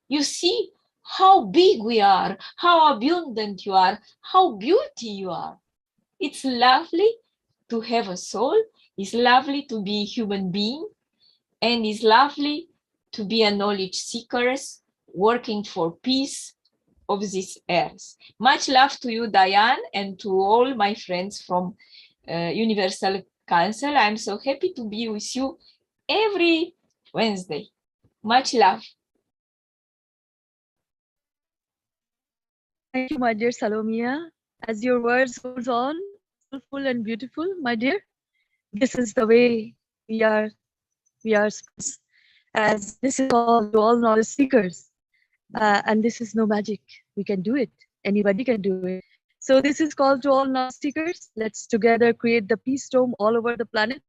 You see how big we are, how abundant you are, how beautiful you are. It's lovely to have a soul. It's lovely to be a human being, and it's lovely to be a knowledge seekers working for peace of this earth. Much love to you, Diane, and to all my friends from Universal Council. I'm so happy to be with you every Wednesday. Much love. Thank you, my dear Salomia. As your words goes on, soulful and beautiful, my dear. This is the way we are as this is all to all knowledge seekers. And this is no magic. We can do it. Anybody can do it. So this is called to all knowledge seekers. Let's together create the peace dome all over the planet.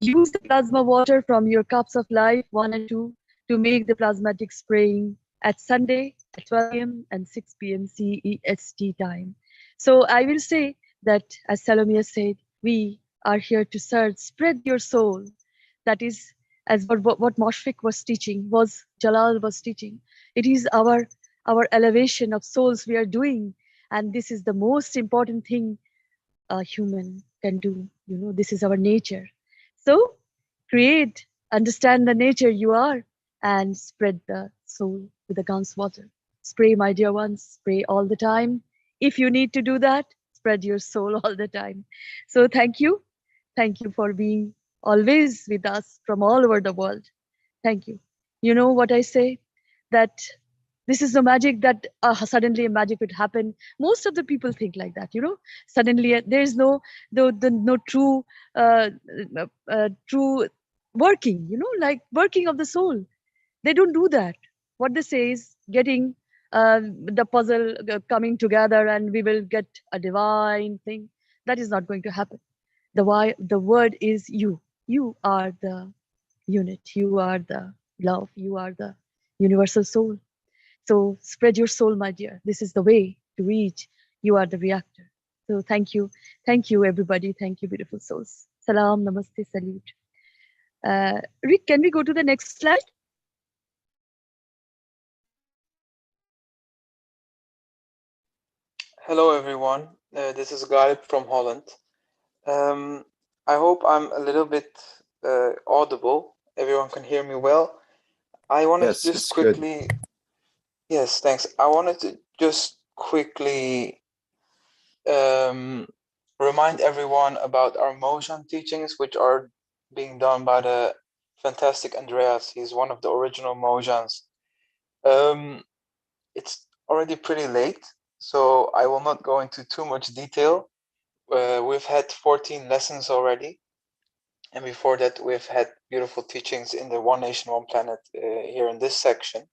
Use the plasma water from your cups of life 1 and 2 to make the plasmatic spraying at Sunday at 12 p.m. and 6 p.m. CEST time. So I will say that, as Salomia said, we are here to serve, spread your soul. That is, as what Moshfik was teaching, was Jalal was teaching. It is our elevation of souls we are doing. And this is the most important thing a human can do. You know, this is our nature. So create, understand the nature you are, and spread the soul with the Gans water. Spray, my dear ones, spray all the time. If you need to do that, spread your soul all the time. So thank you. Thank you for being always with us from all over the world. Thank you. You know what I say? That this is the magic that suddenly a magic would happen. Most of the people think like that, you know. Suddenly there is no true true working, you know, like working of the soul. They don't do that. What they say is getting the puzzle coming together and we will get a divine thing. That is not going to happen. The word is you. You are the unit. You are the love. You are the universal soul. So spread your soul, my dear. This is the way to reach. You are the reactor. So thank you. Thank you, everybody. Thank you, beautiful souls. Salam, namaste, salute. Rick, can we go to the next slide? Hello, everyone. This is Galip from Holland. I hope I'm a little bit audible. Everyone can hear me well. I wanted to just quickly... Yes, thanks. I wanted to just quickly remind everyone about our Moshan teachings, which are being done by the fantastic Andreas. He's one of the original Mojans. It's already pretty late, so I will not go into too much detail. We've had 14 lessons already. And before that, we've had beautiful teachings in the One Nation, One Planet here in this section.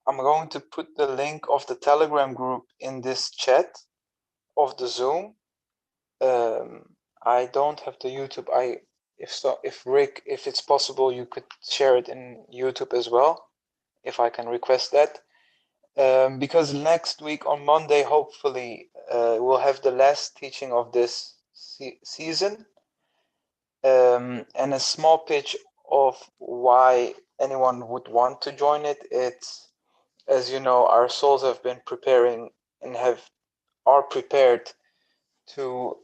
I'm going to put the link of the Telegram group in this chat of the Zoom. I don't have the YouTube. If Rick, if it's possible, you could share it in YouTube as well, if I can request that. Because next week on Monday, hopefully, we'll have the last teaching of this season. And a small pitch of why anyone would want to join it. It's, as you know, our souls have been preparing and are prepared to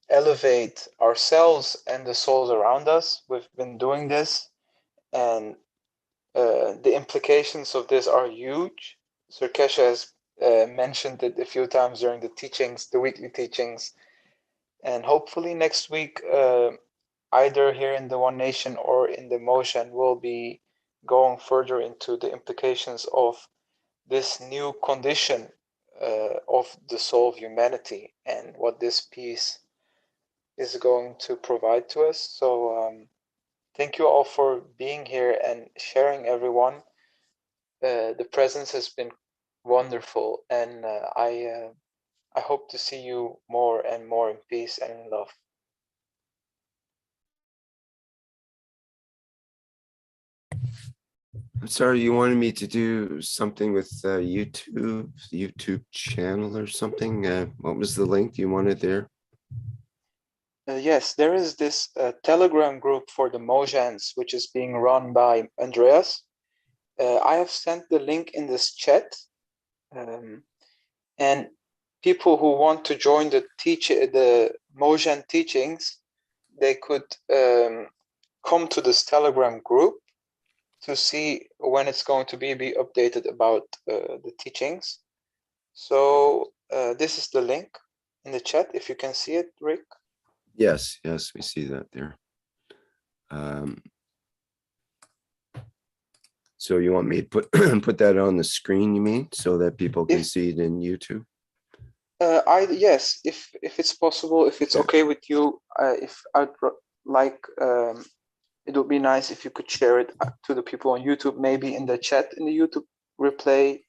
elevate ourselves and the souls around us. We've been doing this, and the implications of this are huge. Sir Keshe has mentioned it a few times during the teachings, the weekly teachings, and hopefully next week, either here in the One Nation or in the Motion, we'll be going further into the implications of this new condition of the soul of humanity and what this piece is going to provide to us. So thank you all for being here and sharing, everyone. The presence has been wonderful, and I hope to see you more and more in peace and in love. I'm sorry, you wanted me to do something with YouTube channel or something? What was the link you wanted there? Yes, there is this Telegram group for the Mojans, which is being run by Andreas. I have sent the link in this chat, and people who want to join the Mojan teachings, they could come to this Telegram group to see when it's going to be updated about the teachings. So this is the link in the chat, if you can see it, Rick. Yes, we see that there. So you want me to put put that on the screen, you mean, so that people can see it in YouTube? Yes, if it's possible, if it's okay with you, if I'd like, it would be nice if you could share it to the people on YouTube, maybe in the chat in the YouTube replay,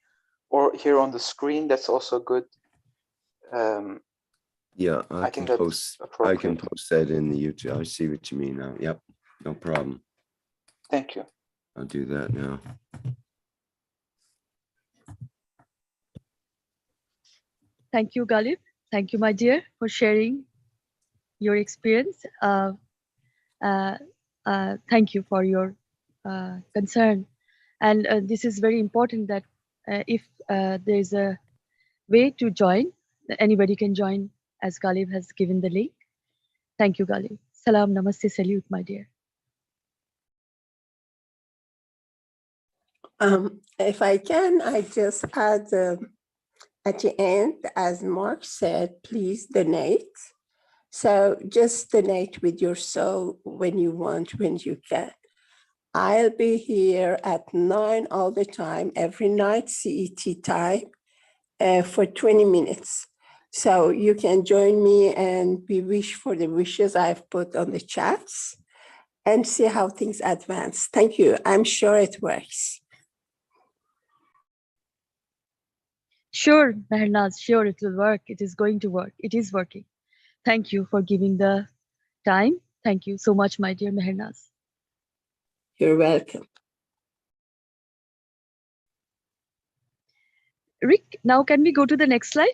or here on the screen. That's also good. Yeah, I think can that's post. I appropriate. can post that in the YouTube. I see what you mean now. Yep, no problem. Thank you. I'll do that now. Thank you, Galip. Thank you, my dear, for sharing your experience. Thank you for your concern. And this is very important that if there's a way to join, anybody can join, as Galip has given the link. Thank you, Galip. Salam, namaste, salute, my dear. If I can, I just add at the end, as Mark said, please donate. So just donate with your soul when you want, when you can. I'll be here at 9 all the time, every night, CET time, for 20 minutes. So you can join me and we wish for the wishes I've put on the chats and see how things advance. Thank you. I'm sure it works. Sure, Mehrnaz, sure it will work. It is going to work. It is working. Thank you for giving the time. Thank you so much, my dear Mehrnaz. You're welcome. Rick, now can we go to the next slide?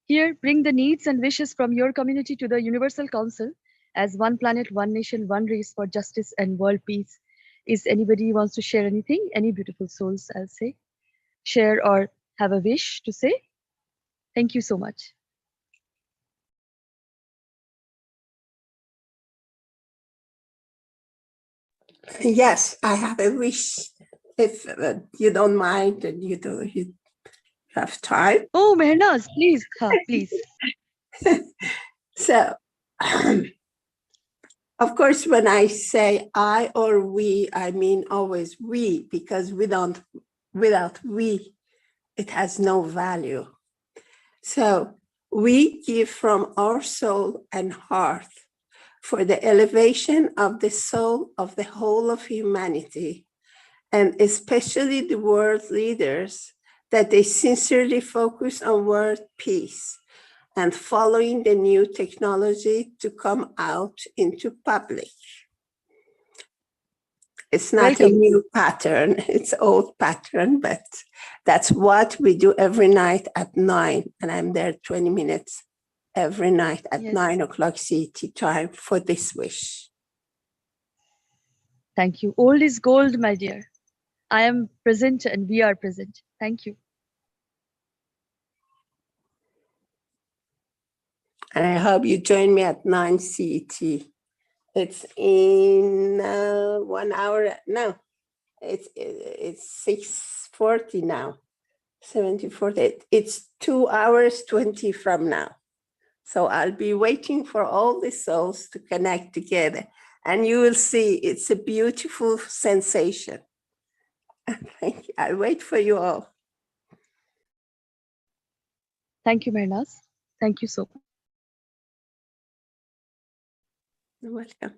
Here, bring the needs and wishes from your community to the Universal Council as one planet, one nation, one race for justice and world peace. Is anybody wants to share anything? Any beautiful souls, I'll say. Share or have a wish to say? Thank you so much. Yes, I have a wish. If you don't mind and you have time. Oh, Mehrnaz, please, please. So, of course, when I say I or we, I mean always we, because without we, it has no value. So we give from our soul and heart for the elevation of the soul of the whole of humanity, and especially the world leaders, that they sincerely focus on world peace and following the new technology to come out into public. It's not a new pattern, it's old pattern, but that's what we do every night at 9, and I'm there 20 minutes every night at 9 o'clock CET time for this wish. Thank you. Old is gold, my dear. I am present and we are present. Thank you. And I hope you join me at 9 CET. It's in 1 hour. No, it's 6:40 now. 70:40. It's 2 hours 20 from now. So I'll be waiting for all the souls to connect together, and you will see it's a beautiful sensation. Thank you. I'll wait for you all. Thank you, Mehrnaz. Thank you so much. You're welcome.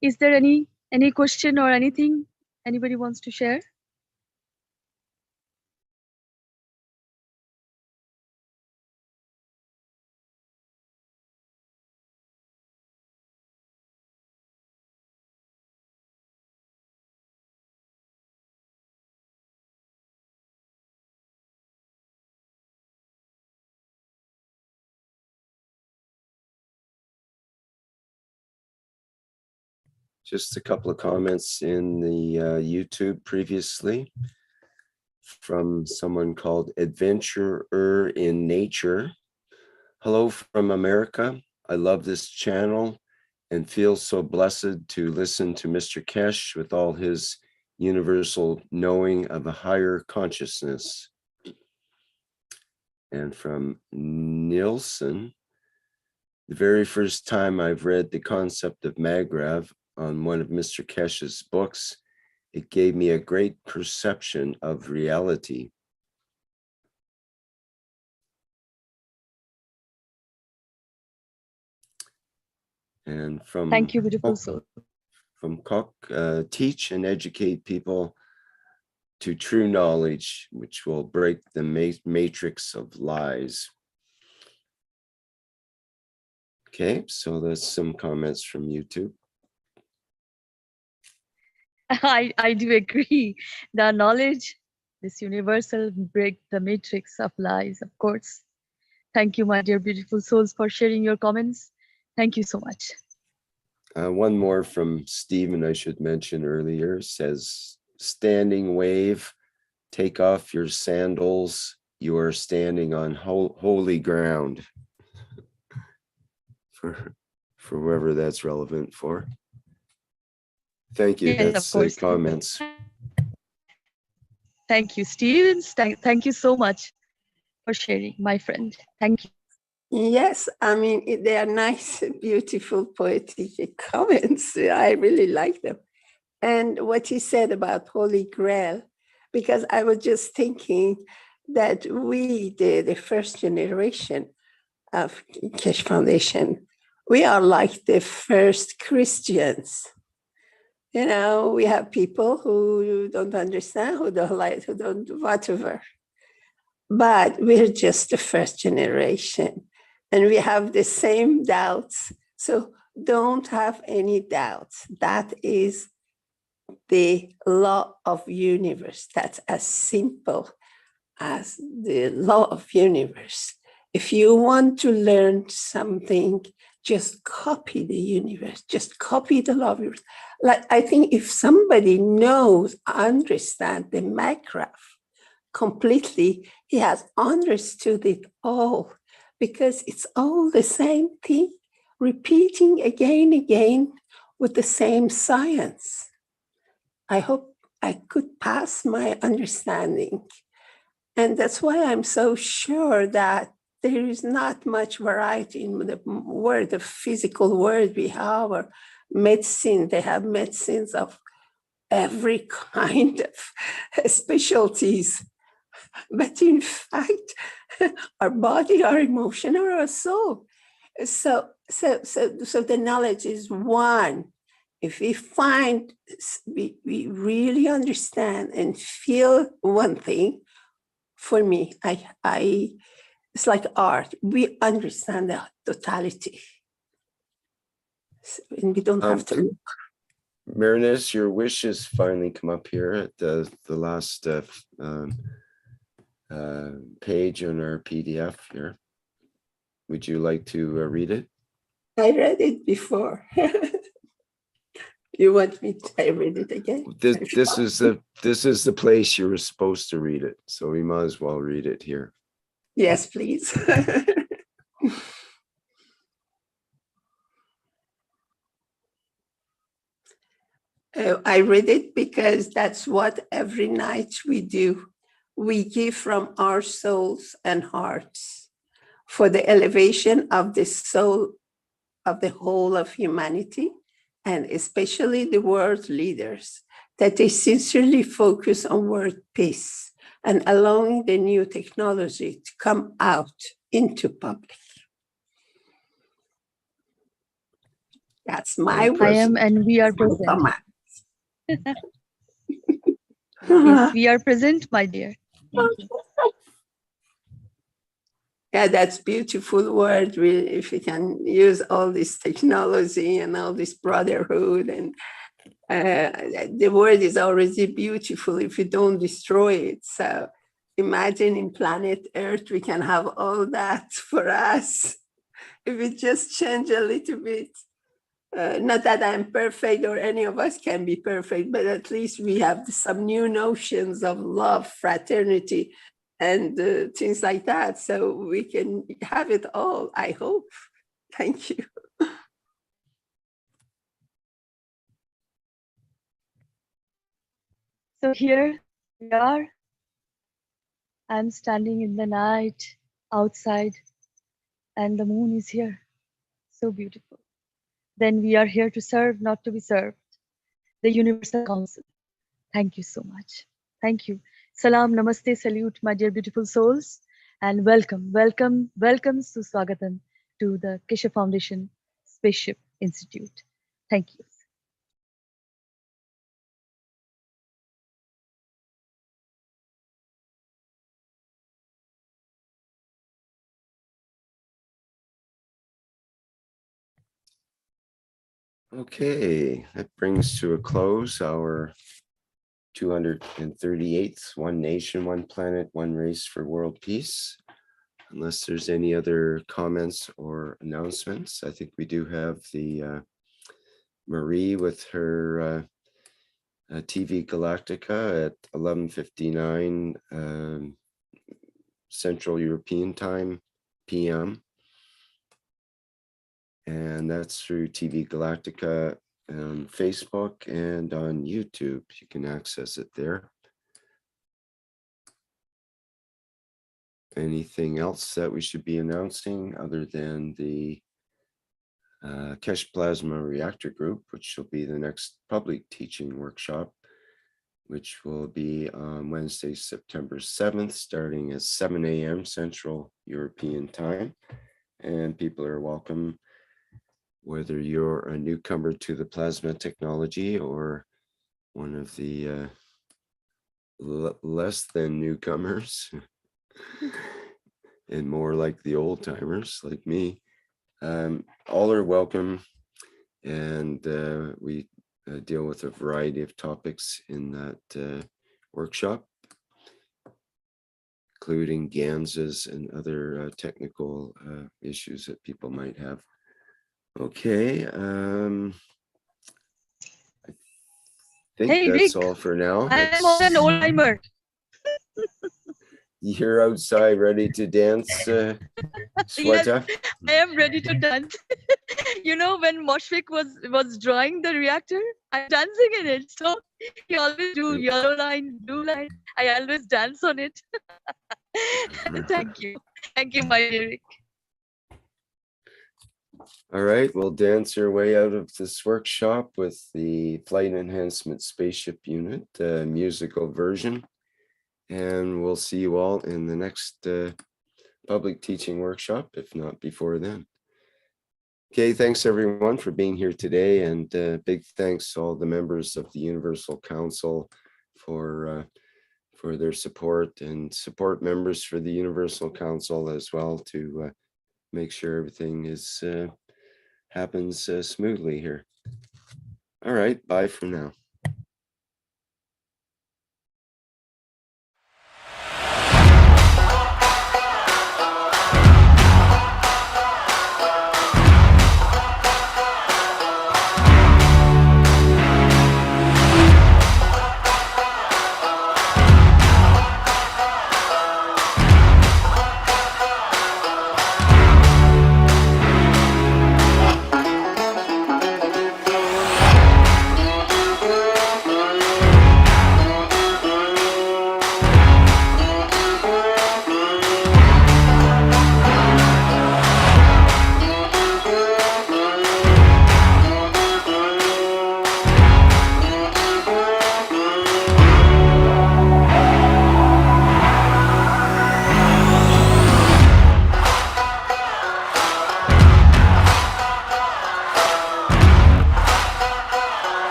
Is there any question or anything anybody wants to share? Just a couple of comments in the YouTube previously from someone called Adventurer in Nature. Hello from America. I love this channel and feel so blessed to listen to Mr. Keshe with all his universal knowing of a higher consciousness. And from Nielsen, the very first time I've read the concept of Magrav on one of Mr. Keshe's books, it gave me a great perception of reality. And from Thank you, beautiful soul. From Koch, teach and educate people to true knowledge, which will break the matrix of lies. Okay, so that's some comments from YouTube. I do agree. The knowledge, this universal break the matrix of lies, of course. Thank you, my dear beautiful souls, for sharing your comments. Thank you so much. One more from Stephen, I should mention earlier, says, standing wave, take off your sandals. You are standing on holy ground. For whoever that's relevant for. Thank you. Yes, That's of course. comments. Thank you, Stevens. Thank you so much for sharing, my friend. Thank you. Yes, I mean, they are nice, beautiful, poetic comments. I really like them. And what he said about Holy Grail, because I was just thinking that we, the first generation of Keshe Foundation, we are like the first Christians. You know, we have people who don't understand, who don't like, who don't whatever. But we're just the first generation and we have the same doubts. So don't have any doubts. That is the law of universe. That's as simple as the law of universe. If you want to learn something, just copy the universe, just copy the law of universe. Like, I think if somebody knows, understand the Magrav completely, he has understood it all, because it's all the same thing, repeating again with the same science. I hope I could pass my understanding. And that's why I'm so sure that there is not much variety in the word, the physical word we have, or medicine. They have medicines of every kind of specialties. But in fact, our body, our emotion, or our soul. So the knowledge is one. If we find, we really understand and feel one thing, for me, it's like art. We understand the totality. So, and we don't have to look. Marinus, your wish has finally come up here at the last page on our PDF here. Would you like to read it? I read it before. You want me to read it again? This is the place you were supposed to read it, so we might as well read it here. Yes, please. I read it because that's what every night we do. We give from our souls and hearts for the elevation of the soul of the whole of humanity, and especially the world leaders, that they sincerely focus on world peace and allowing the new technology to come out into public. That's my wish. I am, and we are present. Yes, we are present, my dear. Thank you. Yeah, that's beautiful word. If we can use all this technology and all this brotherhood, and the word is already beautiful if we don't destroy it. So imagine in planet Earth, we can have all that for us if we just change a little bit. Not that I'm perfect or any of us can be perfect, but at least we have some new notions of love, fraternity, and things like that. So we can have it all, I hope. Thank you. So here we are. I'm standing in the night, outside and the moon is here. So beautiful. Then we are here to serve, not to be served. The Universal Council. Thank you so much. Thank you. Salam, namaste, salute, my dear beautiful souls. And welcome, welcome, welcome, Suswagatam to the Keshe Foundation Spaceship Institute. Thank you. Okay, that brings to a close our 238th One Nation, One Planet, One Race for World Peace. Unless there's any other comments or announcements, I think we do have the Marie with her TV Galactica at 11:59 Central European Time, PM. And that's through TV Galactica on Facebook and on YouTube. You can access it there. Anything else that we should be announcing other than the Keshe Plasma Reactor Group, which will be the next public teaching workshop, which will be on Wednesday, September 7th, starting at 7 a.m. Central European Time. And people are welcome, whether you're a newcomer to the plasma technology or one of the less than newcomers and more like the old timers like me. All are welcome, and we deal with a variety of topics in that workshop, including GANSs and other technical issues that people might have. Okay, I think Hey, that's Rick, all for now. I'm on an old timer. You're outside ready to dance, Yes, Sweta? I am ready to dance. You know, when Moshfik was drawing the reactor, I'm dancing in it. So he always do yellow line, blue line. I always dance on it. Thank you. Thank you, my dear Rick. All right, we'll dance our way out of this workshop with the Flight Enhancement Spaceship Unit, musical version. And we'll see you all in the next public teaching workshop, if not before then. Okay, thanks everyone for being here today, and big thanks to all the members of the Universal Council for their support, and support members for the Universal Council as well to make sure everything is happens smoothly here. All right, bye for now.